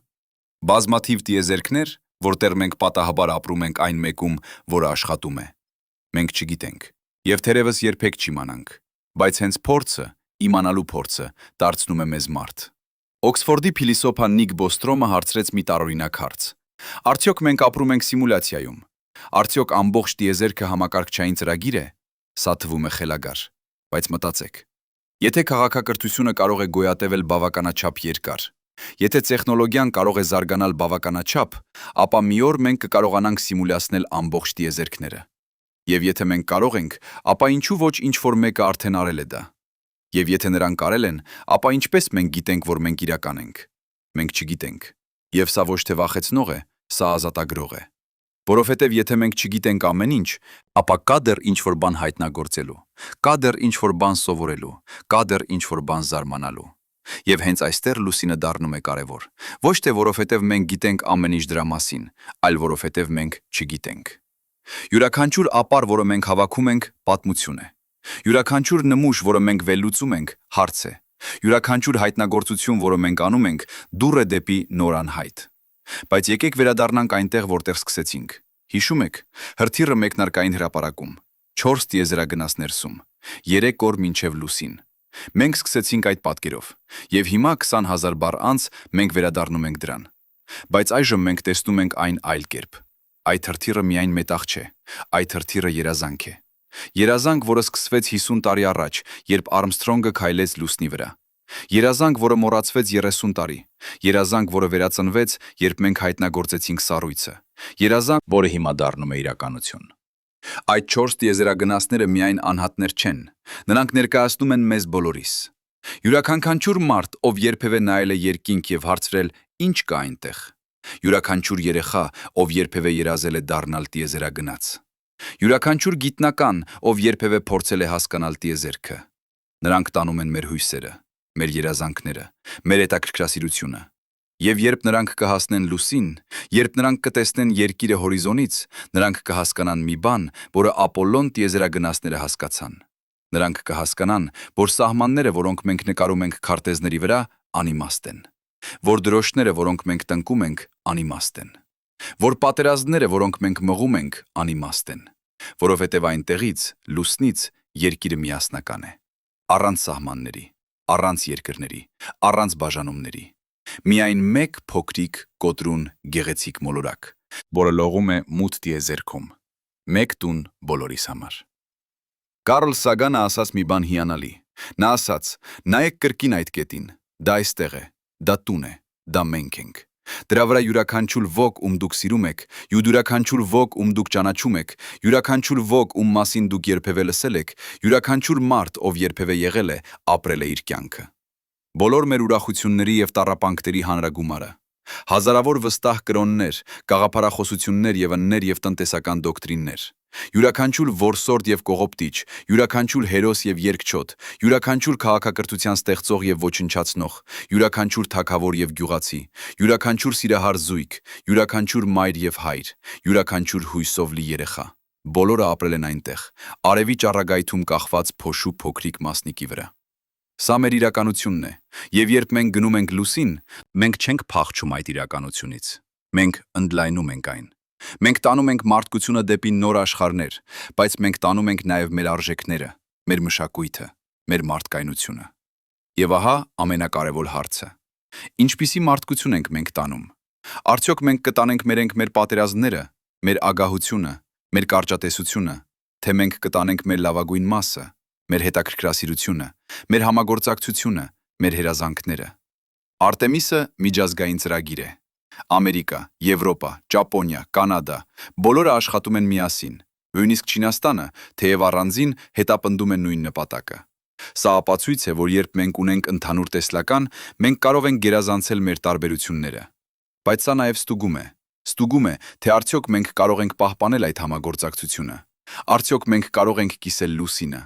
բազմաթիվ տիեզերքներ, որտեղ մենք պատահաբար ապրում ենք այն մեկում, որը աշխատում է։ Մենք չգիտենք, եւ թերևս երբեք չիմանանք, բայց հենց փորձը, իմանալու փորձը, դարձնում է մեզ մարդ։ Օքսֆորդի փիլիսոփա Նիկ Բոստրոմը հարցրեց մի տարօրինակ հարց. Արդյոք մենք ապրում ենք սիմուլյացիայում։ Արդյոք ամբողջ տիեզերքը համակարգչային ծրագիր է։ Սա թվում է խելագար, բայց մտածեք։ Եթե քաղաքակրթությունը կարող է գոյատևել բավականաչափ երկար, եթե տեխնոլոգիան կարող է զարգանալ բավականաչափ, ապա մի օր մենք կկարողանանք սիմուլյացնել ամբողջ տիեզերքները։ Եվ եթե մենք կարող ենք, ապա ինչու ոչ ինչ-որ մեկը արդեն արել է դա։ Եվ եթե նրանք արել են, ապա ինչպես մենք գիտենք, որ մենք իրական ենք։ Մենք չգիտենք։ Եվ սա ոչ թե վախեցնող է, սա ազատագրող է։ Որովհետև եթե մենք չգիտենք ամեն ինչ, ապա կա դեռ ինչ-որ բան հայտնագործելու, կա դեռ ինչ-որ բան սովորելու, կա դեռ ինչ-որ բան զարմանալու։ Եվ հենց այստեղ լուսինը դառնում է կարևոր։ Ոչ թե որովհետև մենք գիտենք ամեն ինչ դրա մասին, այլ որովհետև մենք չգիտենք։ Յուրաքանչյուր ապար, որը մենք հավաքում ենք, պատմություն է։ Յուրաքանչյուր նմուշ, որը մենք վերլուծում ենք, հարց է։ Յուրաքանչյուր հայտնագործություն, որը մենք անում ենք, դուռ է դեպի նոր անհայտ։ Բայց եկեք վերադառնանք այնտեղ, որտեղ սկսեցինք։ Հիշում եք, հրթիռը մեկնարկային հրապարակում, 4 տիեզերագնաց ներսում, 3 օր մինչև լուսին։ Մենք սկսեցինք այդ պատկերով, եւ հիմա 20,000 բառ անց մենք վերադառնում ենք դրան։ Բայց այժմ մենք տեսնում ենք այն այլ կերպ։ Այդ հրթիռը միայն մետաղ չէ, այդ հրթիռը երազանք է։ Երազանք, որը սկսվեց 50 տարի առաջ, երբ Արմսթրոնգը քայլեց լուսնի վրա։ Երազանք, որը մոռացվեց 30 տարի։ Երազանք, որը վերածնվեց, երբ մենք հայտնագործեցինք սառույցը։ Երազանք, որը հիմա դառնում է իրականություն։ Այդ 4 տիեզերագնացները միայն անհատներ չեն, նրանք ներկայացնում են մեզ բոլորիս։ Յուրաքանչյուր մարդ, ով երբևէ նայել է երկինք եւ հարցրել, ինչ կա այնտեղ։ Յուրաքանչյուր երեխա, ով երբևէ երազել է դառնալ տիեզերագնաց։ Յուրաքանչյուր գիտնական, ով երբևէ փորձել է հասկանալ տիեզերքը։ Նրանք տանում են մեր հույսերը, մեր երազանքները, մեր հետաքրքրասիրությունը։ Եվ երբ նրանք կհասնեն լուսին, երբ նրանք կտեսնեն երկիրը հորիզոնից, նրանք կհասկանան մի բան, որը Ապոլլոն տիեզերագնացները հասկացան։ Նրանք կհասկանան, որ սահմանները, որոնք մենք նկարում ենք քարտեզների վրա, անիմաստ են, որ դրոշները, որոնք մենք տնկում ենք, անիմաստ են, որ պատերազմները, որոնք մենք մղում ենք, անիմաստ են, որովհետև այնտեղից, լուսնից, երկիրը միասնական է, առանց սահմանների, առանց երկրների, առանց բաժանումների։ Միայն մեկ փոքրիկ, կոտրուն, գեղեցիկ մոլորակ, որը լողում է մութ տիեզերքում։ Մեկ տուն բոլորիս համար։ Կարլ Սագանը ասաց մի բան հիանալի։ Նա ասաց. «Նայեք կրկին այդ կետին, դա այստեղ է, դա տուն է, դա մենք ենք։ Դրա վրա յուրաքանչյուր ոք, ում դուք սիրում եք, յուրաքանչյուր ոք, ում դուք ճանաչում եք, յուրաքանչյուր ոք, ում մասին դուք երբևէ լսել եք, յուրաքանչյուր մարդ, ով երբևէ եղել է, ապրել է իր կյանքը։ Բոլոր մեր ուրախությունների եւ տառապանքների հանրագումարը։ Հազարավոր վստահ կրոններ, գաղափարախոսություններ եւ ըններ եւ տնտեսական դոկտրիններ։ Յուրաքանչյուր որսորդ եւ կողոպտիչ, յուրաքանչյուր հերոս եւ երկչոտ, յուրաքանչյուր քաղաքակրթության ստեղծող եւ ոչնչացնող, յուրաքանչյուր թագավոր եւ գյուղացի, յուրաքանչյուր սիրահար զույգ, յուրաքանչյուր մայր եւ հայր, յուրաքանչյուր հույսով լի երեխա։ Բոլորը ապրել են այնտեղ, արևի ճառագայթում կախված փոշու փոքրիկ մասնիկի վրա։ Սա մեր իրականությունն է, եւ երբ մենք գնում ենք լուսին, մենք չենք փախչում այդ իրականությունից։ Մենք ընդլայնում ենք այն։ Մենք տանում ենք մարդկությունը դեպի նոր աշխարհներ, բայց մենք տանում ենք նաեւ մեր արժեքները, մեր մշակույթը, մեր մարդկայնությունը։ Եվ ահա ամենակարևոր հարցը. ինչպիսի մարդկություն ենք մենք տանում։ Արդյոք մենք կտանենք մեր պատերազմները, մեր ագահությունը, մեր կարճատեսությունը, թե մենք կտանենք մեր լավագույն մասը, մեր հետաքրքրասիրությունը, մեր համագործակցությունը, մեր հերազանքները։ Արտեմիսը միջազգային ծրագիր է։ Ամերիկա, Եվրոպա, Ճապոնիա, Կանադա, բոլորը աշխատում են միասին։ Նույնիսկ Չինաստանը, թեև առանձին, հետապնդում է նույն նպատակը։ Սա ապացույց է, որ երբ մենք ունենք ընդհանուր տեսլական, մենք կարող ենք գերազանցել մեր տարբերությունները։ Բայց սա նաև ստուգում է։ Ստուգում է, թե արդյոք մենք կարող ենք պահպանել այդ համագործակցությունը։ Արդյոք մենք կարող ենք կիսել լուսինը։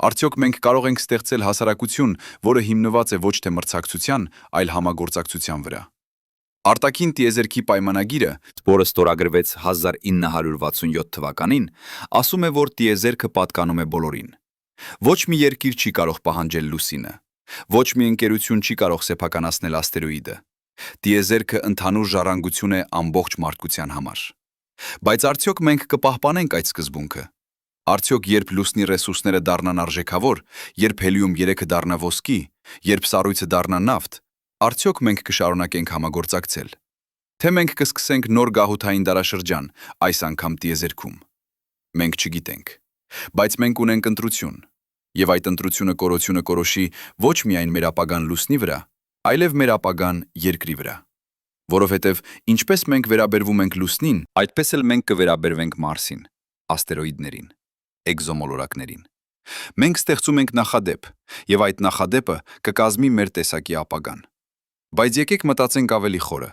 Արդյոք մենք կարող ենք ստեղծել հասարակություն, որը հիմնված է ոչ թե մրցակցության, այլ համագործակցության վրա։ Արտաքին տիեզերքի պայմանագիրը, որը ստորագրվեց 1967 թվականին, ասում է, որ տիեզերքը պատկանում է բոլորին։ Ոչ մի երկիր չի կարող պահանջել լուսինը։ Ոչ մի ընկերություն չի կարող սեփականացնել աստերոիդը։ Տիեզերքը ընդհանուր ժառանգություն է ամբողջ մարդկության համար։ Բայց արդյոք մենք կպահպանենք այդ սկզբունքը։ Արդյոք երբ լուսնի ռեսուրսները դառնան արժեքավոր, երբ հելիում 3-ը դառնա ոսկի, երբ սառույցը դառնա նավթ, արդյոք մենք կշարունակենք համագործակցել։ Թե մենք կսկսենք նոր գաղութային դարաշրջան, այս անգամ տիեզերքում։ Մենք չգիտենք։ Բայց մենք ունենք ընտրություն։ Եվ այդ ընտրությունը կորությունը կորոշի ոչ միայն մեր ապագան լուսնի վրա, այլև մեր ապագան երկրի վրա։ Որովհետև ինչպես մենք վերաբերվում ենք լուսնին, այդպես էլ մենք կվերաբերվենք Մարսին, աստերոիդներին, էկզոմոլորակներին։ Մենք ստեղծում ենք նախադեպ, եւ այդ նախադեպը կկազմի մեր տեսակի ապագան։ Բայց եկեք մտածենք ավելի խորը։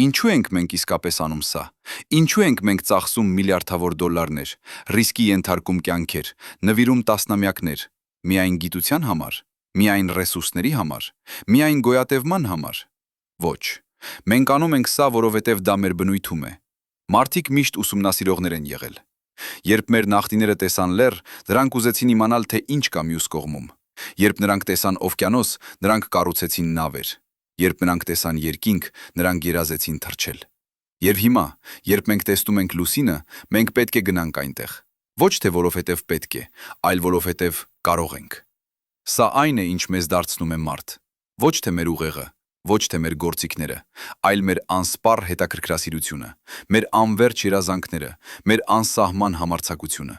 Ինչու ենք մենք իսկապես անում սա։ Ինչու ենք մենք ծախսում միլիարդավոր դոլարներ, ռիսկի ենթարկում կյանքեր, նվիրում տասնամյակներ, միայն գիտության համար, միայն ռեսուրսների համար, միայն գոյատևման համար։ Ոչ։ Մենք անում ենք սա, որովհետև դա մեր բնույթում է։ Մարդիկ միշտ ուսումնասիրողներ են եղել։ Երբ մեր նախնիները տեսան լեռ, նրանք ուզեցին իմանալ, թե ինչ կա մյուս կողմում։ Երբ նրանք տեսան օվկիանոս, նրանք կառուցեցին նավեր։ Երբ նրանք տեսան երկինք, նրանք երազեցին թռչել։ Եվ հիմա, երբ մենք տեսնում ենք լուսինը, մենք պետք է գնանք այնտեղ։ Ոչ թե որովհետև պետք է, այլ որովհետև կարող ենք։ Սա այն է, ինչ մեզ դարձնում է մարդ։ Ոչ թե մեր ուղեղը, ոչ թե մեր գործիքները, այլ մեր անսպառ հետաքրքրասիրությունը, մեր անվերջ երազանքները, մեր անսահման համարձակությունը։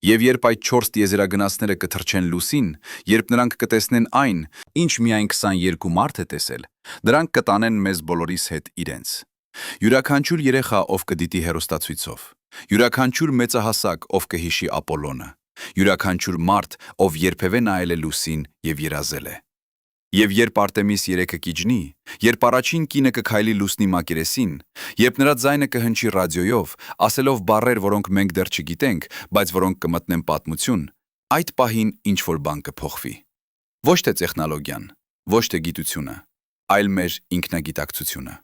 Եվ երբ այդ 4 տիեզերագնացները կթռչեն լուսին, երբ նրանք կտեսնեն այն, ինչ միայն 22 մարդ է տեսել, դրանք կտանեն մեզ բոլորիս հետ իրենց։ Յուրաքանչյուր երեխա, ով կդիտի հեռուստացույցով, յուրաքանչյուր մեծահասակ, ով կհիշի Ապոլոնը, յուրաքանչյուր մարդ, ով երբևէ նայել է լուսին եւ երազել է։ Եվ երբ Արտեմիս 3-ը կիջնի, երբ առաջին կինը կքայլի լուսնի մակերեսին, երբ նրա ձայնը կհնչի ռադիոյով, ասելով բառեր, որոնք մենք դեռ չգիտենք, բայց որոնք կմտնեն պատմություն, այդ պահին ինչ-որ բան կփոխվի։ Ոչ թե տեխնոլոգիան, ոչ թե գիտությունը, այլ մեր ինքնագիտակցությունը։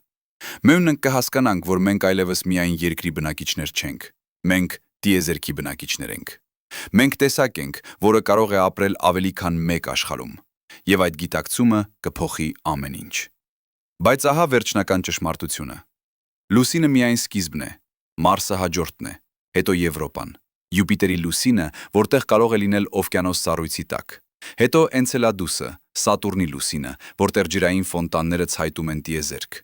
Մենք կհասկանանք, որ մենք այլևս միայն երկրի բնակիչներ չենք, մենք տիեզերքի բնակիչներ ենք։ Մենք տեսակ ենք, որը կարող է ապրել ավելի քան մեկ աշխարհում, եւ այդ գիտակցումը կփոխի ամեն ինչ։ Բայց ահա վերջնական ճշմարտությունը։ Լուսինը միայն սկիզբն է, Մարսը հաջորդն է, հետո Եվրոպան, Յուպիտերի լուսինը, որտեղ կարող է լինել օվկիանոս սառույցի տակ, հետո Էնցելադուսը, Սատուրնի լուսինը, որտեղ ջրային ֆոնտանները ցայտում են տիեզերք,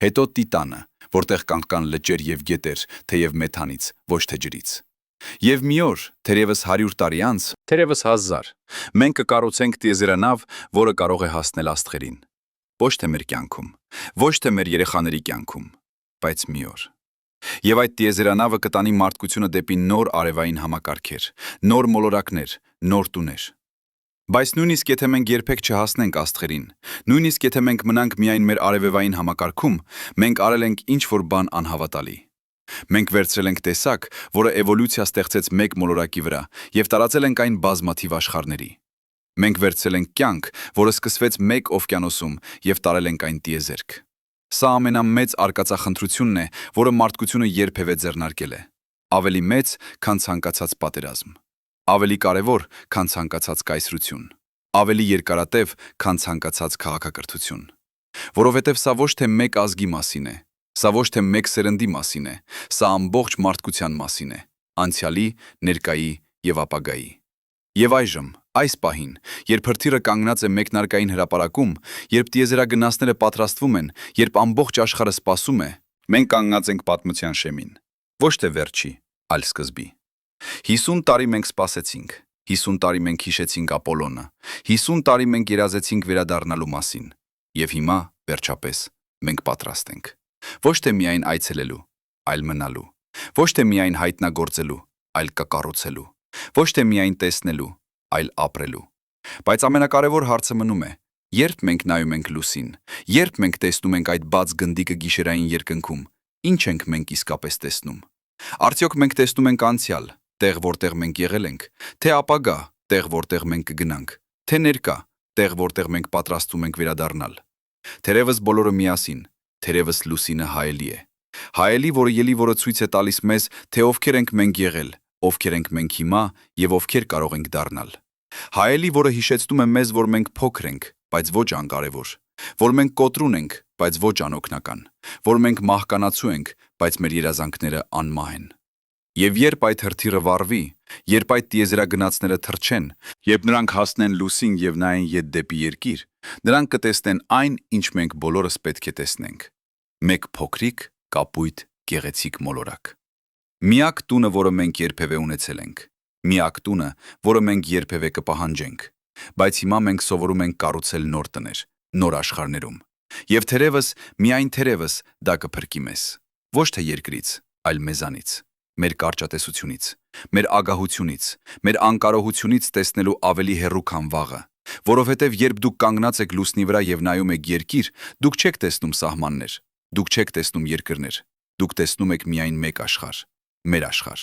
հետո Տիտանը, որտեղ կան լճեր եւ գետեր, թեև մեթանից, ոչ թե ջրից։ Եվ մի օր, թերևս 100 տարի անց, թերևս 1000, մենք կկառուցենք տիեզերանավ, որը կարող է հասնել աստղերին։ Ոչ թե մեր կյանքում, ոչ թե մեր երեխաների կյանքում, բայց մի օր։ Եվ այդ տիեզերանավը կտանի մարդկությունը դեպի նոր արևային համակարգեր, նոր մոլորակներ, նոր տուներ։ Բայց նույնիսկ եթե մենք երբեք չհասնենք աստղերին, նույնիսկ եթե մենք մնանք միայն մեր արևևային համակարգում, մենք արել ենք ինչ-որ բան անհավատալի։ Մենք վերցրել ենք տեսակ, որը էվոլյուցիա ստեղծեց մեկ մոլորակի վրա եւ տարածել ենք այն բազմաթիվ աշխարհների։ Մենք վերցրել ենք կյանք, որը սկսվեց մեկ օվկիանոսում եւ տարել ենք այն տիեզերք։ Սա ամենամեծ արկածախնդրությունն է, որը մարդկությունը երբևէ ձեռնարկել է։ Ավելի մեծ, քան ցանկացած պատերազմ։ Ավելի կարևոր, քան ցանկացած կայսրություն։ Ավելի երկարատև, քան ցանկացած քաղաքակրթություն։ Որովհետև սա ոչ թե մեկ ազգի մասին է, սա ոչ թե մեկ սերնդի մասին է, սա ամբողջ մարդկության մասին է, անցյալի, ներկայի եւ ապագայի։ Եվ այժմ, այս պահին, երբ հրթիռը կանգնած է մեկնարկային հրապարակում, երբ տիեզերագնացները պատրաստվում են, երբ ամբողջ աշխարհը սպասում է, մենք կանգնած ենք պատմության շեմին, ոչ թե վերջի, այլ սկզբի։ 50 տարի մենք սպասեցինք, 50 տարի մենք հիշեցինք Ապոլոնը, 50 տարի մենք երազեցինք վերադառնալու մասին, եւ հիմա, վերջապես, մենք պատրաստ ենք։ Ոչ թե միայն այցելելու, այլ մնալու, ոչ թե միայն հայտնագործելու, այլ կկառուցելու, ոչ թե միայն տեսնելու, այլ ապրելու։ Բայց ամենակարևոր հարցը մնում է. երբ մենք նայում ենք լուսին, երբ մենք տեսնում ենք այդ բաց գնդիկը գիշերային երկնքում, ինչ ենք մենք իսկապես տեսնում։ Արդյոք մենք տեսնում ենք անցյալ, տեղ որտեղ մենք եղել ենք, թե ապագա, տեղ որտեղ մենք կգնանք, թե ներկա, տեղ որտեղ մենք պատրաստվում ենք վերադառնալ։ Թերևս բոլորը միասին, թերևս լուսինը հայելի է։ Հայելի, որը ելի, որը ցույց է տալիս մեզ, թե ովքեր ենք մենք եղել, ովքեր ենք մենք հիմա եւ ովքեր կարող ենք դառնալ։ Հայելի, որը հիշեցնում է մեզ, որ մենք փոքր ենք, բայց ոչ անկարևոր, որ մենք կոտրուն ենք, բայց ոչ անօգնական, որ մենք մահկանացու ենք, բայց մեր երազանքները անմահ են։ Եվ երբ այդ հրթիռը վառվի, երբ այդ տիեզերագնացները թռչեն, երբ նրանք հասնեն լուսին եւ նայեն ետ դեպի երկիր, նրանք կտեսնեն այն, ինչ մենք բոլորս պետք է տեսնենք։ Մեկ փոքրիկ, կապույտ, գեղեցիկ մոլորակ։ Միակ տունը, որը մենք երբևէ ունեցել ենք։ Միակ տունը, որը մենք երբևէ կպահանջենք։ Բայց հիմա մենք սովորում ենք կառուցել նոր տներ, նոր աշխարհներում։ Եվ թերևս, միայն թերևս դա կփրկի մեզ։ Ոչ թե երկրից, այլ մեզանից, մեր կարճատեսությունից, մեր ագահությունից, մեր անկարողությունից տեսնելու ավելի հեռու քան վաղը։ Որովհետև երբ դուք կանգնած եք լուսնի վրա եւ նայում եք երկիր, դուք չեք տեսնում սահմաններ, դուք չեք տեսնում երկրներ, դուք տեսնում եք միայն մեկ աշխարհ, մեր աշխարհ։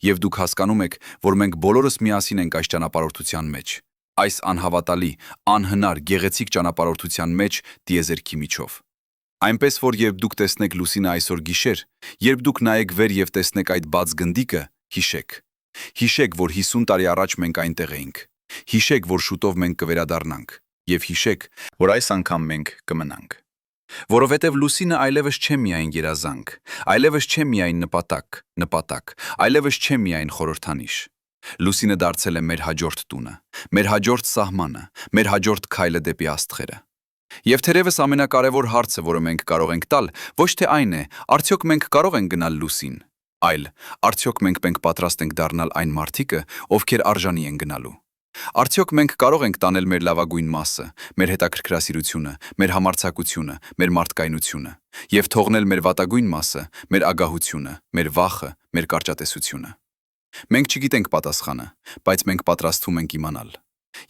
Եվ դուք հասկանում եք, որ մենք բոլորս միասին ենք այս ճանապարհորդության մեջ, այս անհավատալի, անհնար, գեղեցիկ ճանապարհորդության մեջ տիեզերքի միջով։ Այնպես որ երբ դուք տեսնեք լուսինը այսօր գիշեր, երբ դուք նայեք վեր եւ տեսնեք այդ բաց գնդիկը, հիշեք։ Հիշեք, որ 50 տարի առաջ մենք այնտեղ էինք։ Հիշեք, որ շուտով մենք կվերադառնանք, եւ հիշեք, որ այս անգամ մենք կմնանք։ Որովհետև լուսինը այլևս չէ միայն երազանք, այլևս չէ միայն նպատակ, այլևս չէ միայն խորհրդանիշ։ Լուսինը դարձել է մեր հաջորդ տունը, մեր հաջորդ սահմանը, մեր հաջորդ քայլը դեպի աստղերը։ Եվ թերևս ամենակարևոր հարցը, որը մենք կարող ենք տալ, ոչ թե այն է, արդյոք մենք կարող ենք գնալ լուսին, այլ արդյոք մենք պատրաստ ենք դառնալ այն մարդիկը, ովքեր արժանի են գնալու։ Արդյոք մենք կարող ենք տանել մեր լավագույն մասը, մեր հետաքրքրասիրությունը, մեր համարձակությունը, մեր մարդկայնությունը, եւ թողնել մեր վատագույն մասը, մեր ագահությունը, մեր վախը, մեր կարճատեսությունը։ Մենք չգիտենք պատասխանը, բայց մենք պատրաստվում ենք իմանալ։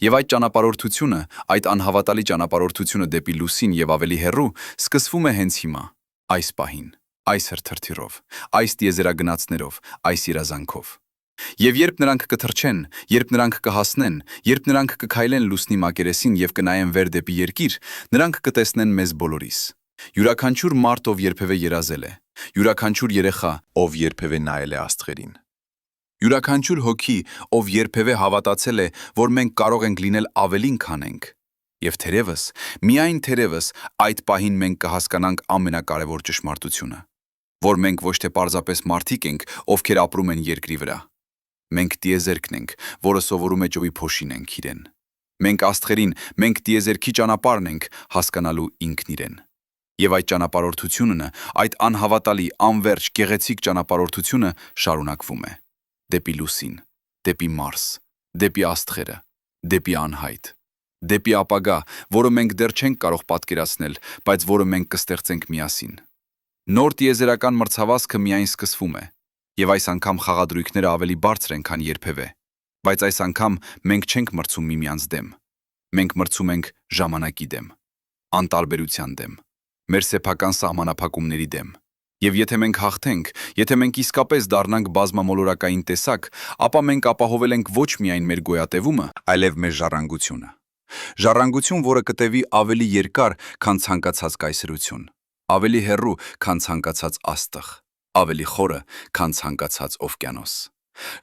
Եվ այդ ճանապարհորդությունը, այդ անհավատալի ճանապարհորդությունը դեպի լուսին եւ ավելի հեռու, սկսվում է հենց հիմա, այս պահին, այս հրթիռով, այս տիեզերագնացներով, այս երազանքով։ Եվ երբ նրանք կթռչեն, երբ նրանք կհասնեն, երբ նրանք կքայլեն լուսնի մակերեսին եւ կնայեն վեր դեպի երկիր, նրանք կտեսնեն մեզ բոլորիս։ Յուրաքանչյուր մարդ, ով երբևէ երազել է, յուրաքանչյուր երեխա, ով երբևէ նայել է աստղերին։ Յուրաքանչյուր հոգի, ով երբևէ հավատացել է, որ մենք կարող ենք լինել ավելին, քան ենք։ Եվ թերևս, միայն թերևս, այդ պահին մենք կհասկանանք ամենակարևոր ճշմարտությունը, որ մենք ոչ թե պարզապես մարդիկ ենք, ովքեր ապրում են երկրի վրա։ Մենք տիեզերքն ենք, որը սովորում է ճոպի փոշինենք իրեն։ Մենք աստղերին, մենք տիեզերքի ճանապարհն ենք հասկանալու ինքն իրեն։ Եվ այդ ճանապարհորդությունը, այդ անհավատալի, անverջ, գեղեցիկ ճանապարհորդությունը շարունակվում է։ Դեպի լուսին, դեպի Մարս, դեպի աստղերը, դեպի անհայտ, դեպի ապագա, որը մենք դեռ չենք կարող պատկերացնել, բայց որը մենք կստեղծենք միասին։ Նոր տիեզերական մրցավազքը միայն սկսվում է, եւ այս անգամ խաղադրույքները ավելի բարձր են, քան երբևէ, բայց այս անգամ մենք չենք մրցում միմյանց դեմ։ Մենք մրցում ենք ժամանակի դեմ, անտարբերության դեմ, մեր սեփական սահմանափակումների դեմ։ Եվ եթե մենք հաղթենք, եթե մենք իսկապես դառնանք բազմամոլորակային տեսակ, ապա մենք ապահովել ենք ոչ միայն մեր գոյատևումը, այլև մեր ժառանգությունը։ Ժառանգություն, որը կտևի ավելի երկար, քան ցանկացած կայսրություն, ավելի հեռու, քան ցանկացած աստղ, ավելի խորը, քան ցանկացած օվկիանոս։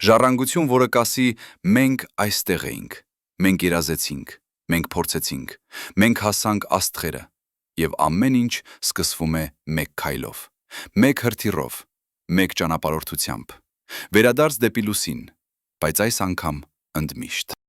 Ժառանգություն, որը կասի՝ մենք այստեղ էինք, մենք երազեցինք, մենք փորձեցինք, մենք հասանք աստղերը, եւ ամեն ինչ սկսվում է մեկ քայլով, մեկ հրթիռով, մեկ ճանապարհորդությամբ։ Վերադարձ դեպի լուսին, բայց այս անգամ ընդմիշտ։